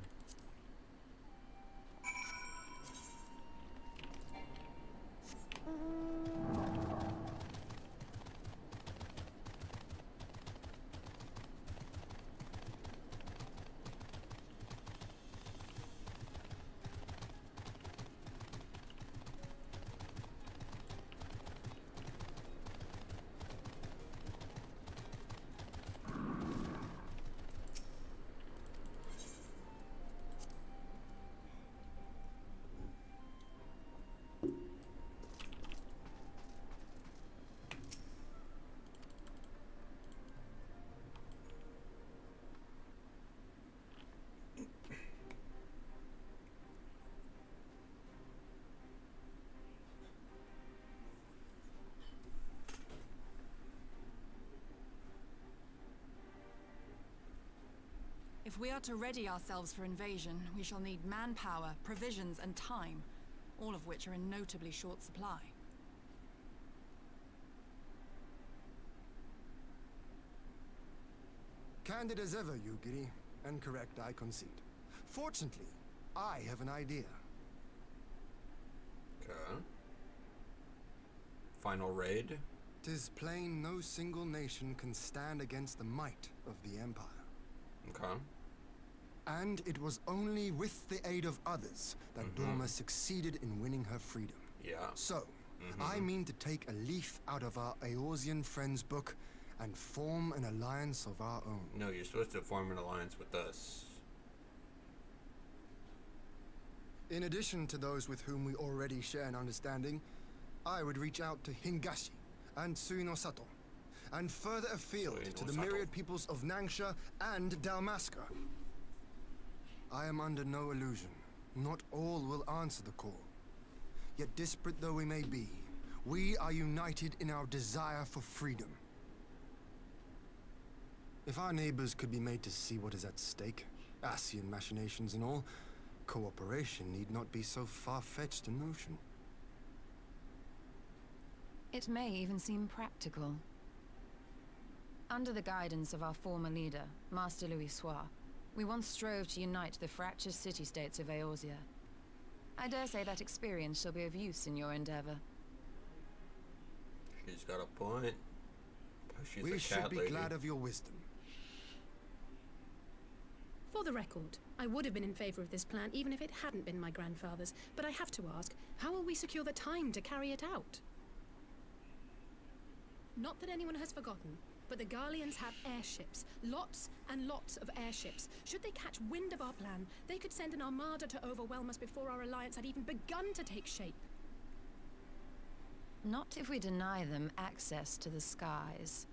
If we are to ready ourselves for invasion, we shall need manpower, provisions, and time, all of which are in notably short supply. Candid as ever, Yugiri, and correct, I concede. Fortunately, I have an idea. Okay. Final raid? 'Tis plain no single nation can stand against the might of the Empire. Okay. And it was only with the aid of others that Dorma succeeded in winning her freedom. Yeah. So, I mean to take a leaf out of our Eorzean friends' book and form an alliance of our own. No, you're supposed to form an alliance with us. In addition to those with whom we already share an understanding, I would reach out to Hingashi and Suinosato, and further afield to the myriad peoples of Nangsha and Dalmasca. I am under no illusion. Not all will answer the call. Yet disparate though we may be, we are united in our desire for freedom. If our neighbors could be made to see what is at stake, Asian machinations and all, cooperation need not be so far-fetched a notion. It may even seem practical. Under the guidance of our former leader, Master Louis Soir, we once strove to unite the fractious city-states of Eorzea. I dare say that experience shall be of use in your endeavor. She's got a point. She's We a should cat be lady. glad of your wisdom. For the record, I would have been in favor of this plan even if it hadn't been my grandfather's, but I have to ask, how will we secure the time to carry it out? Not that anyone has forgotten, but the Garleans have airships. Lots and lots of airships. Should they catch wind of our plan, they could send an armada to overwhelm us before our alliance had even begun to take shape. Not if we deny them access to the skies.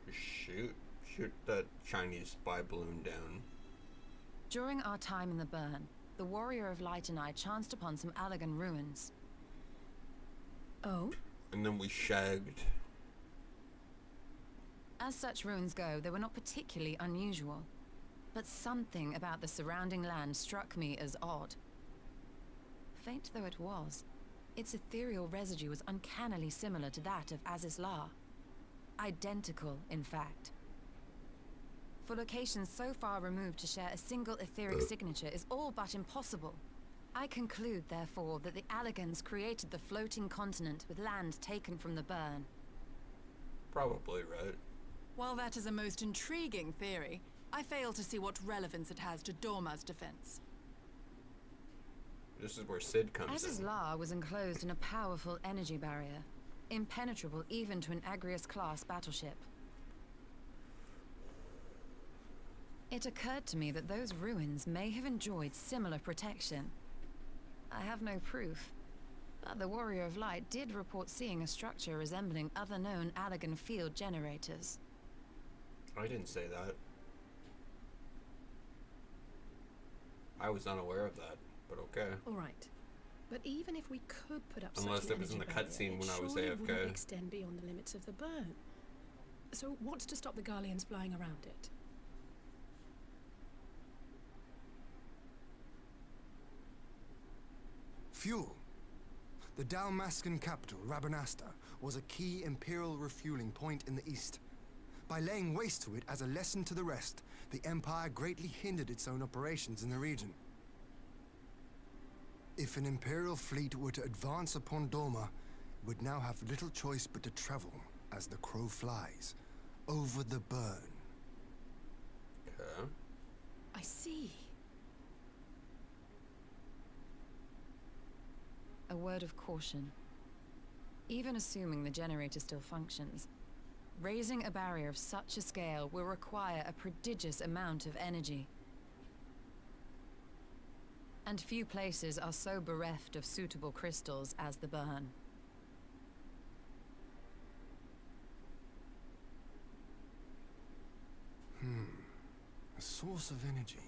Shoot that Chinese spy balloon down. During our time in the burn, the Warrior of Light and I chanced upon some Allegan ruins. Oh? And then we shagged. As such ruins go, they were not particularly unusual. But something about the surrounding land struck me as odd. Faint though it was, its ethereal residue was uncannily similar to that of Azizlar. Identical, in fact. For locations so far removed to share a single etheric signature is all but impossible. I conclude, therefore, that the Allegans created the floating continent with land taken from the burn. Probably, right? While that is a most intriguing theory, I fail to see what relevance it has to Dorma's defense. This is where Sid comes in. Azizlar was enclosed in a powerful energy barrier, impenetrable even to an Agrias-class battleship. It occurred to me that those ruins may have enjoyed similar protection. I have no proof, but the Warrior of Light did report seeing a structure resembling other known Allegan field generators. I didn't say that. I was unaware of that, but okay. All right. But even if we could put up Unless such an it was in the energy barrier, cutscene when it I was surely AFK. wouldn't extend beyond the limits of the burn. So what's to stop the Garleans flying around it? Fuel. The Dalmascan capital, Rabanasta, was a key Imperial refueling point in the east. By laying waste to it as a lesson to the rest, the Empire greatly hindered its own operations in the region. If an Imperial fleet were to advance upon Dorma, it would now have little choice but to travel, as the crow flies, over the burn. Okay. I see. A word of caution. Even assuming the generator still functions, raising a barrier of such a scale will require a prodigious amount of energy. And few places are so bereft of suitable crystals as the burn. A source of energy.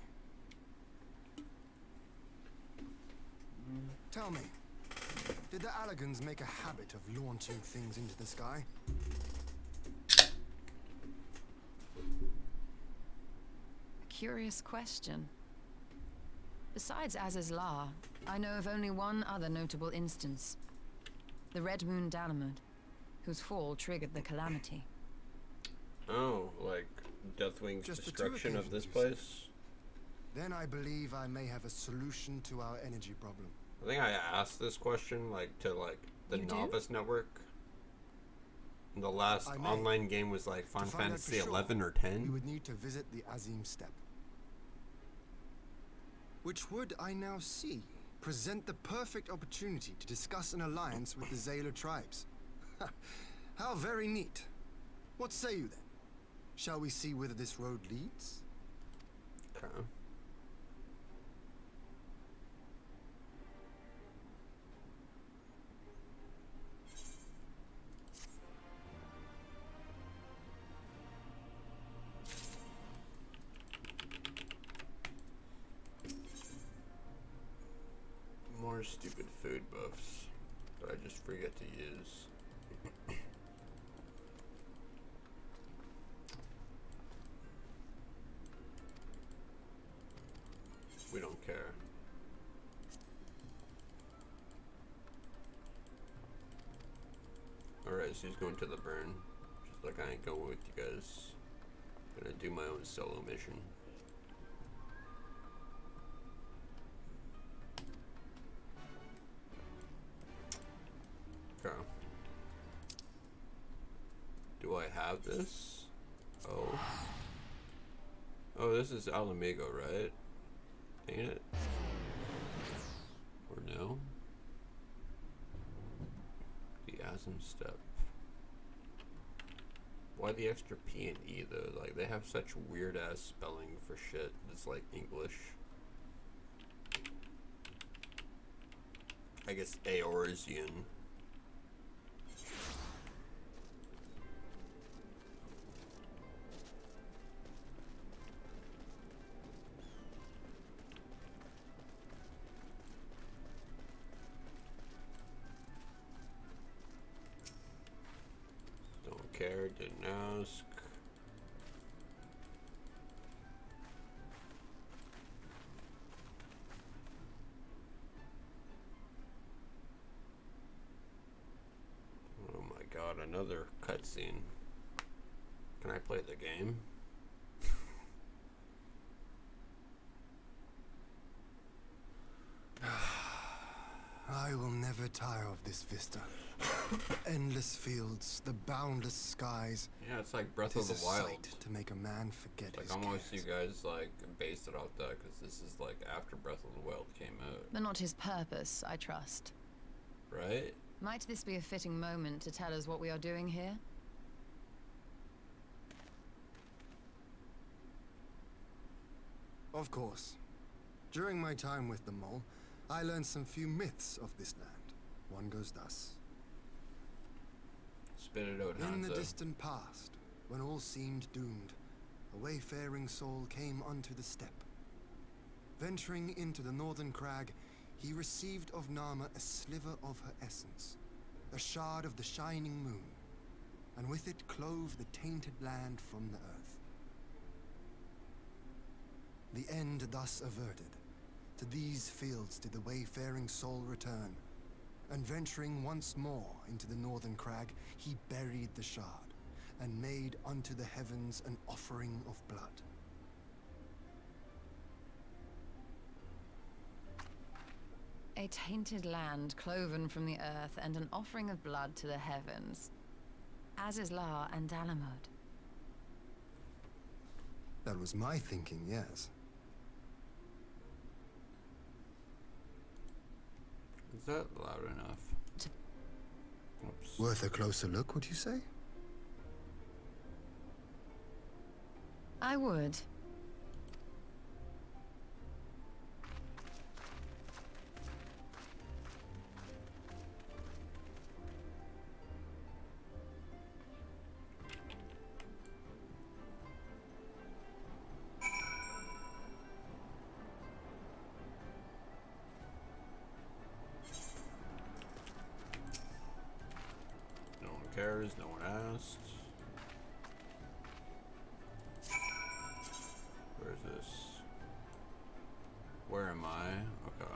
Tell me, did the Allegans make a habit of launching things into the sky? curious question. Besides Az's Law, I know of only one other notable instance. The Red Moon Dalamud, whose fall triggered the calamity. Oh, like Deathwing's Just the two destruction of this occasions, you place? Then I believe I may have a solution to our energy problem. I think I asked this question like to like the You do? Novice Network. And the last I may. online game was like To Final find out for Fantasy sure, 11 or We 10. would need to visit the Azim Steppe. Which would, I now see, present the perfect opportunity to discuss an alliance with the Zayla tribes. How very neat. What say you then? Shall we see whether this road leads? Okay. More stupid food buffs that I just forget to use. We don't care. Alright, so he's going to the burn. Just like I ain't going with you guys. Gonna do my own solo mission. Okay. Do I have this? Oh. Oh, this is Alamigo, right? Ain't it? Or no? The Asm Step. Why the extra P and E though? Like, they have such weird ass spelling for shit that's like English. I guess Eorzean. Don't care, didn't ask. Oh my god, another cutscene. Can I play the game? I will never tire of this vista. The endless fields, the boundless skies. Yeah, it's like Breath Tis of the a Wild. sight to make a man forget Like his almost you cares. guys like based it off that because this is like after Breath of the Wild came out, But not his purpose, I trust. right? Might this be a fitting moment to tell us what we are doing here? Of course. During my time with the Mole, I learned some few myths of this land. One goes thus. Spit it out, In the Hanzo. distant past, when all seemed doomed, a wayfaring soul came unto the steppe. Venturing into the northern crag, he received of Nama a sliver of her essence, a shard of the shining moon, and with it clove the tainted land from the earth. The end thus averted, to these fields did the wayfaring soul return, and venturing once more into the northern crag, he buried the shard, and made unto the heavens an offering of blood. A tainted land cloven from the earth and an offering of blood to the heavens. Azizlar and Dalamud. That was my thinking, yes. Is that loud enough? Oops. Worth a closer look, would you say? I would. No one cares, no one asked. Where's this? Where am I? Okay.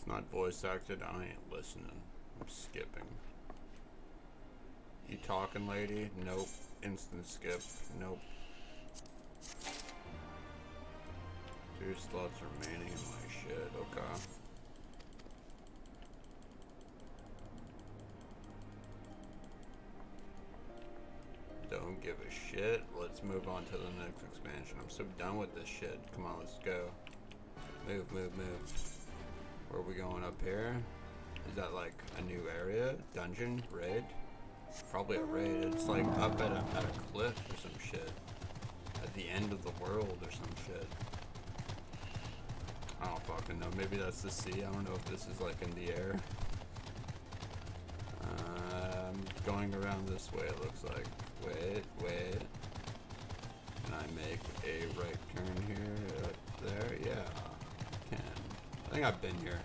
Not voice acted, I ain't listening. I'm skipping. You talking, lady? Nope. Instant skip. Nope. 2 slots remaining in my shit. Okay. Don't give a shit. Let's move on to the next expansion. I'm so done with this shit. Come on, let's go. Move, move, move. Where are we going up here? Is that like a new area? Dungeon? Raid? Probably a raid. It's like up at a cliff or some shit. At the end of the world or some shit. I don't fucking know. Maybe that's the sea. I don't know if this is like in the air. I'm going around this way, it looks like. Wait. Can I make a right turn here? Up there? Yeah. I can. I think I've been here.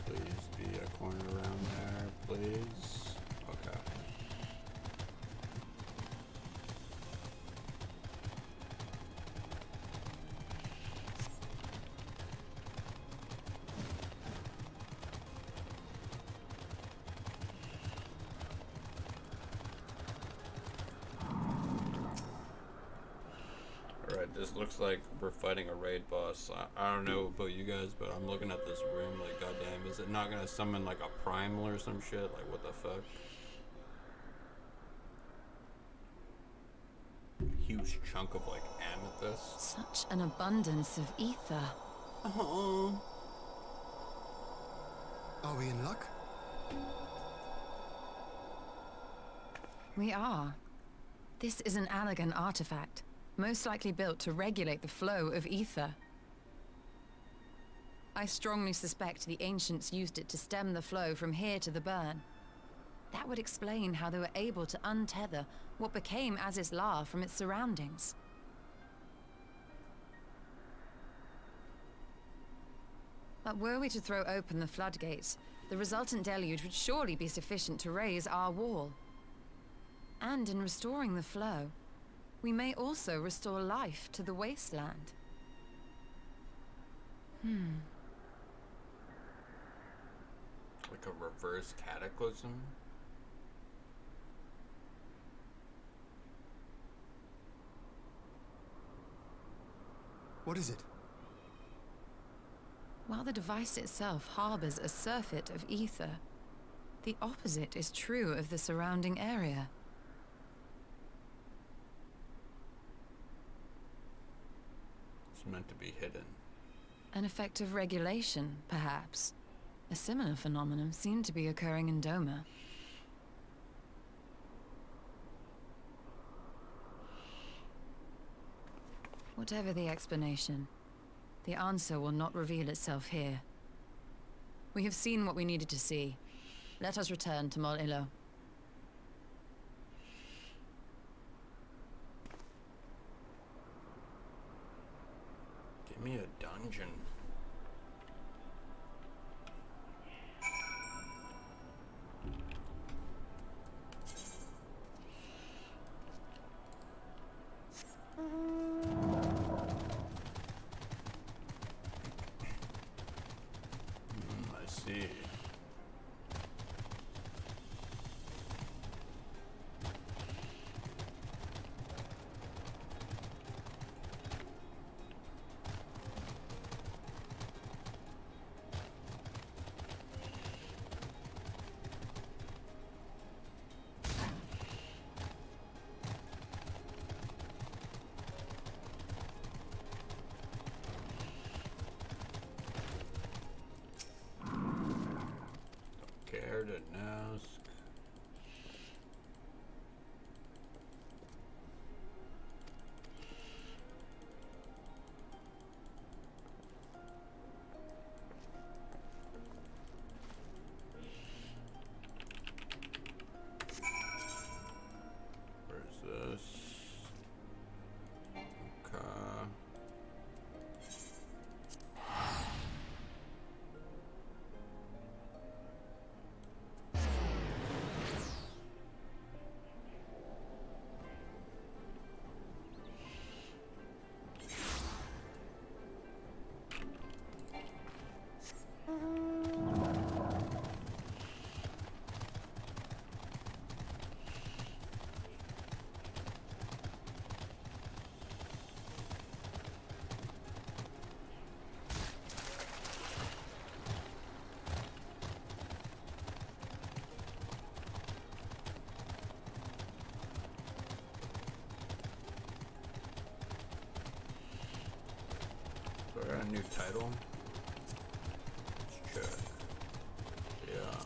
Please be a corner around there, please. Okay. Alright, this looks like we're fighting a raid boss. I don't know about you guys, but I'm looking at this room like, goddamn, is it not gonna summon like a primal or some shit? Like, what the fuck? Huge chunk of like amethyst. Such an abundance of ether. Oh. Are we in luck? We are. This is an Allegan artifact, most likely built to regulate the flow of ether. I strongly suspect the ancients used it to stem the flow from here to the burn. That would explain how they were able to untether what became Aziz's La from its surroundings. But were we to throw open the floodgates, the resultant deluge would surely be sufficient to raise our wall. And in restoring the flow, we may also restore life to the wasteland. Like a reverse cataclysm? What is it? While the device itself harbors a surfeit of ether, the opposite is true of the surrounding area. It's meant to be hidden. An effect of regulation, perhaps. A similar phenomenon seemed to be occurring in Doma. Whatever the explanation, the answer will not reveal itself here. We have seen what we needed to see. Let us return to Mol Ilo. Give me a dungeon. I see. Care to ask. Where's this? Okay. So I got a new title. Let's check. Yeah.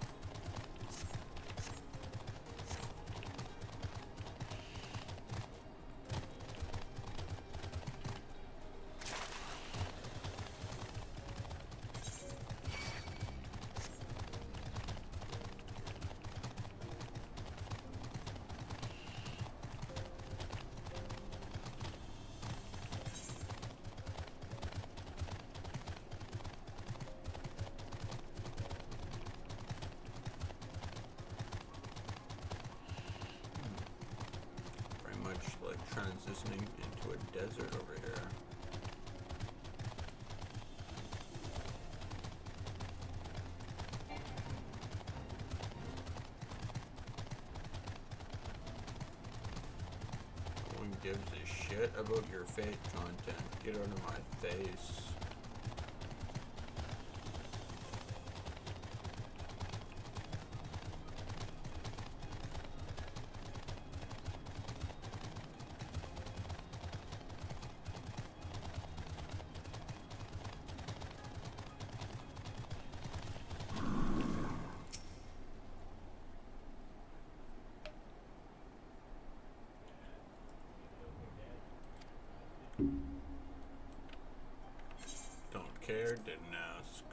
Like transitioning into a desert over here. No one gives a shit about your fate content. Get out of my face. Don't care, didn't ask.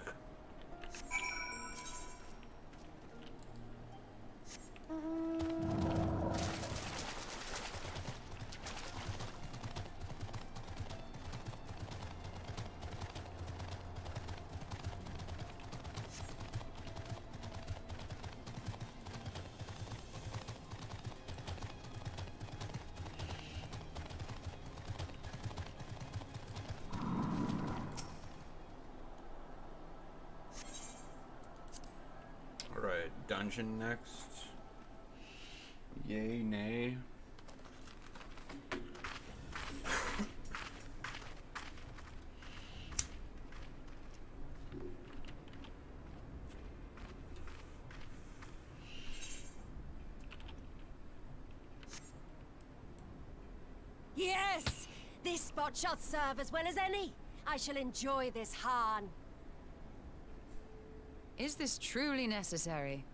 Alright, dungeon next. Yay, nay. Yes! This spot shall serve as well as any. I shall enjoy this harn. Is this truly necessary?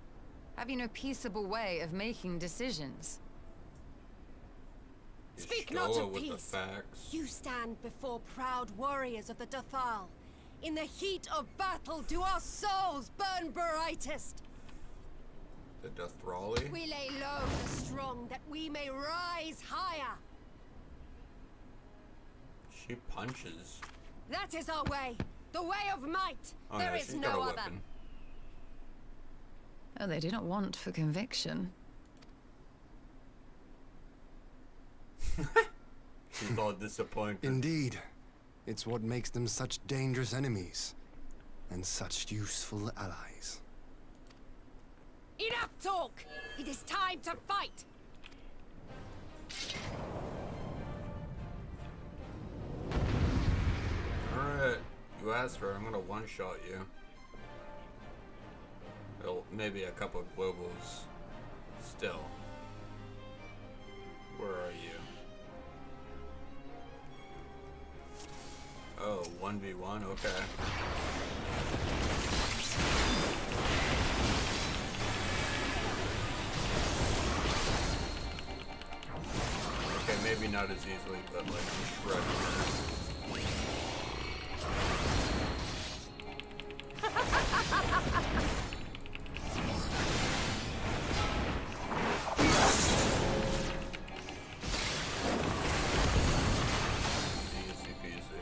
Have you no peaceable way of making decisions? Speak not of with the peace. facts. You stand before proud warriors of the Dathal. In the heat of battle do our souls burn brightest. The Dathrali? We lay low the strong that we may rise higher. She punches. That is our way. The way of might. Oh, There yeah, is she's got a no other. weapon. Oh, they do not want for conviction. She's all disappointed. Indeed. It's what makes them such dangerous enemies. And such useful allies. Enough talk! It is time to fight! Alright, you asked for it. I'm gonna one-shot you. Well, maybe a couple of globals. Still. Where are you? Oh, 1v1? Okay. Okay, maybe not as easily, but like I'm shredding. Easy peasy.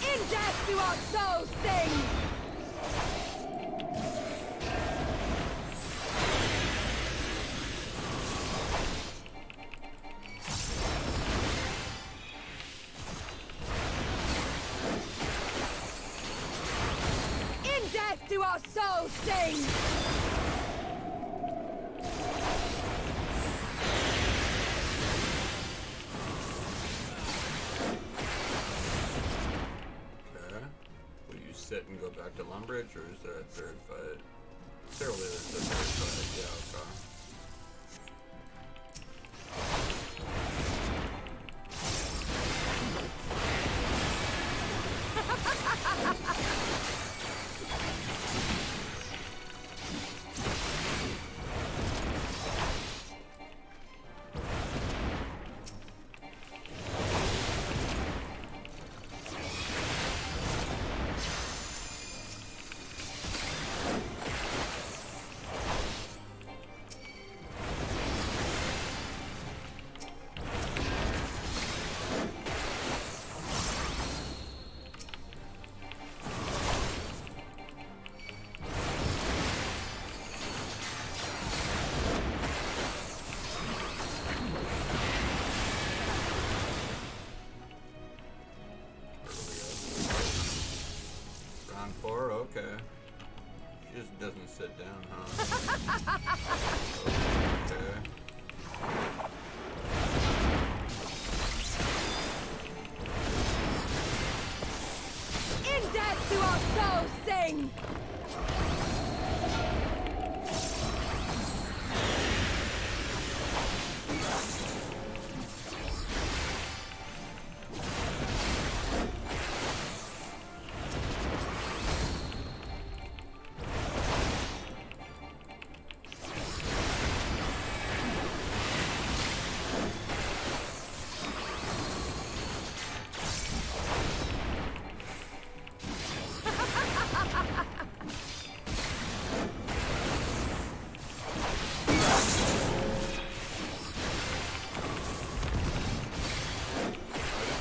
In death do our souls sing! In death do our souls sing! Okay. Will you sit and go back to Lumbridge, or is there a third fight? Surely there's a third fight. Yeah, okay. Round 4, okay. She just doesn't sit down, huh? Okay. In death do our souls sing!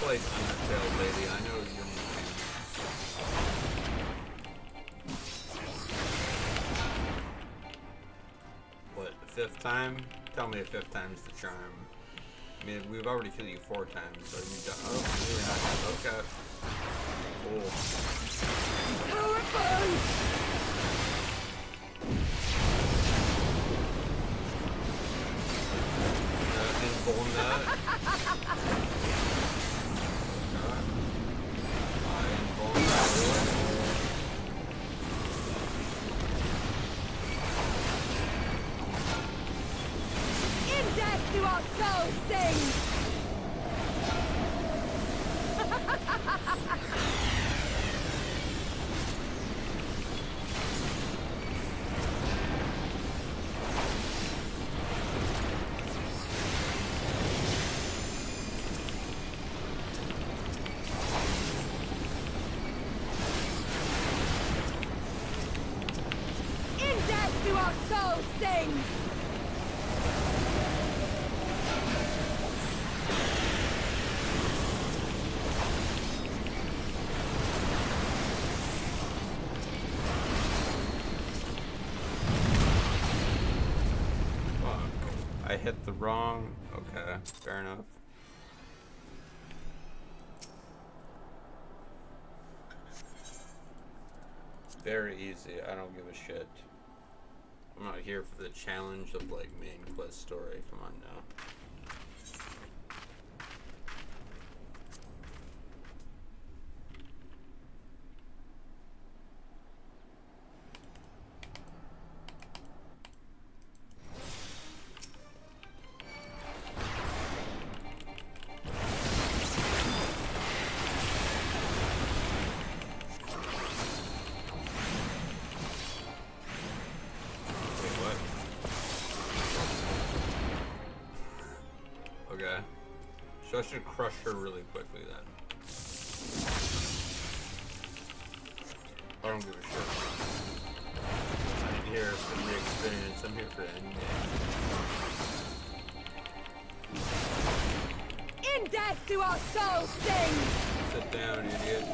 Played Undertale, lady. I know you're What, the 5th time? Tell me if 5th time's the charm. I mean, we've already killed you 4 times, so you got. Oh, maybe not. Okay. Cool. Invuln that. In death do our souls sing! soul sing! I hit the wrong. Okay, fair enough. Very easy. I don't give a shit. I'm not here for the challenge of like main quest story. Come on now. So I should crush her really quickly then. I don't give a shit. I'm here for the experience. I'm here for endgame. In death do our souls sing! Sit down, idiot.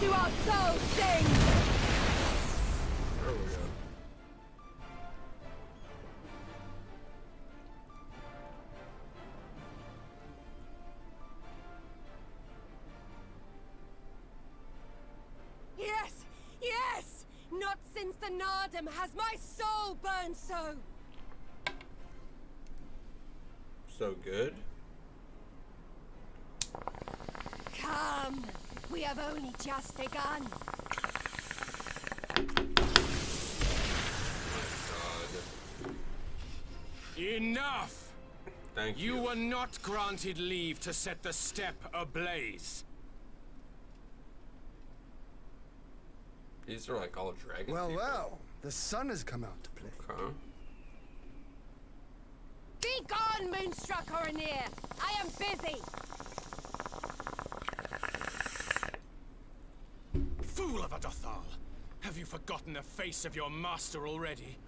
Do our souls sing! There we go. Yes! Yes! Not since the Nardum has my soul burned so! So good? Come! We have only just begun. Enough! Thank you. You were not granted leave to set the steppe ablaze. These are like all dragon Well, people. well, the sun has come out to play. Huh? Be gone, Moonstruck Oranir! I am busy! Fool of a Dothal! Have you forgotten the face of your master already?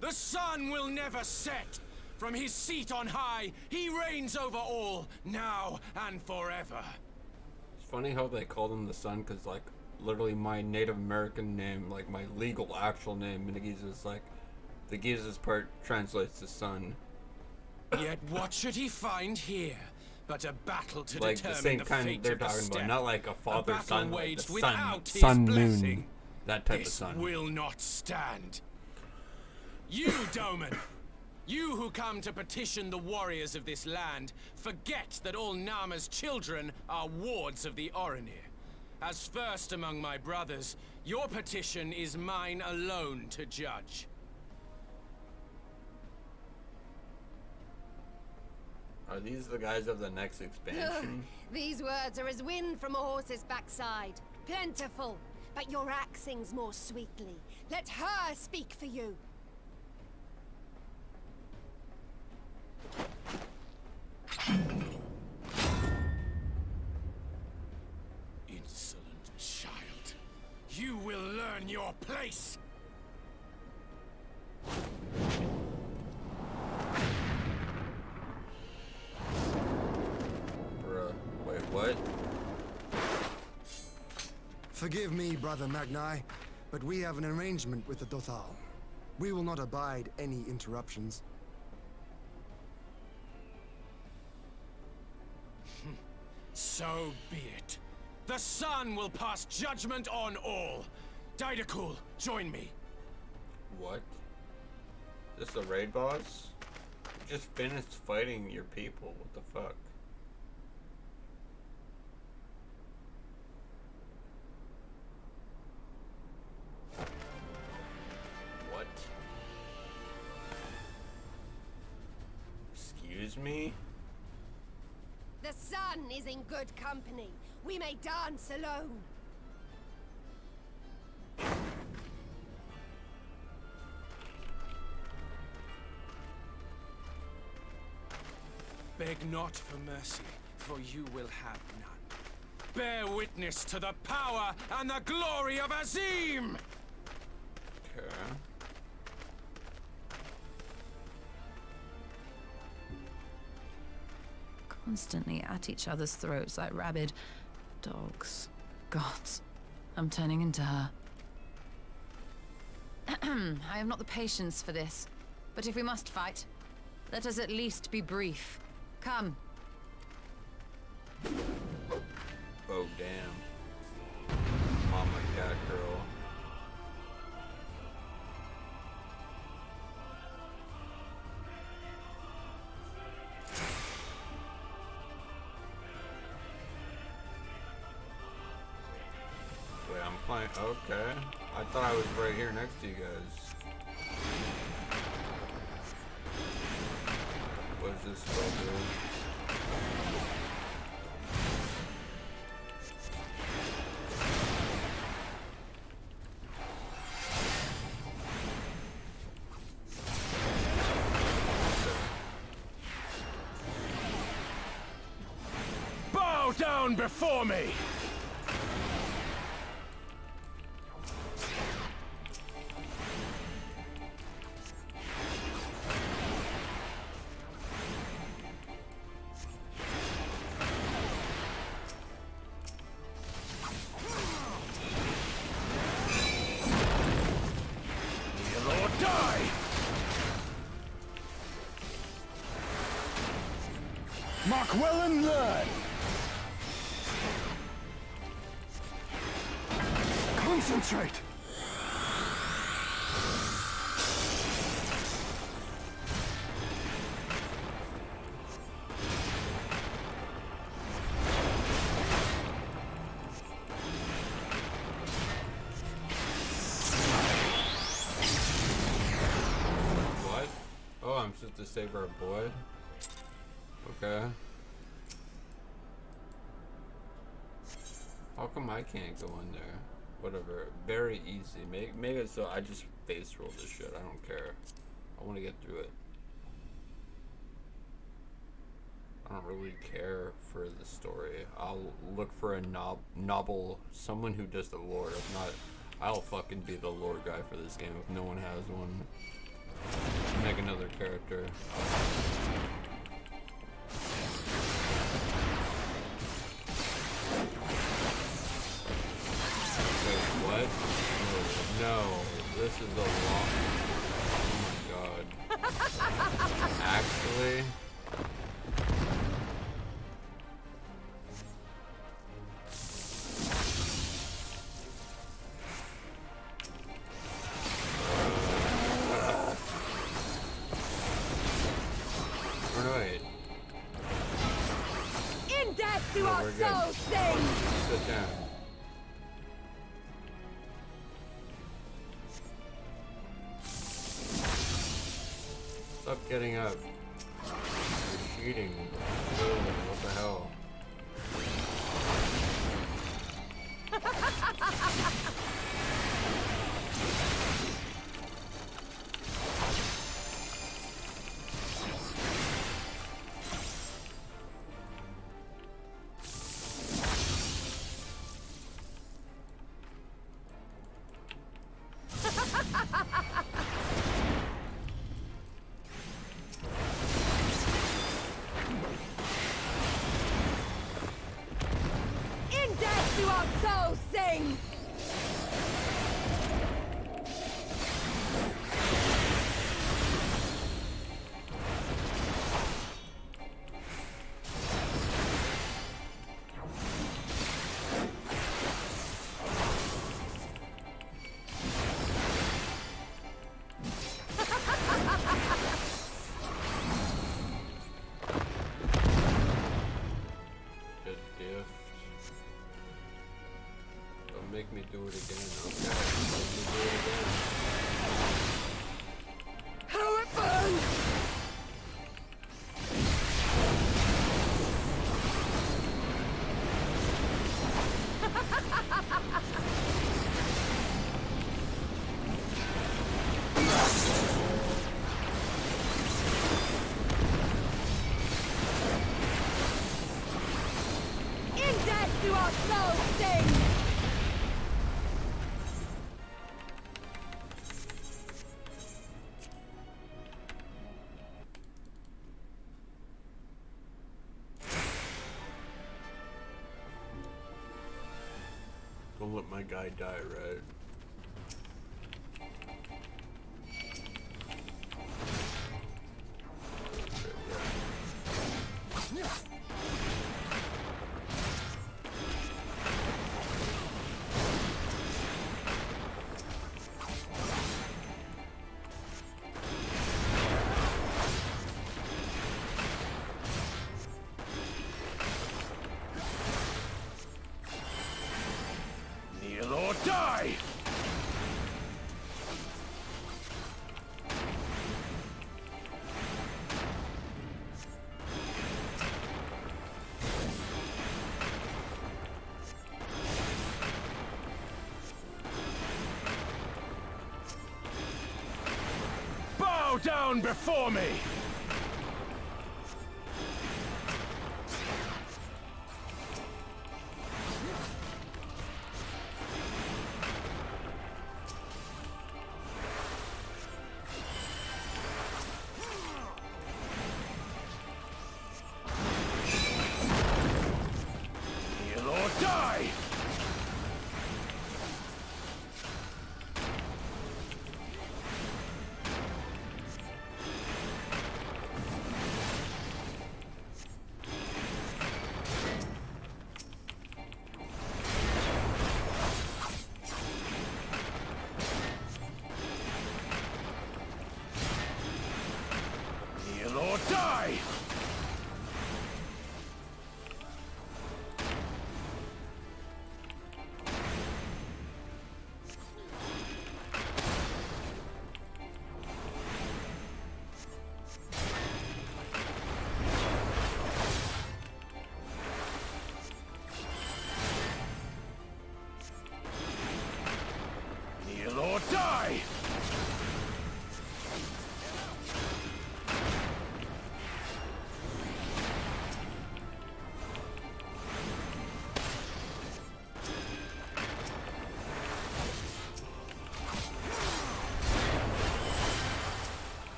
The sun will never set! From his seat on high, he reigns over all, now and forever. It's funny how they called him the sun, because like literally my Native American name, like my legal actual name. Minnegiza is like, the Giza's part translates to sun. Yet what should he find here but a battle to like determine the same the kind fate they're of the talking steppe, about, not like a father son, like waged the without his sun blessing. moon, that type This of sun. will not stand. You, Doman, you who come to petition the warriors of this land, forget that all Nama's children are wards of the Orinir. As first among my brothers, your petition is mine alone to judge. Are these the guys of the next expansion? These words are as wind from a horse's backside. Plentiful, but your axe sings more sweetly. Let her speak for you. Insolent child. You will learn your place! Bruh, wait, what? Forgive me, Brother Magni, but we have an arrangement with the Dothal. We will not abide any interruptions. So be it. The sun will pass judgment on all. Didakul, join me. What? This a raid boss? You just finished fighting your people. What the fuck? What? Excuse me? The sun is in good company. We may dance alone. Beg not for mercy, for you will have none. Bear witness to the power and the glory of Azim! Okay. Constantly at each other's throats like rabid dogs. Gods, I'm turning into her. I have not the patience for this, but if we must fight, let us at least be brief. Come. Oh, damn. Mama cat girl. Wait, I'm playing. Okay. I thought I was right here next to you guys. What is this spell do? Bow down before me! Mark well and learn! Concentrate! What? Oh, I'm supposed to save our boy? Okay. How come I can't go in there? Whatever. Very easy. Make it so I just face roll this shit. I don't care. I want to get through it. I don't really care for the story. I'll look for a novel, someone who does the lore. If not, I'll fucking be the lore guy for this game if no one has one. Make another character. is a long... Oh my god. Actually... Right. In death do No, our we're good. souls sing! Sit down. Stop getting up. You're cheating. What the hell? In death do our souls sing! Good gift. Don't make me do it again, okay? Make me do it again. How it burns! In death do our souls sing! Don't let my guy die, right? Kneel or die! Bow down before me! Kneel or die!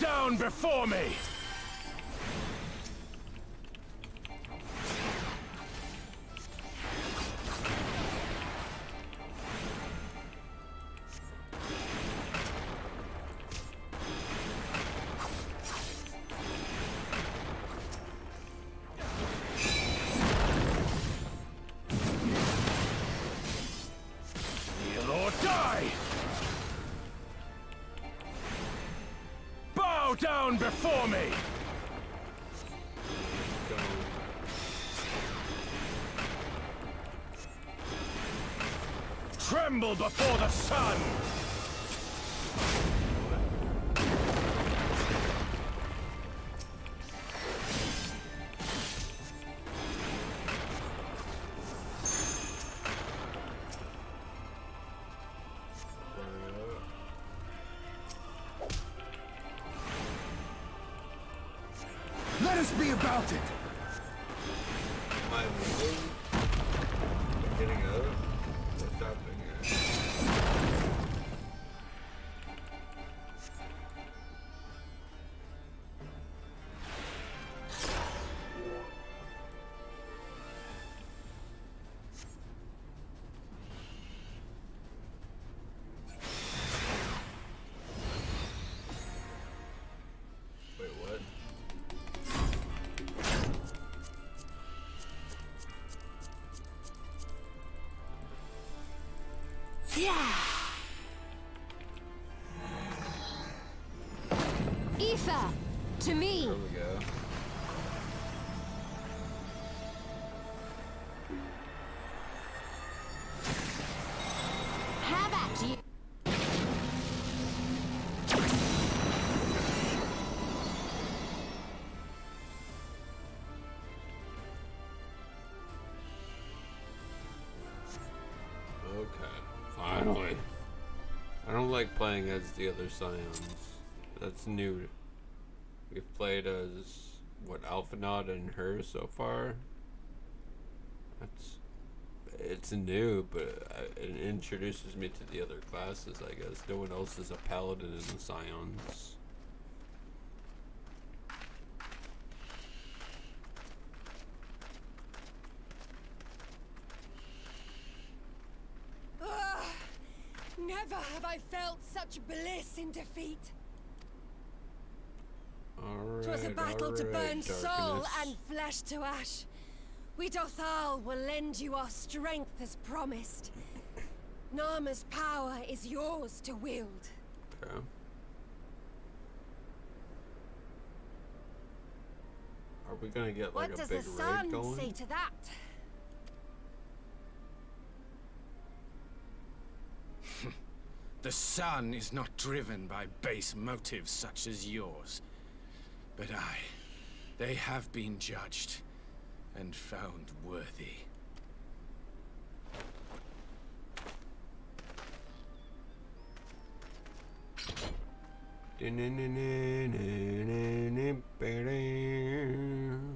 down before me! Down before me! Tremble before the sun! Let us be about it! My move. Getting up. What's happening here? Wait, what? Yeah. Aoife, to me. There we go. Have at you. Okay, finally. I don't like playing as the other Scions. That's new. We've played as, what, Alphinaud and her so far? It's new, but it introduces me to the other classes, I guess. No one else is a paladin in the Scions. Never have I felt such bliss in defeat. Alright, 'Twas a battle to burn darkness. soul and flesh to ash. We Dothal will lend you our strength as promised. Narma's power is yours to wield. Okay. Are we gonna get like What a does big the raid sun going? say to that? The sun is not driven by base motives such as yours. But they have been judged and found worthy.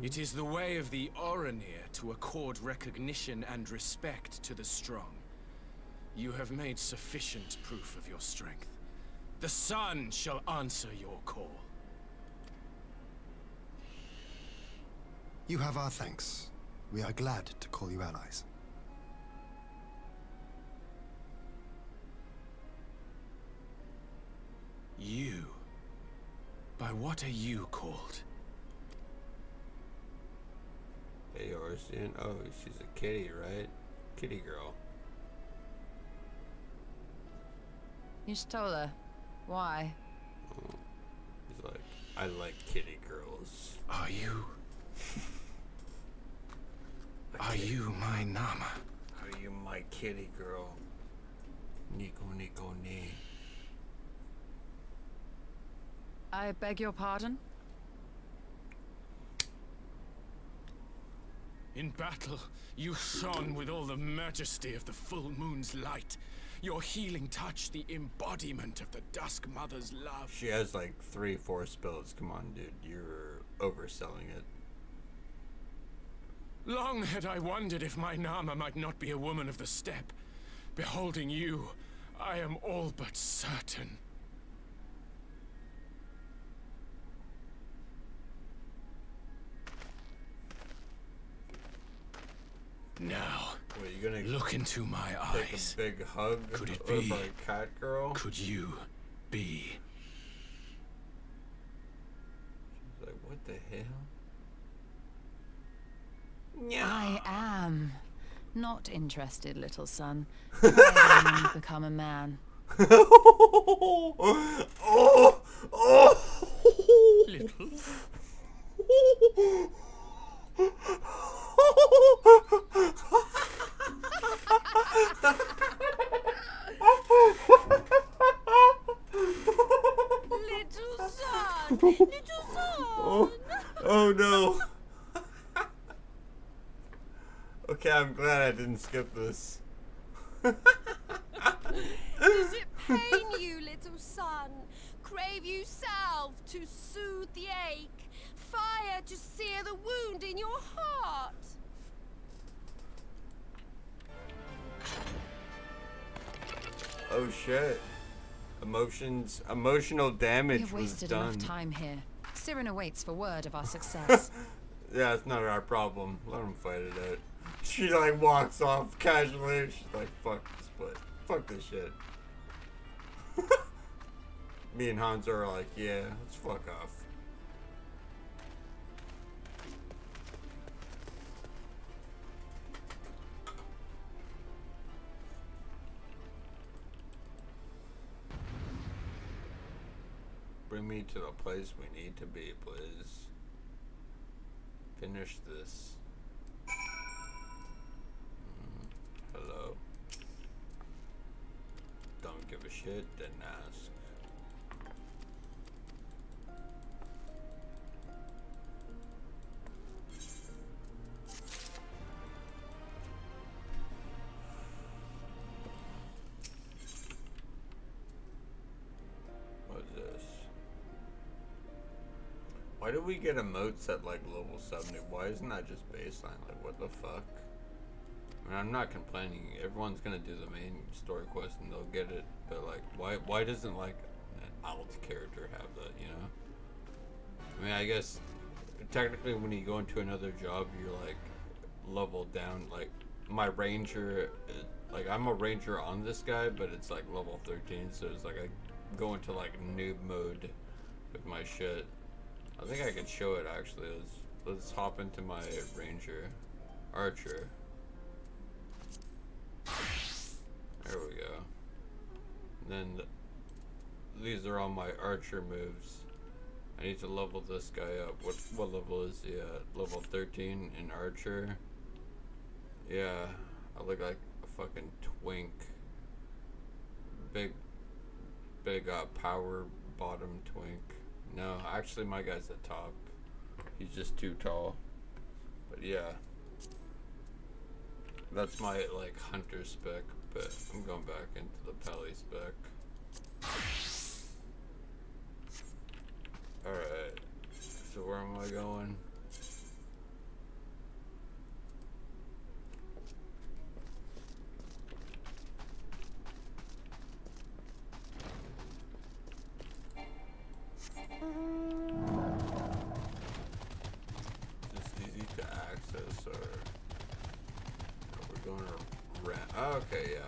It is the way of the Ocarina to accord recognition and respect to the strong. You have made sufficient proof of your strength. The sun shall answer your call. You have our thanks. We are glad to call you allies. You? By what are you called? Eorzean. Oh, she's a kitty, right? Kitty girl. You stole her. Why? Oh. He's like, I like kitty girls. Are you? Are you my Nama? Are you my kitty girl? Nico Nico Nee. I beg your pardon? In battle, you shone with all the majesty of the full moon's light. Your healing touch, the embodiment of the Dusk Mother's love. She has like 3-4 spells. Come on, dude. You're overselling it. Long had I wondered if my Nama might not be a woman of the steppe. Beholding you, I am all but certain. Now, Wait, you gonna look into my take eyes. a big hug? Could it over be? my cat girl? Could you be? She's like, what the hell? I am not interested, little son. I will become a man. Oh! Little. Little son! Little son! Oh no. Okay, I'm glad I didn't skip this. Does it pain you, little son? Crave you salve to soothe the ache? Fire to sear the wound in your heart? Oh shit. Emotional We damage have was wasted done. enough time here. Siren awaits for word of our success. Yeah, it's not our problem. Let him fight it out. She like walks off casually. She's like, fuck this place. Fuck this shit. Me and Hans are like, yeah, let's fuck off. Bring me to the place we need to be, please. Finish this. Hello. Don't give a shit, didn't ask. What's this? Why do we get emotes at like level 70? Why isn't that just baseline? Like, what the fuck? I mean, I'm not complaining. Everyone's gonna do the main story quest and they'll get it. But like, why doesn't like an alt character have that? You know? I mean, I guess technically when you go into another job, you're like leveled down. Like my ranger, like I'm a ranger on this guy, but it's like level 13. So it's like I go into like noob mode with my shit. I think I could show it actually. Let's hop into my ranger, archer. There we go. Then these are all my archer moves. I need to level this guy up. What level is he at? Level 13 in archer. Yeah, I look like a fucking twink. Big power bottom twink. No, actually my guy's at top. He's just too tall. But yeah. That's my like hunter spec, but I'm going back into the pally spec. Alright. So where am I going? Just easy to access, or we're going to rent. Oh, okay, yeah.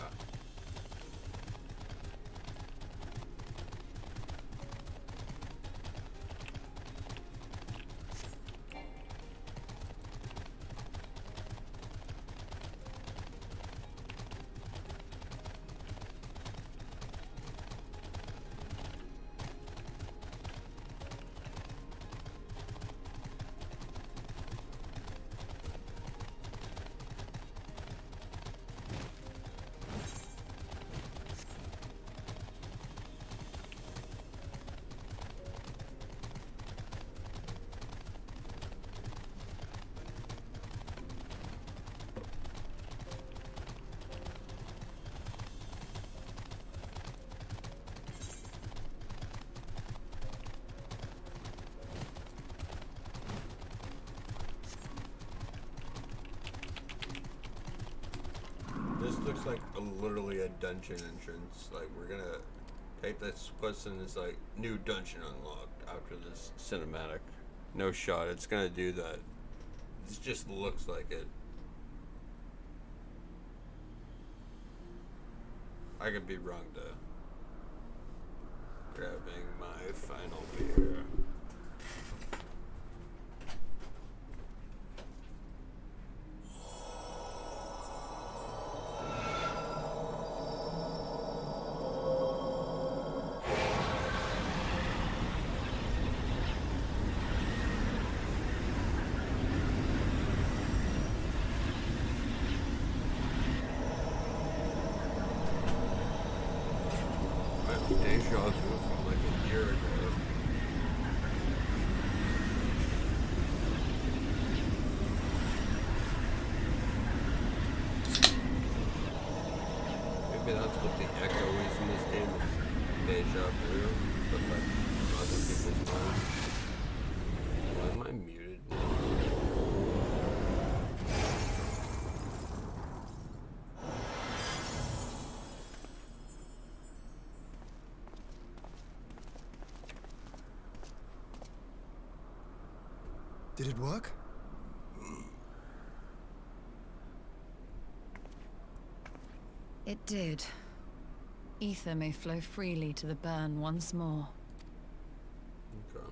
This looks like literally a dungeon entrance. Like, we're gonna take this quest and it's like, new dungeon unlocked after this cinematic. No shot, it's gonna do that. This just looks like it. I could be wrong though. Grabbing my final beer. Deja vu from like a year ago. Maybe that's what the echo is in this game. Is deja vu, but like other people's minds. Why am I muted now? Did it work? It did. Ether may flow freely to the burn once more. Okay.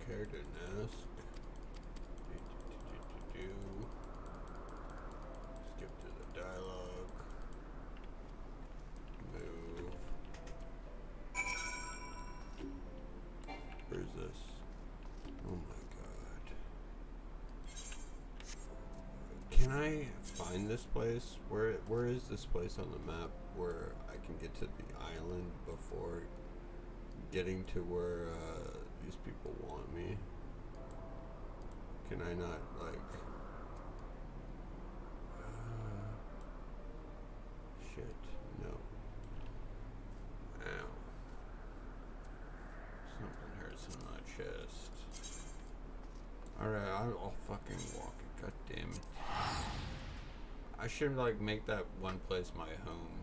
Care to ask. Skip to the dialogue. Move. Where's this? Oh my god. Can I find this place? Where is this place on the map where I can get to the island before getting to where these people want me? Can I not, like... shit, no. Ow. Something hurts in my chest. Alright, I'll fucking walk it, god damn it. I should, like, make that one place my home.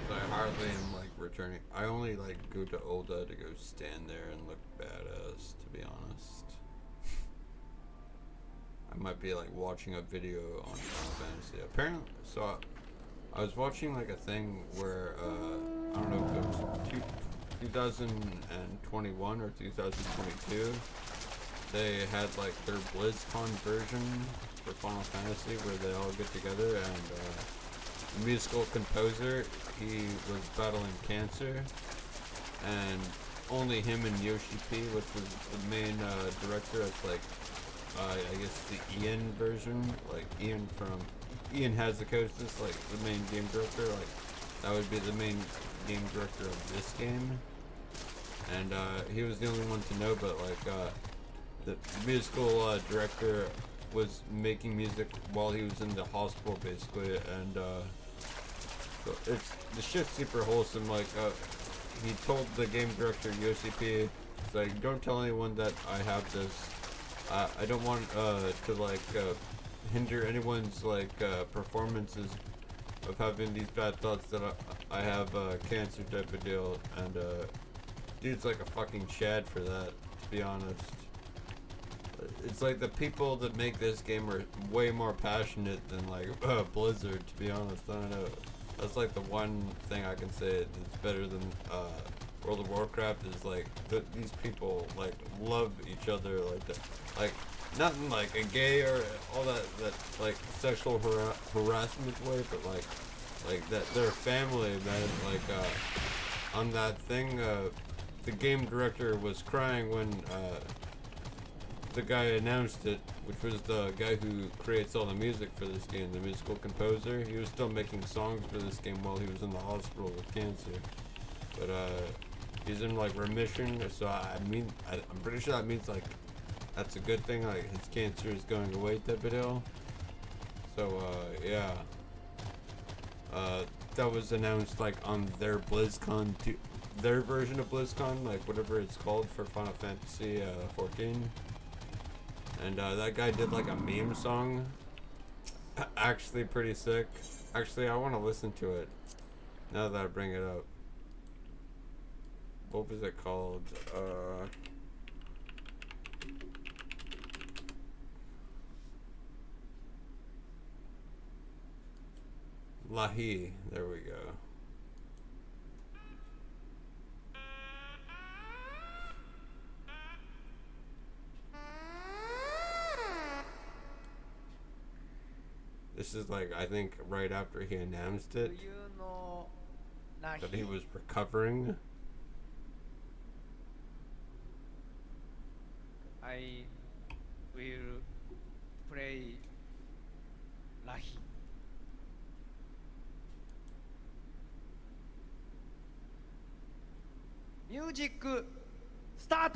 I hardly am like returning. I only like go to Ulda to go stand there and look badass, to be honest. I might be like watching a video on Final Fantasy. Apparently, so I was watching like a thing where I don't know if it was 2021 or 2022. They had like their BlizzCon version for Final Fantasy where they all get together and the musical composer, he was battling cancer, and only him and Yoshi P, which was the main director of like, I guess the Ian version, like Ian has the Coastus, like the main game director, like that would be the main game director of this game, and he was the only one to know, but like the musical director was making music while he was in the hospital basically, and so the shit's super wholesome. Like he told the game director Yoshi P, like, don't tell anyone that I have this. I don't want to like hinder anyone's like performances of having these bad thoughts that I have cancer type of deal. And dude's like a fucking Chad for that, to be honest. It's like the people that make this game are way more passionate than like Blizzard, to be honest. I don't know. That's like the one thing I can say that's better than World of Warcraft is like these people like love each other like that. Like not in like a gay or all that like sexual harassment way, but like that they're family, man. Like on that thing, the game director was crying when the guy announced it, which was the guy who creates all the music for this game, the musical composer. He was still making songs for this game while he was in the hospital with cancer. But he's in like remission, so I'm pretty sure that means like that's a good thing, like his cancer is going away type of deal. So yeah. That was announced like on their BlizzCon, their version of BlizzCon, like whatever it's called for Final Fantasy 14. And that guy did like a meme song actually pretty sick. Actually, I want to listen to it now that I bring it up. What was it called? Lahi. There we go. This is like, I think, right after he announced it, that he was recovering. I will play Lahi. Music start!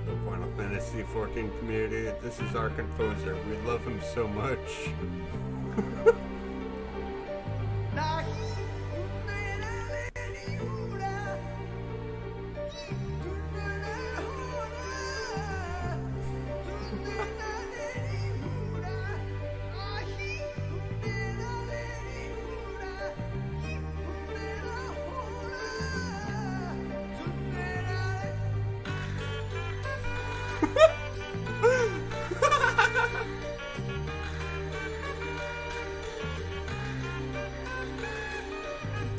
The Final Fantasy 14 community, this is our composer. We love him so much.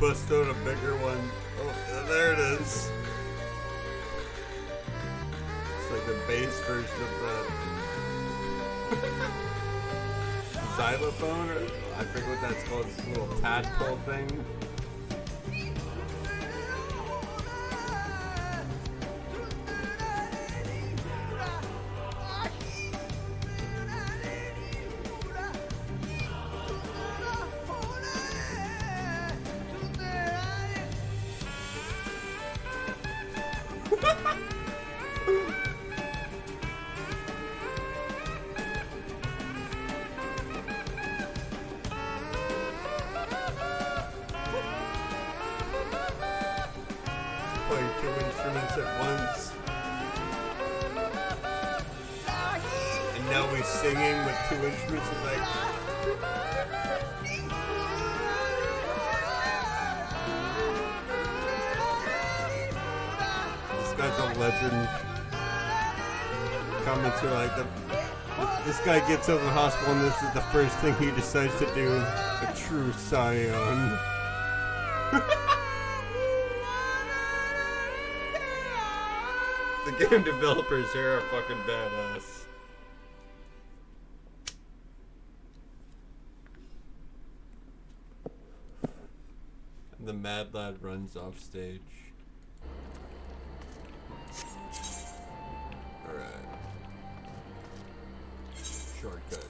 Bust out a bigger one. Oh, there it is. It's like the bass version of that xylophone, or I forget what that's called. This little tadpole thing. Singing with two instruments is like this guy's a legend. Coming to like this guy gets out of the hospital and this is the first thing he decides to do. A true scion. The game developers here are fucking badass. The mad lad runs off stage. Alright. Shortcut.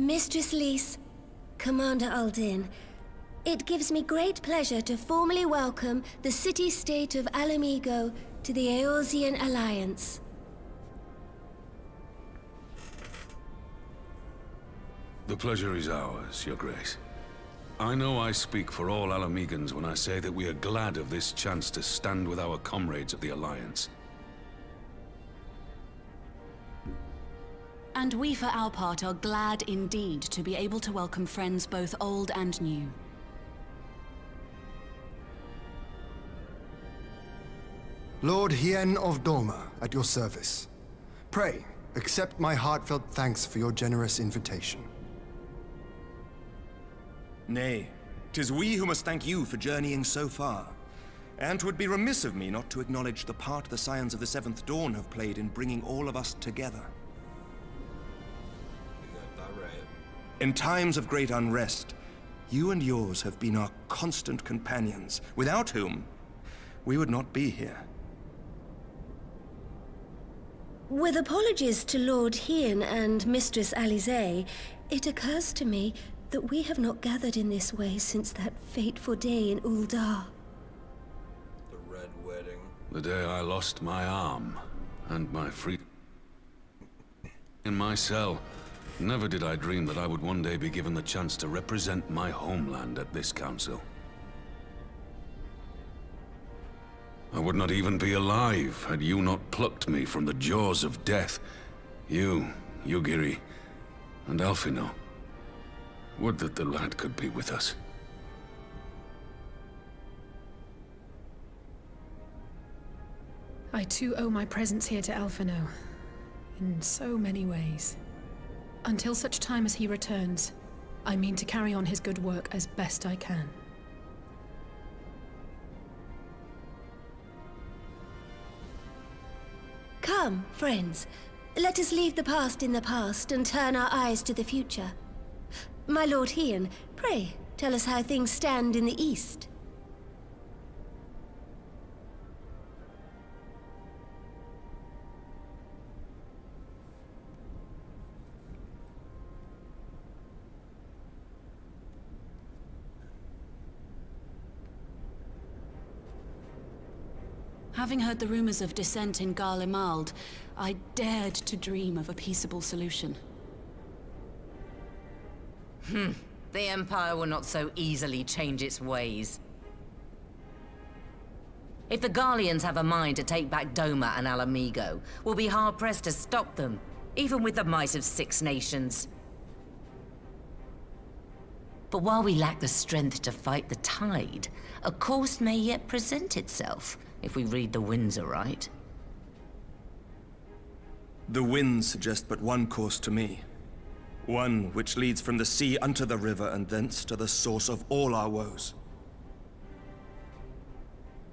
Mistress Lys, Commander Alden, it gives me great pleasure to formally welcome the city-state of Alamigo to the Eorzean Alliance. The pleasure is ours, Your Grace. I know I speak for all Alamegans when I say that we are glad of this chance to stand with our comrades of the Alliance. And we for our part are glad indeed to be able to welcome friends both old and new. Lord Hien of Doma, at your service. Pray, accept my heartfelt thanks for your generous invitation. Nay, 'tis we who must thank you for journeying so far. And 'twould be remiss of me not to acknowledge the part the Scions of the Seventh Dawn have played in bringing all of us together. In times of great unrest, you and yours have been our constant companions, without whom we would not be here. With apologies to Lord Hien and Mistress Alize, it occurs to me that we have not gathered in this way since that fateful day in Uldar. The Red Wedding. The day I lost my arm and my freedom. In my cell, never did I dream that I would one day be given the chance to represent my homeland at this council. I would not even be alive had you not plucked me from the jaws of death. You, Yugiri, and Alphino. Would that the lad could be with us. I too owe my presence here to Alphino, in so many ways. Until such time as he returns, I mean to carry on his good work as best I can. Come, friends, let us leave the past in the past and turn our eyes to the future. My Lord Hien, pray, tell us how things stand in the East. Having heard the rumors of dissent in Garlemald, I dared to dream of a peaceable solution. The Empire will not so easily change its ways. If the Garleans have a mind to take back Doma and Alamigo, we'll be hard-pressed to stop them, even with the might of 6 nations. But while we lack the strength to fight the tide, a course may yet present itself, if we read the winds aright. The winds suggest but one course to me. One which leads from the sea unto the river and thence to the source of all our woes.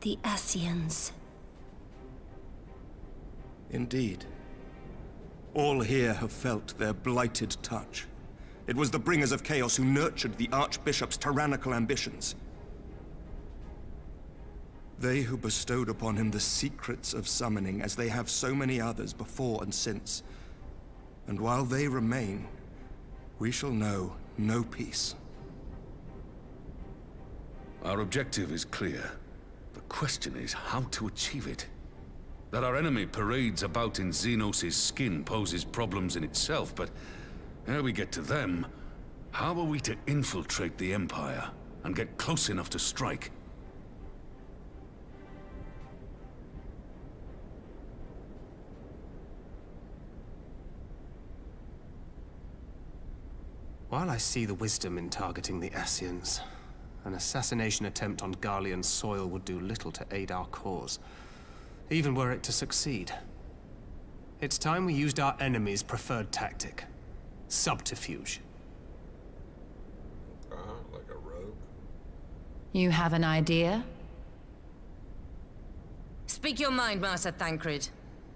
The Ascians. Indeed. All here have felt their blighted touch. It was the bringers of chaos who nurtured the Archbishop's tyrannical ambitions. They who bestowed upon him the secrets of summoning, as they have so many others before and since. And while they remain, we shall know no peace. Our objective is clear. The question is how to achieve it. That our enemy parades about in Xenos' skin poses problems in itself, but ere we get to them, how are we to infiltrate the Empire and get close enough to strike? While I see the wisdom in targeting the Ascians, an assassination attempt on Garlean soil would do little to aid our cause, even were it to succeed. It's time we used our enemy's preferred tactic: subterfuge. Like a rogue. You have an idea? Speak your mind, Master Thancred.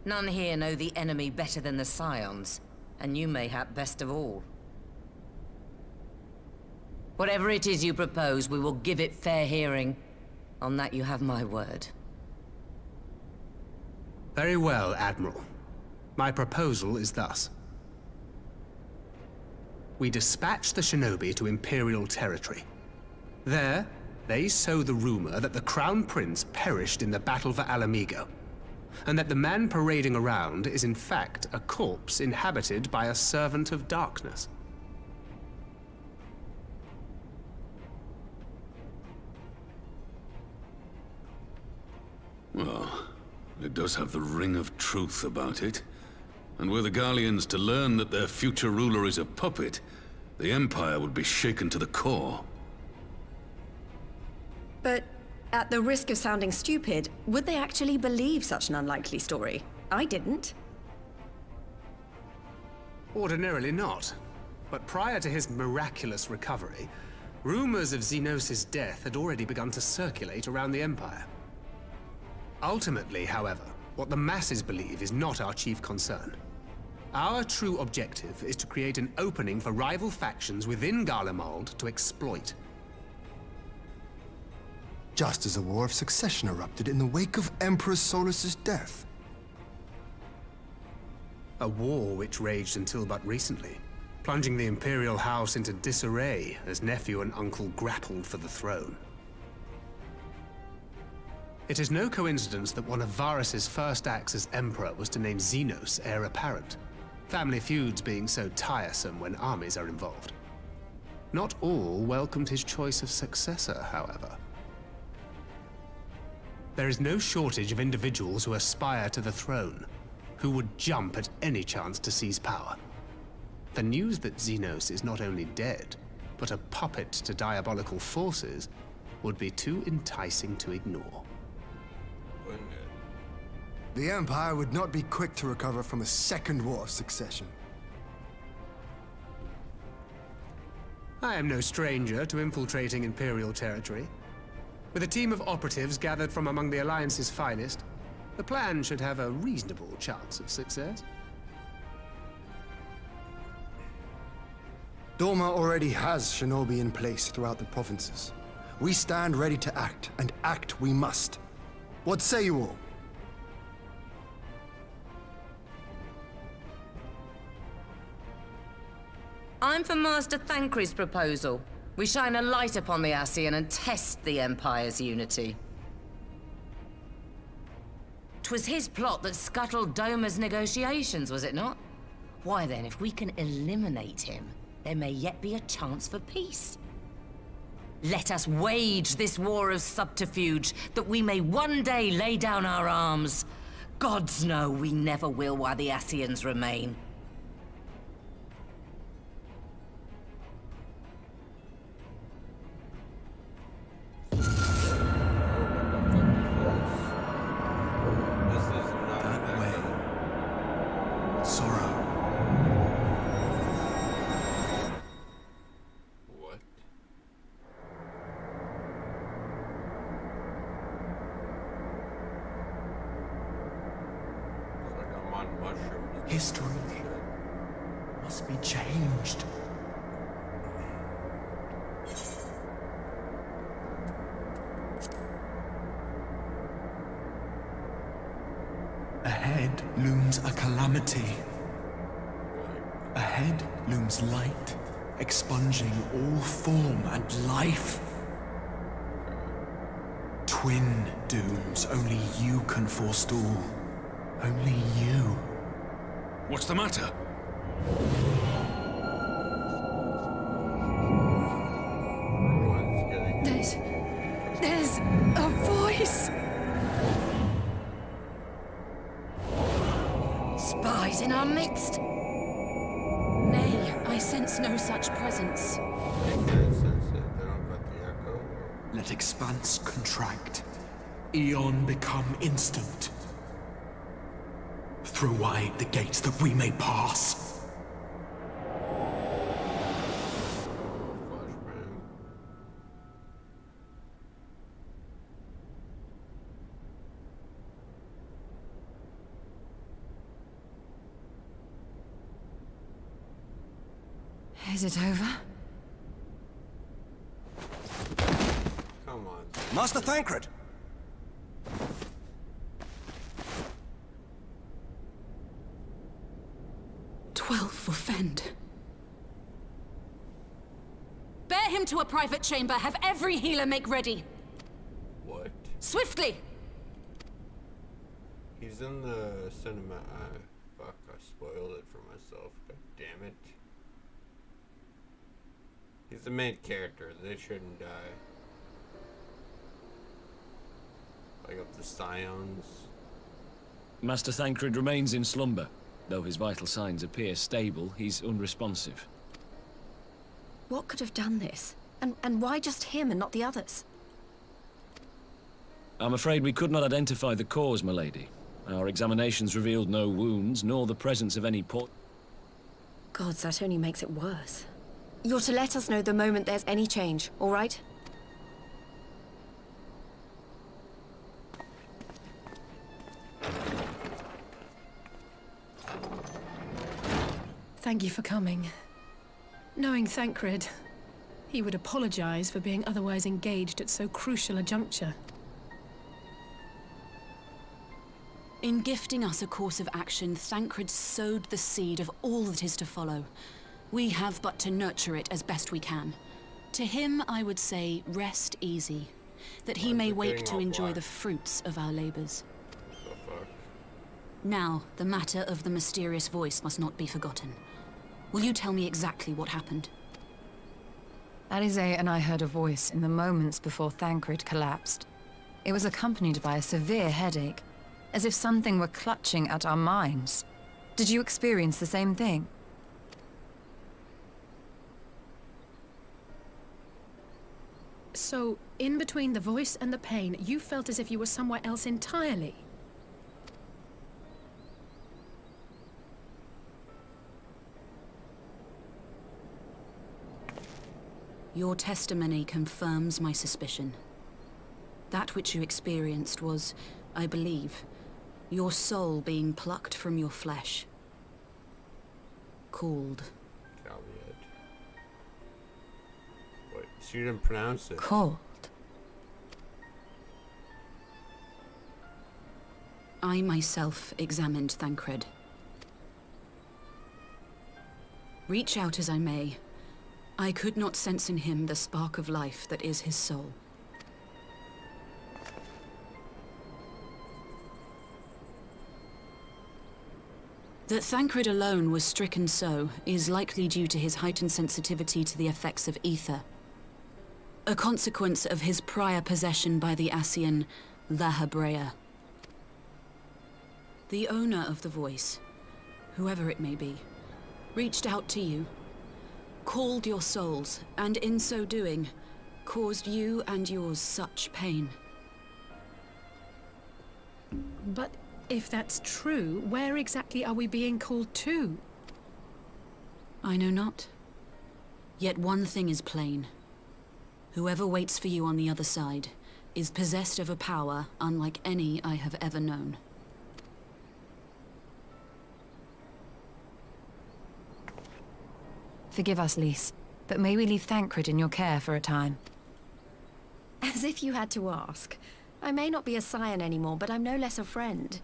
None here know the enemy better than the Scions, and you mayhap best of all. Whatever it is you propose, we will give it fair hearing. On that you have my word. Very well, Admiral. My proposal is thus. we dispatch the shinobi to Imperial territory. There, they sow the rumor that the Crown Prince perished in the battle for Alamigo, and that the man parading around is in fact a corpse inhabited by a servant of darkness. Well, it does have the ring of truth about it. And were the Garleans to learn that their future ruler is a puppet, the Empire would be shaken to the core. But at the risk of sounding stupid, would they actually believe such an unlikely story? I didn't. Ordinarily not. But prior to his miraculous recovery, rumors of Xenos' death had already begun to circulate around the Empire. Ultimately, however, what the masses believe is not our chief concern. Our true objective is to create an opening for rival factions within Garlemald to exploit. Just as a war of succession erupted in the wake of Emperor Solus's death. A war which raged until but recently, plunging the Imperial House into disarray as nephew and uncle grappled for the throne. It is no coincidence that one of Varus's first acts as Emperor was to name Xenos heir apparent, family feuds being so tiresome when armies are involved. Not all welcomed his choice of successor, however. There is no shortage of individuals who aspire to the throne, who would jump at any chance to seize power. The news that Xenos is not only dead, but a puppet to diabolical forces, would be too enticing to ignore. The Empire would not be quick to recover from a second war of succession. I am no stranger to infiltrating Imperial territory. With a team of operatives gathered from among the Alliance's finest, the plan should have a reasonable chance of success. Doma already has shinobi in place throughout the provinces. We stand ready to act, and act we must. What say you all? I'm for Master Thancred's proposal. We shine a light upon the Ascian and test the Empire's unity. 'Twas his plot that scuttled Doma's negotiations, was it not? Why then, if we can eliminate him, there may yet be a chance for peace. Let us wage this war of subterfuge, that we may one day lay down our arms. Gods know we never will while the Ascians remain. History must be changed. Ahead looms a calamity. Ahead looms light, expunging all form and life. Twin dooms only you can forestall. Only you. What's the matter? There's a voice. Spies in our midst? Nay, I sense no such presence. Let expanse contract. Eon become instant. Throw wide the gates that we may pass. Is it over? Come on. Master Thancred! 12 for Fend. into a private chamber. Have every healer make ready. What? Swiftly! He's in the cinema. Fuck, I spoiled it for myself. God damn it. He's the main character. They shouldn't die. Like up the Scions. Master Thancred remains in slumber. Though his vital signs appear stable, he's unresponsive. What could have done this? And why just him and not the others? I'm afraid we could not identify the cause, milady. Our examinations revealed no wounds, nor the presence of any Gods, that only makes it worse. You're to let us know the moment there's any change, all right? Thank you for coming. Knowing Thancred, he would apologize for being otherwise engaged at so crucial a juncture. In gifting us a course of action, Thancred sowed the seed of all that is to follow. We have but to nurture it as best we can. To him, I would say, rest easy, that he may wake to enjoy the fruits of our labors. Now, the matter of the mysterious voice must not be forgotten. Will you tell me exactly what happened? Alisaie and I heard a voice in the moments before Thancred collapsed. It was accompanied by a severe headache, as if something were clutching at our minds. Did you experience the same thing? So, in between the voice and the pain, you felt as if you were somewhere else entirely? Your testimony confirms my suspicion. That which you experienced was, I believe, your soul being plucked from your flesh. Called. Wait, she didn't pronounce it. Called. I myself examined Thancred. Reach out as I may, I could not sense in him the spark of life that is his soul. That Thancred alone was stricken so is likely due to his heightened sensitivity to the effects of ether. A consequence of his prior possession by the Ascian, La Hebrea. The owner of the voice, whoever it may be, reached out to you, called your souls, and in so doing, caused you and yours such pain. But if that's true, where exactly are we being called to? I know not. Yet one thing is plain. Whoever waits for you on the other side is possessed of a power unlike any I have ever known. Forgive us, Lys, but may we leave Thancred in your care for a time? As if you had to ask. I may not be a scion anymore, but I'm no less a friend.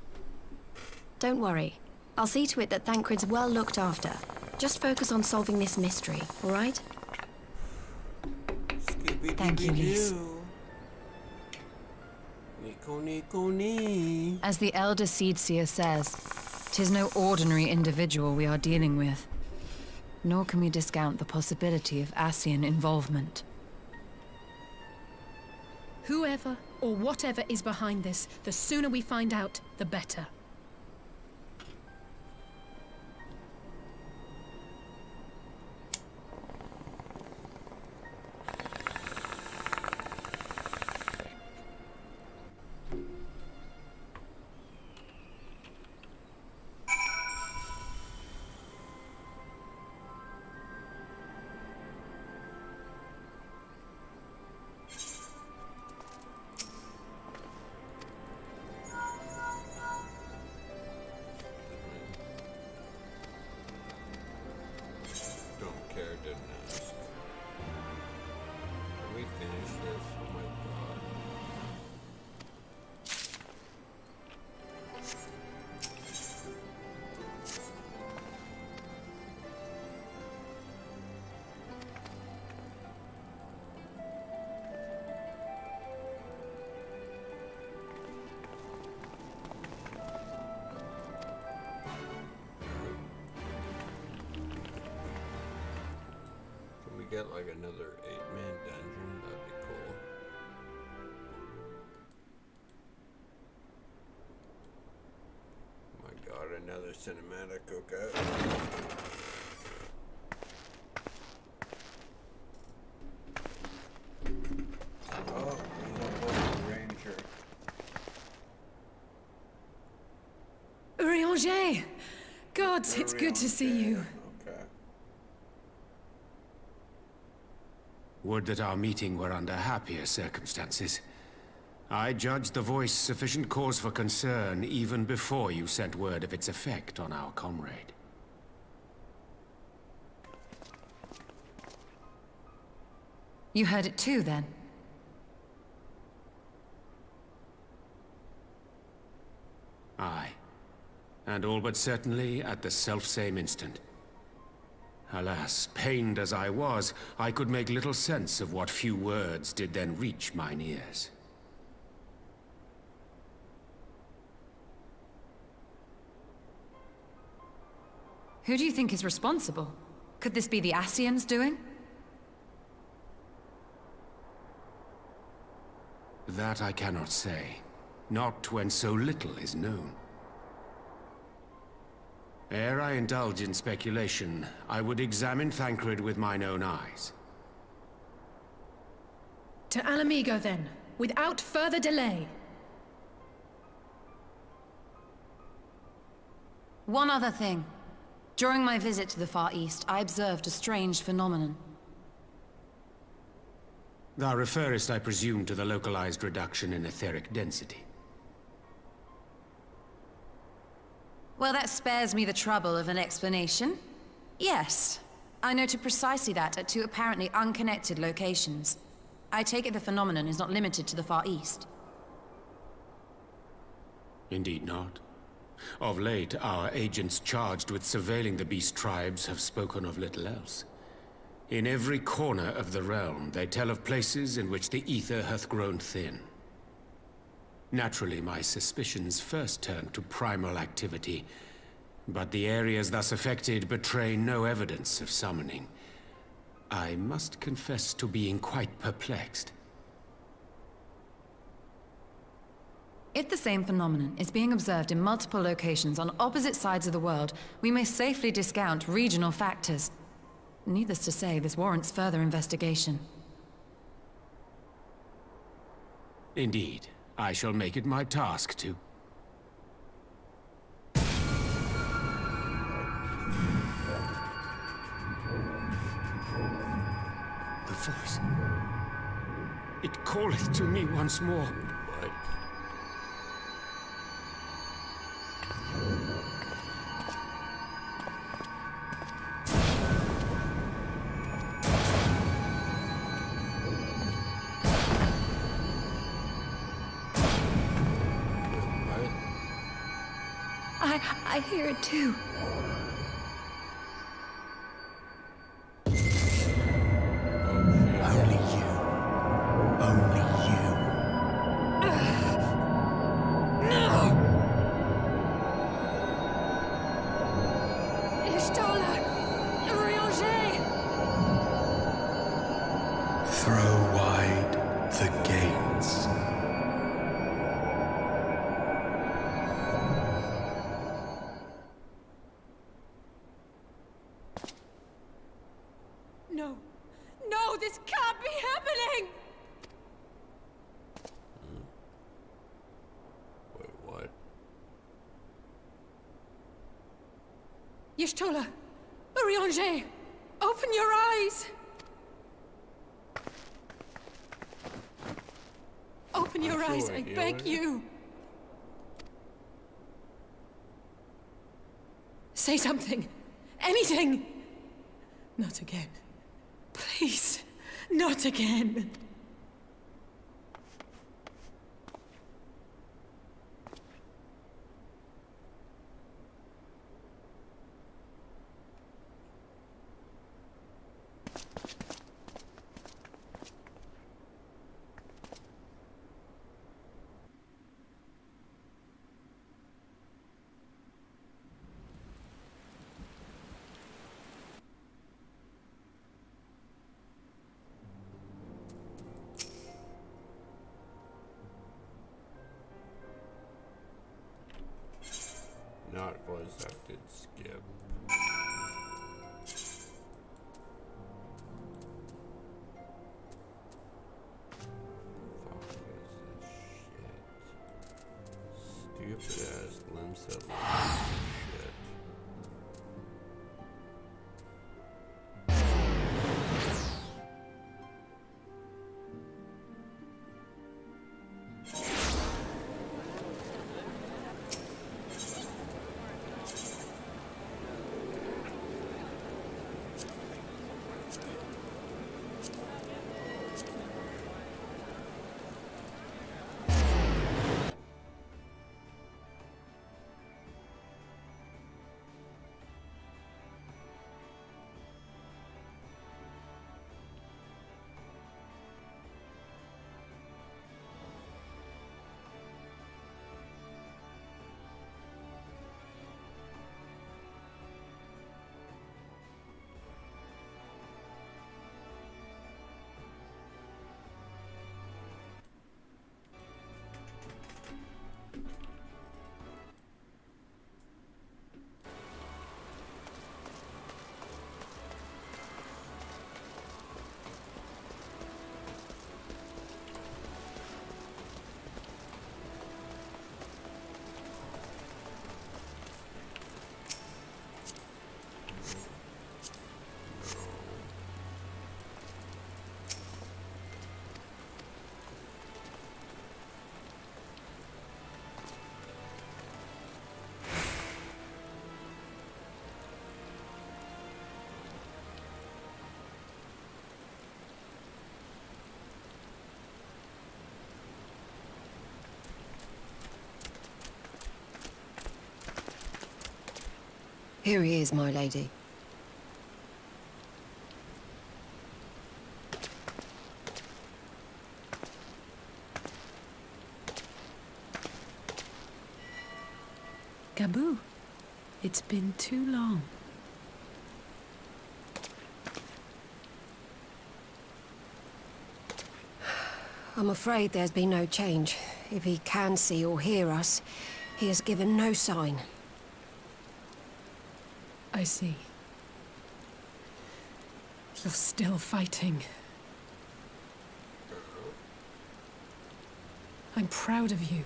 Don't worry. I'll see to it that Thancred's well looked after. Just focus on solving this mystery, all right? Thank you, Lys. As the Elder Seedseer says, 'tis no ordinary individual we are dealing with. Nor can we discount the possibility of Ascian involvement. Whoever or whatever is behind this, the sooner we find out, the better. get like another 8-man dungeon, that'd be cool. Oh my god, another cinematic, okay. Oh, he's on board with the ranger. Urianger! God, it's good to see you. Okay. Would that our meeting were under happier circumstances. I judged the voice sufficient cause for concern even before you sent word of its effect on our comrade. You heard it too, then? Aye. And all but certainly at the selfsame instant. Alas, pained as I was, I could make little sense of what few words did then reach mine ears. Who do you think is responsible? Could this be the Ascians doing? That I cannot say. Not when so little is known. Ere I indulge in speculation, I would examine Thancred with mine own eyes. To Alamigo, then, without further delay. One other thing. During my visit to the Far East, I observed a strange phenomenon. Thou referrest, I presume, to the localized reduction in etheric density. Well, that spares me the trouble of an explanation. Yes, I noted precisely that at two apparently unconnected locations. I take it the phenomenon is not limited to the Far East. Indeed not. Of late, our agents charged with surveilling the beast tribes have spoken of little else. In every corner of the realm, they tell of places in which the ether hath grown thin. Naturally, my suspicions first turned to primal activity, but the areas thus affected betray no evidence of summoning. I must confess to being quite perplexed. If the same phenomenon is being observed in multiple locations on opposite sides of the world, we may safely discount regional factors. Needless to say, this warrants further investigation. Indeed. I shall make it my task to... The voice. It calleth to me once more. What? I hear it too. Only you. Only you. No! Ishtola! Urianger! Throw wide the gates. No! No, this can't be happening! Wait, what? Y'shtola! Urianger! Open your eyes! Open your eyes, I beg you! Say something! Anything! Not again. Please, not again. Not voice acted. Skip. Fuck is this shit? Stupid ass limb set shit. Here he is, my lady. Gaboo, it's been too long. I'm afraid there's been no change. If he can see or hear us, he has given no sign. I see. You're still fighting. I'm proud of you.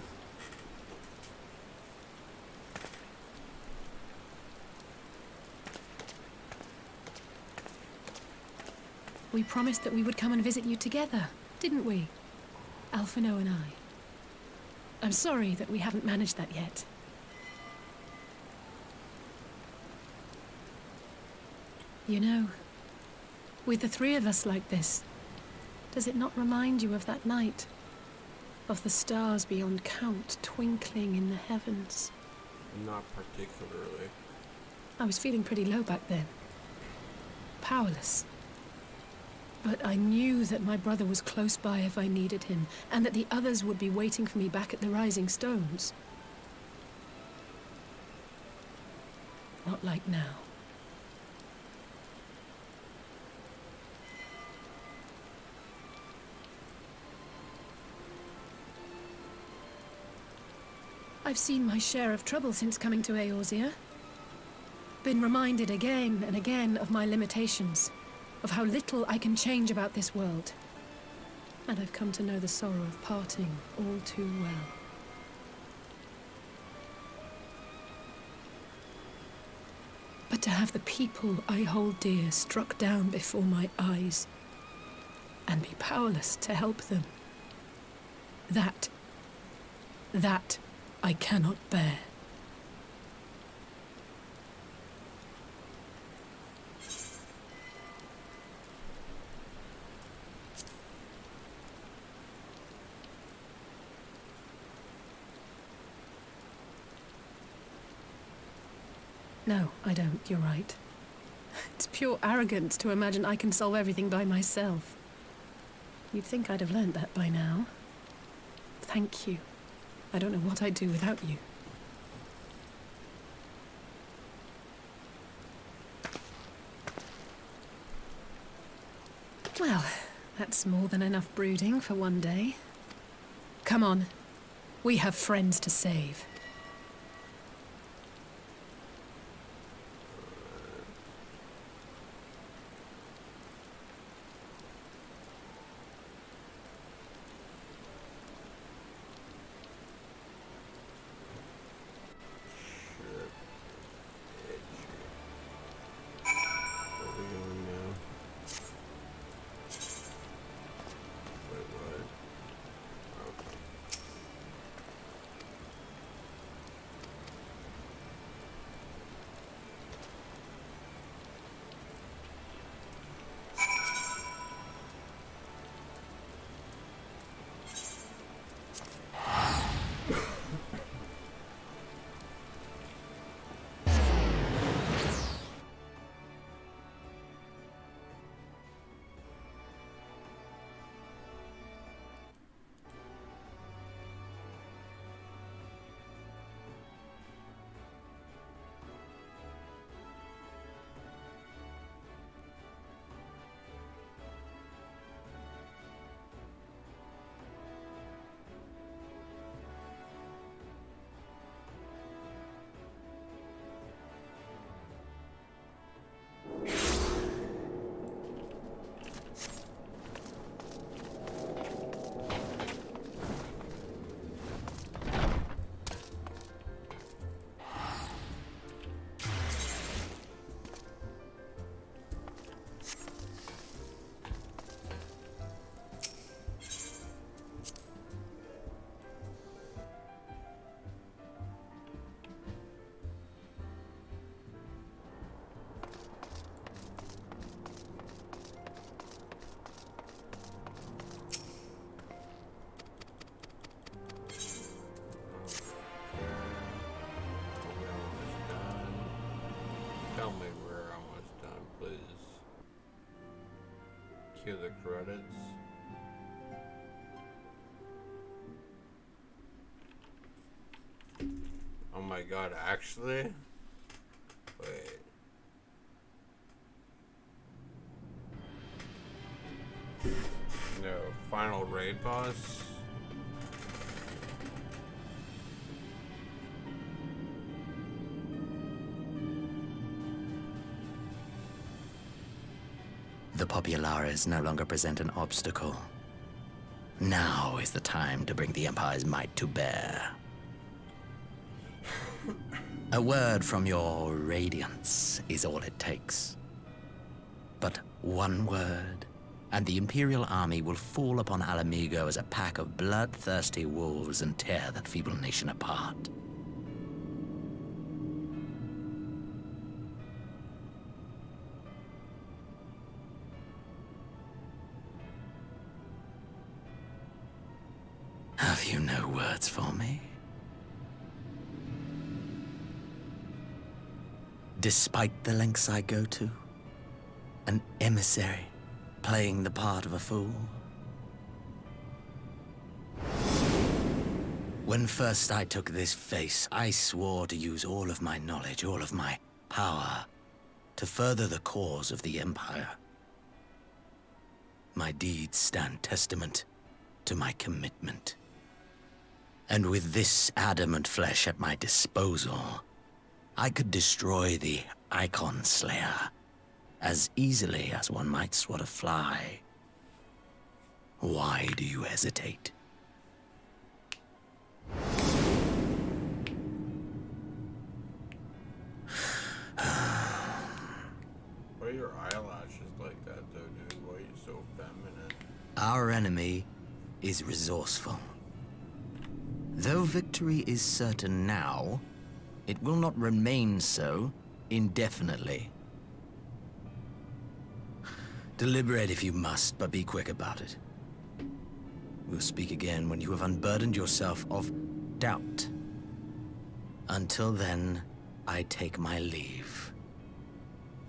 We promised that we would come and visit you together, didn't we? Alphino and I. I'm sorry that we haven't managed that yet. You know, with the three of us like this, does it not remind you of that night? Of the stars beyond count twinkling in the heavens? Not particularly. I was feeling pretty low back then. Powerless. But I knew that my brother was close by if I needed him, and that the others would be waiting for me back at the Rising Stones. Not like now. I've seen my share of trouble since coming to Eorzea. Been reminded again and again of my limitations, of how little I can change about this world. And I've come to know the sorrow of parting all too well. But to have the people I hold dear struck down before my eyes, and be powerless to help them, that I cannot bear. No, I don't. You're right. It's pure arrogance to imagine I can solve everything by myself. You'd think I'd have learned that by now. Thank you. I don't know what I'd do without you. Well, that's more than enough brooding for one day. Come on. We have friends to save. Cue the credits. Oh my god, actually? Wait. No, final raid boss? The Populares no longer present an obstacle. Now is the time to bring the Empire's might to bear. A word from your Radiance is all it takes. But one word, and the Imperial army will fall upon Alamigo as a pack of bloodthirsty wolves and tear that feeble nation apart. Have you no words for me? Despite the lengths I go to, an emissary playing the part of a fool. When first I took this face, I swore to use all of my knowledge, all of my power, to further the cause of the Empire. My deeds stand testament to my commitment. And with this adamant flesh at my disposal, I could destroy the Icon Slayer as easily as one might swat a fly. Why do you hesitate? Why are your eyelashes like that though, dude? Why are you so feminine? Our enemy is resourceful. Though victory is certain now, it will not remain so indefinitely. Deliberate if you must, but be quick about it. We'll speak again when you have unburdened yourself of doubt. Until then, I take my leave.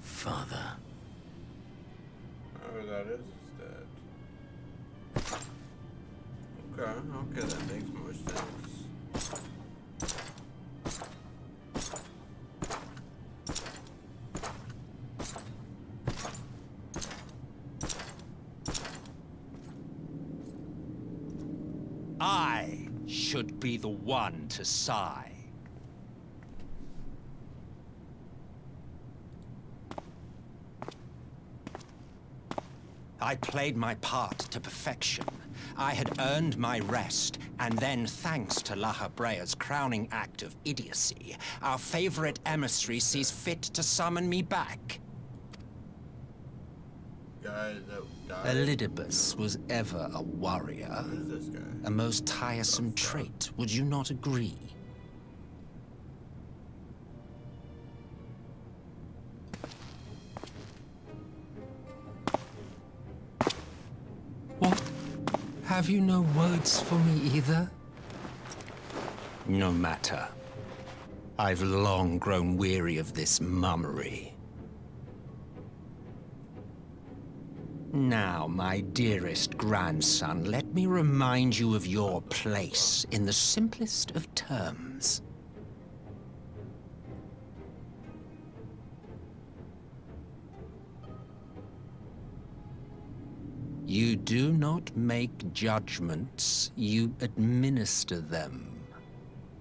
Father. Oh, that is dead. Okay, that makes more sense. I should be the one to sigh. I played my part to perfection. I had earned my rest, and then, thanks to La Habrea's crowning act of idiocy, our favorite emissary sees fit to summon me back. Guy that died. Elidibus was ever a warrior. Who is this guy? A most tiresome trait, would you not agree? What? Have you no words for me either? No matter. I've long grown weary of this mummery. Now, my dearest grandson, let me remind you of your place in the simplest of terms. You do not make judgments, you administer them.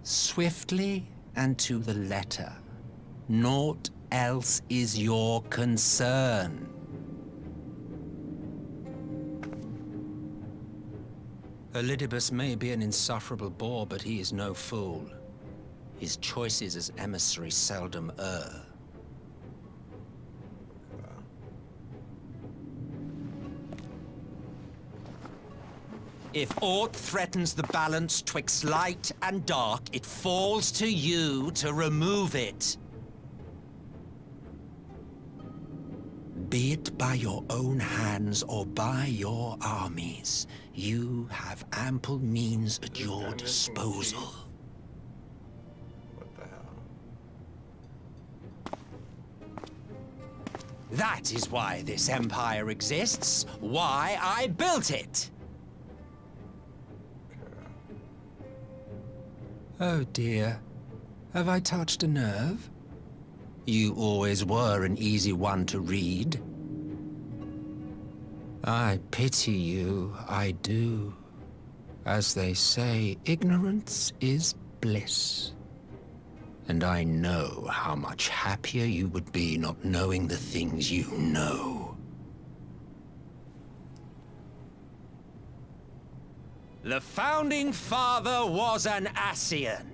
Swiftly and to the letter. Naught else is your concern. Elidibus may be an insufferable bore, but he is no fool. His choices as emissary seldom err. If aught threatens the balance twixt light and dark, it falls to you to remove it. Be it by your own hands or by your armies, you have ample means at your disposal. What the hell? That is why this empire exists, why I built it. Oh dear. Have I touched a nerve? You always were an easy one to read. I pity you, I do. As they say, ignorance is bliss. And I know how much happier you would be not knowing the things you know. The Founding Father was an Ascian,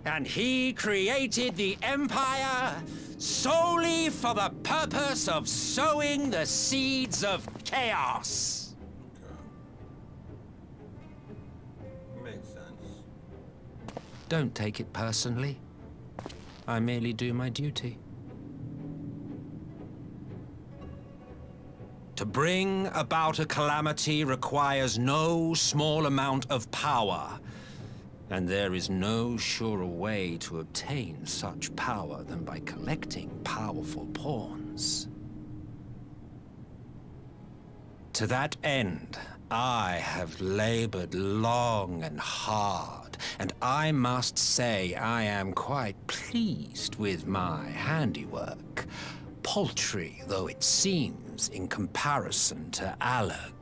and he created the Empire solely for the purpose of sowing the seeds of chaos. Okay. Makes sense. Don't take it personally. I merely do my duty. To bring about a calamity requires no small amount of power, and there is no surer way to obtain such power than by collecting powerful pawns. To that end, I have labored long and hard, and I must say I am quite pleased with my handiwork, paltry though it seems in comparison to Alag.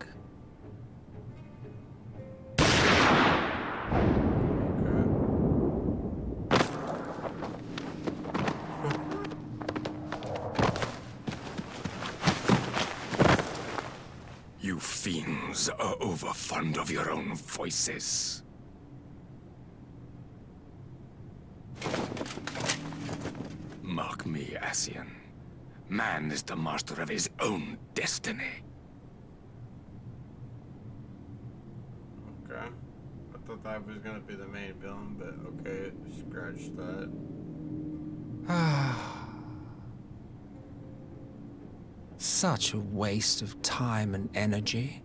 You fiends are overfond of your own voices. Mark me, Ascian. Man is the master of his own destiny. Okay. I thought that was gonna be the main villain, but okay, scratch that. Such a waste of time and energy.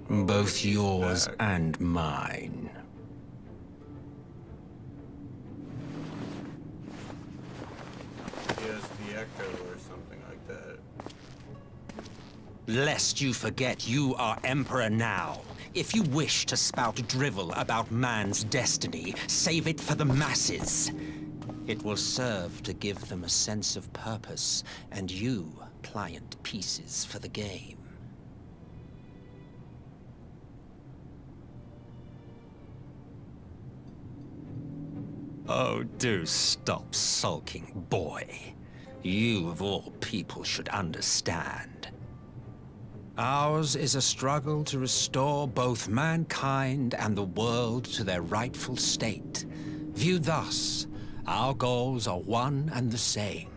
Both yours and mine. He has the echo or something like that. Lest you forget you are Emperor now. If you wish to spout drivel about man's destiny, save it for the masses. It will serve to give them a sense of purpose, and you pliant pieces for the game. Oh, do stop sulking, boy. You, of all people, should understand. Ours is a struggle to restore both mankind and the world to their rightful state. Viewed thus, our goals are one and the same.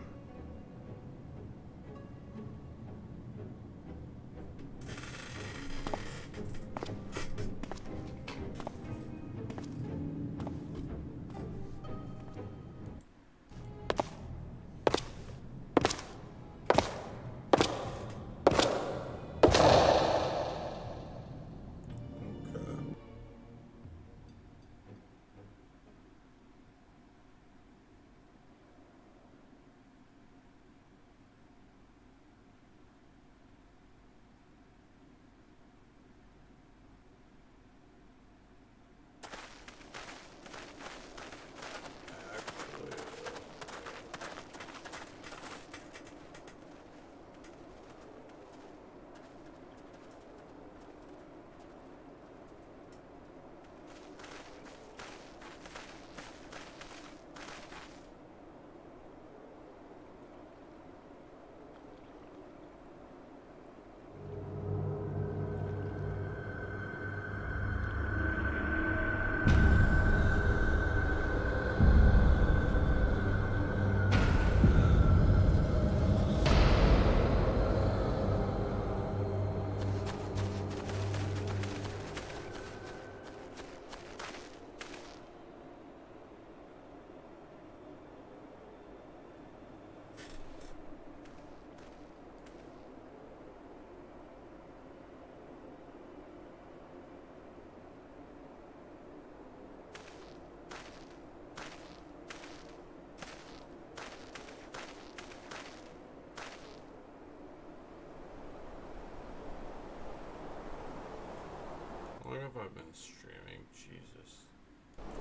streaming. Jesus.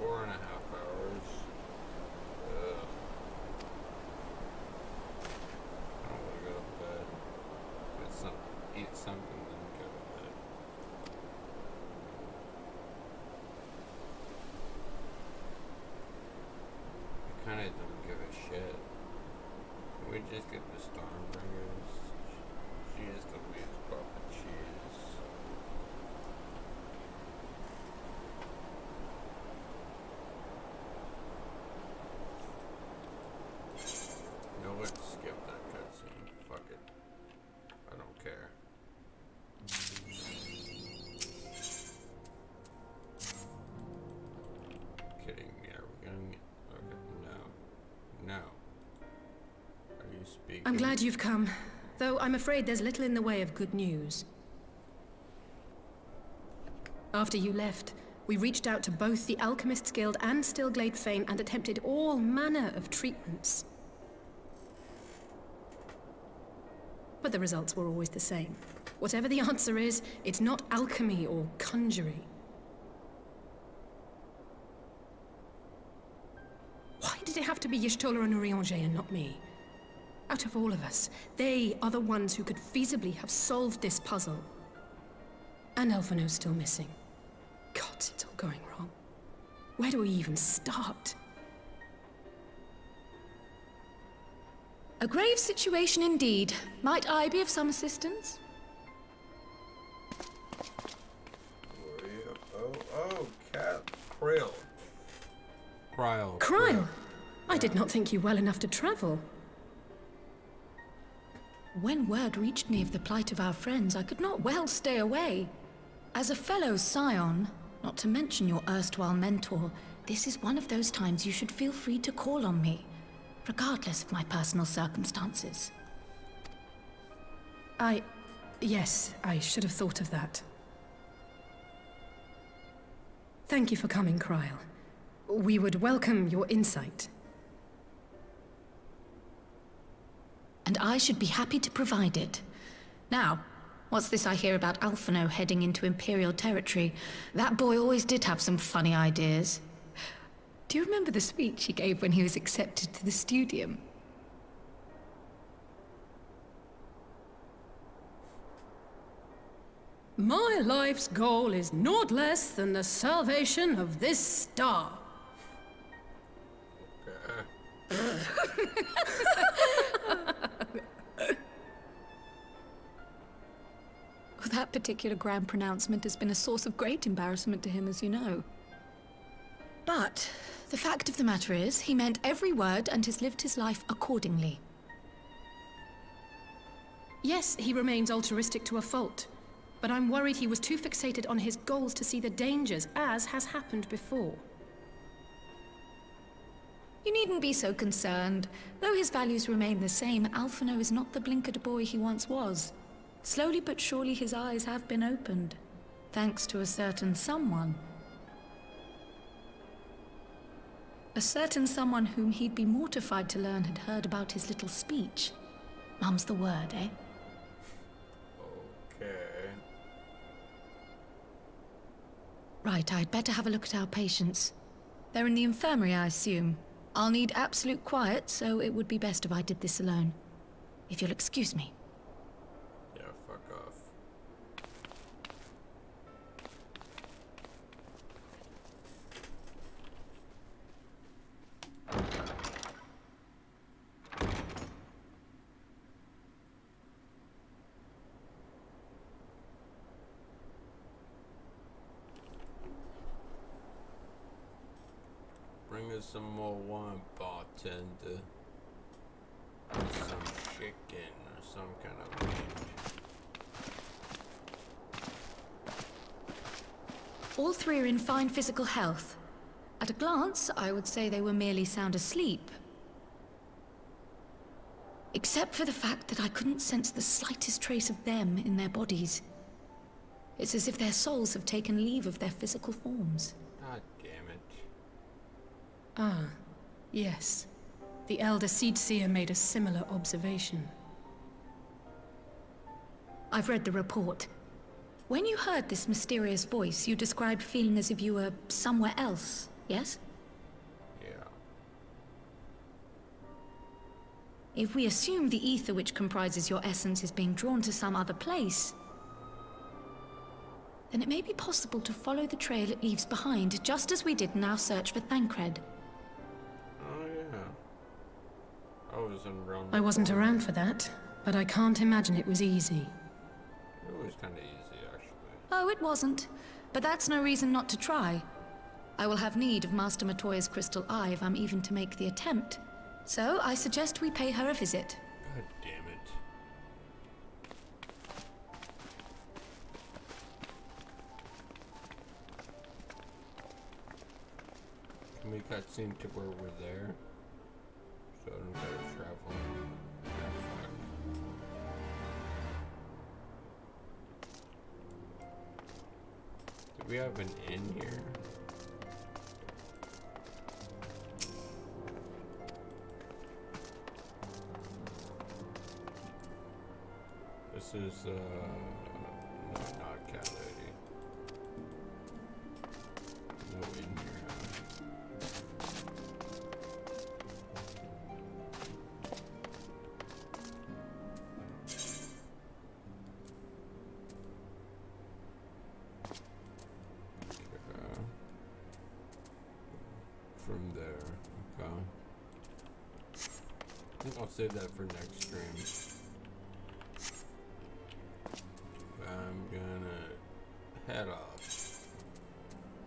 4.5 hours. Ugh. I don't want to go to bed. Eat something, then go to bed. I kinda don't give a shit. Can we just get the Stormbringers? She is the least puppet she is. No, let's skip that cutscene. Fuck it. I don't care. Kidding me? Are we gonna get... Okay, no. No. Are you speaking? I'm glad you've come, though I'm afraid there's little in the way of good news. After you left, we reached out to both the Alchemists Guild and Stillglade Fane and attempted all manner of treatments. But the results were always the same. Whatever the answer is, it's not alchemy or conjuring. Why did it have to be Y'shtola and Urianger and not me? Out of all of us, they are the ones who could feasibly have solved this puzzle. And Alphino's still missing. God, it's all going wrong. Where do we even start? A grave situation indeed. Might I be of some assistance? Oh, cat. Krill. Cryo. Cryo? I did not think you well enough to travel. When word reached me of the plight of our friends, I could not well stay away. As a fellow scion, not to mention your erstwhile mentor, this is one of those times you should feel free to call on me, regardless of my personal circumstances. Yes, I should have thought of that. Thank you for coming, Cryle. We would welcome your insight. And I should be happy to provide it. Now, what's this I hear about Alphino heading into Imperial territory? That boy always did have some funny ideas. Do you remember the speech he gave when he was accepted to the Studium? My life's goal is naught less than the salvation of this star. That particular grand pronouncement has been a source of great embarrassment to him, as you know. But the fact of the matter is, he meant every word and has lived his life accordingly. Yes, he remains altruistic to a fault, but I'm worried he was too fixated on his goals to see the dangers, as has happened before. You needn't be so concerned. Though his values remain the same, Alphino is not the blinkered boy he once was. Slowly but surely his eyes have been opened, thanks to a certain someone. A certain someone whom he'd be mortified to learn had heard about his little speech. Mum's the word, eh? Okay. Right, I'd better have a look at our patients. They're in the infirmary, I assume. I'll need absolute quiet, so it would be best if I did this alone. If you'll excuse me. Yeah, fuck off. Bring us some more wine, bartender. Some chicken or some kind of meat. All three are in fine physical health. At a glance, I would say they were merely sound asleep. Except for the fact that I couldn't sense the slightest trace of them in their bodies. It's as if their souls have taken leave of their physical forms. God damn it. Ah, yes. The Elder Seedseer made a similar observation. I've read the report. When you heard this mysterious voice, you described feeling as if you were somewhere else, yes? Yeah. If we assume the ether which comprises your essence is being drawn to some other place, then it may be possible to follow the trail it leaves behind, just as we did in our search for Thancred. Oh yeah. I wasn't around. I wasn't around for that, but I can't imagine it was easy. It was kind of easy, actually. Oh, it wasn't. But that's no reason not to try. I will have need of Master Matoya's crystal eye if I'm even to make the attempt. So, I suggest we pay her a visit. God damn it. Can we cutscene to where we're there? So I don't gotta travel. Do we have an inn here? This is, no, not cat lady. No inn here. From there, okay. I think I'll save that for next stream. I'm gonna head off.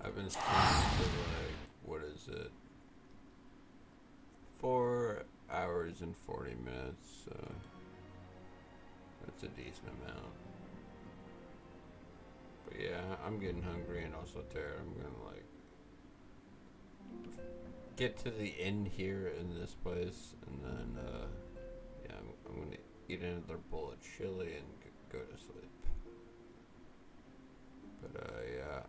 I've been streaming for like, what is it? 4 hours and 40 minutes, so that's a decent amount. But yeah, I'm getting hungry and also tired. I'm gonna like get to the end here in this place, and then yeah, I'm gonna eat another bowl of chili and go to sleep. But yeah.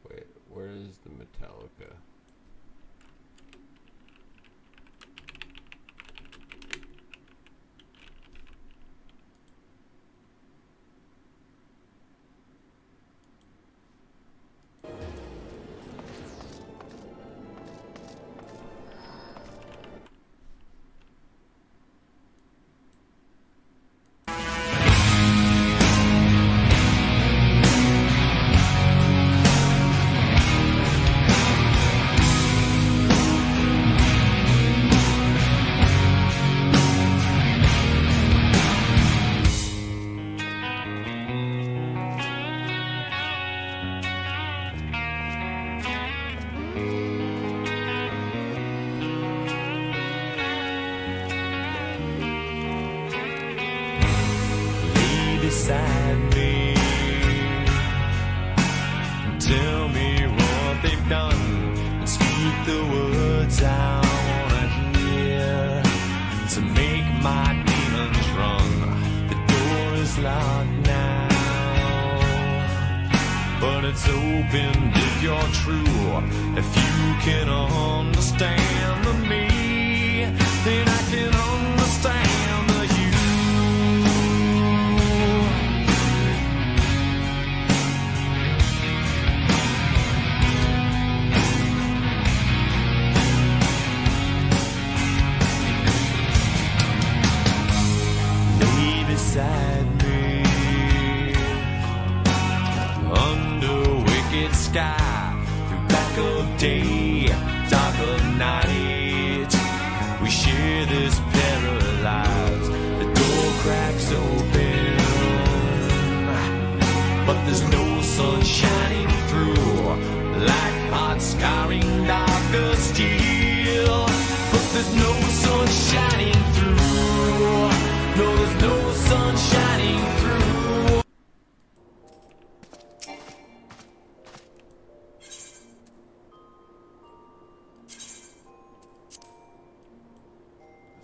Wait, where is the Metallica? beside me. Tell me what they've done and speak the words I wanna hear to make my demons run. The door is locked now, but it's open if you're true. If you can understand me, then I can understand the you. Lay beside me under wicked sky, through black of day, dark of night. We share this paralyzed. The door cracks open, but there's no sun shining through, like hot scarring darker steel. But there's no sun shining through. No, there's no sun shining through.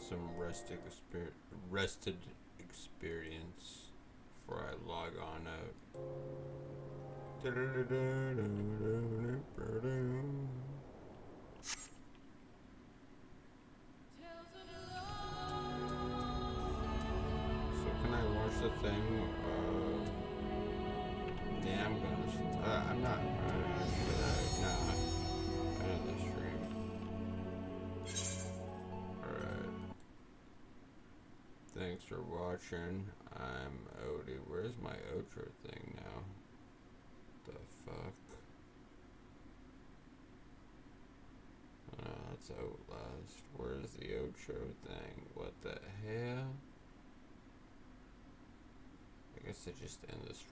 Some rested experience before I log on out. watch the thing. Yeah, I'm gonna. I'm not. Nah. I know the stream. Alright. Thanks for watching. I'm Odie. Where's my outro thing now? The fuck? That's Outlast. Where's the outro thing? What the hell? I guess I just end the stream.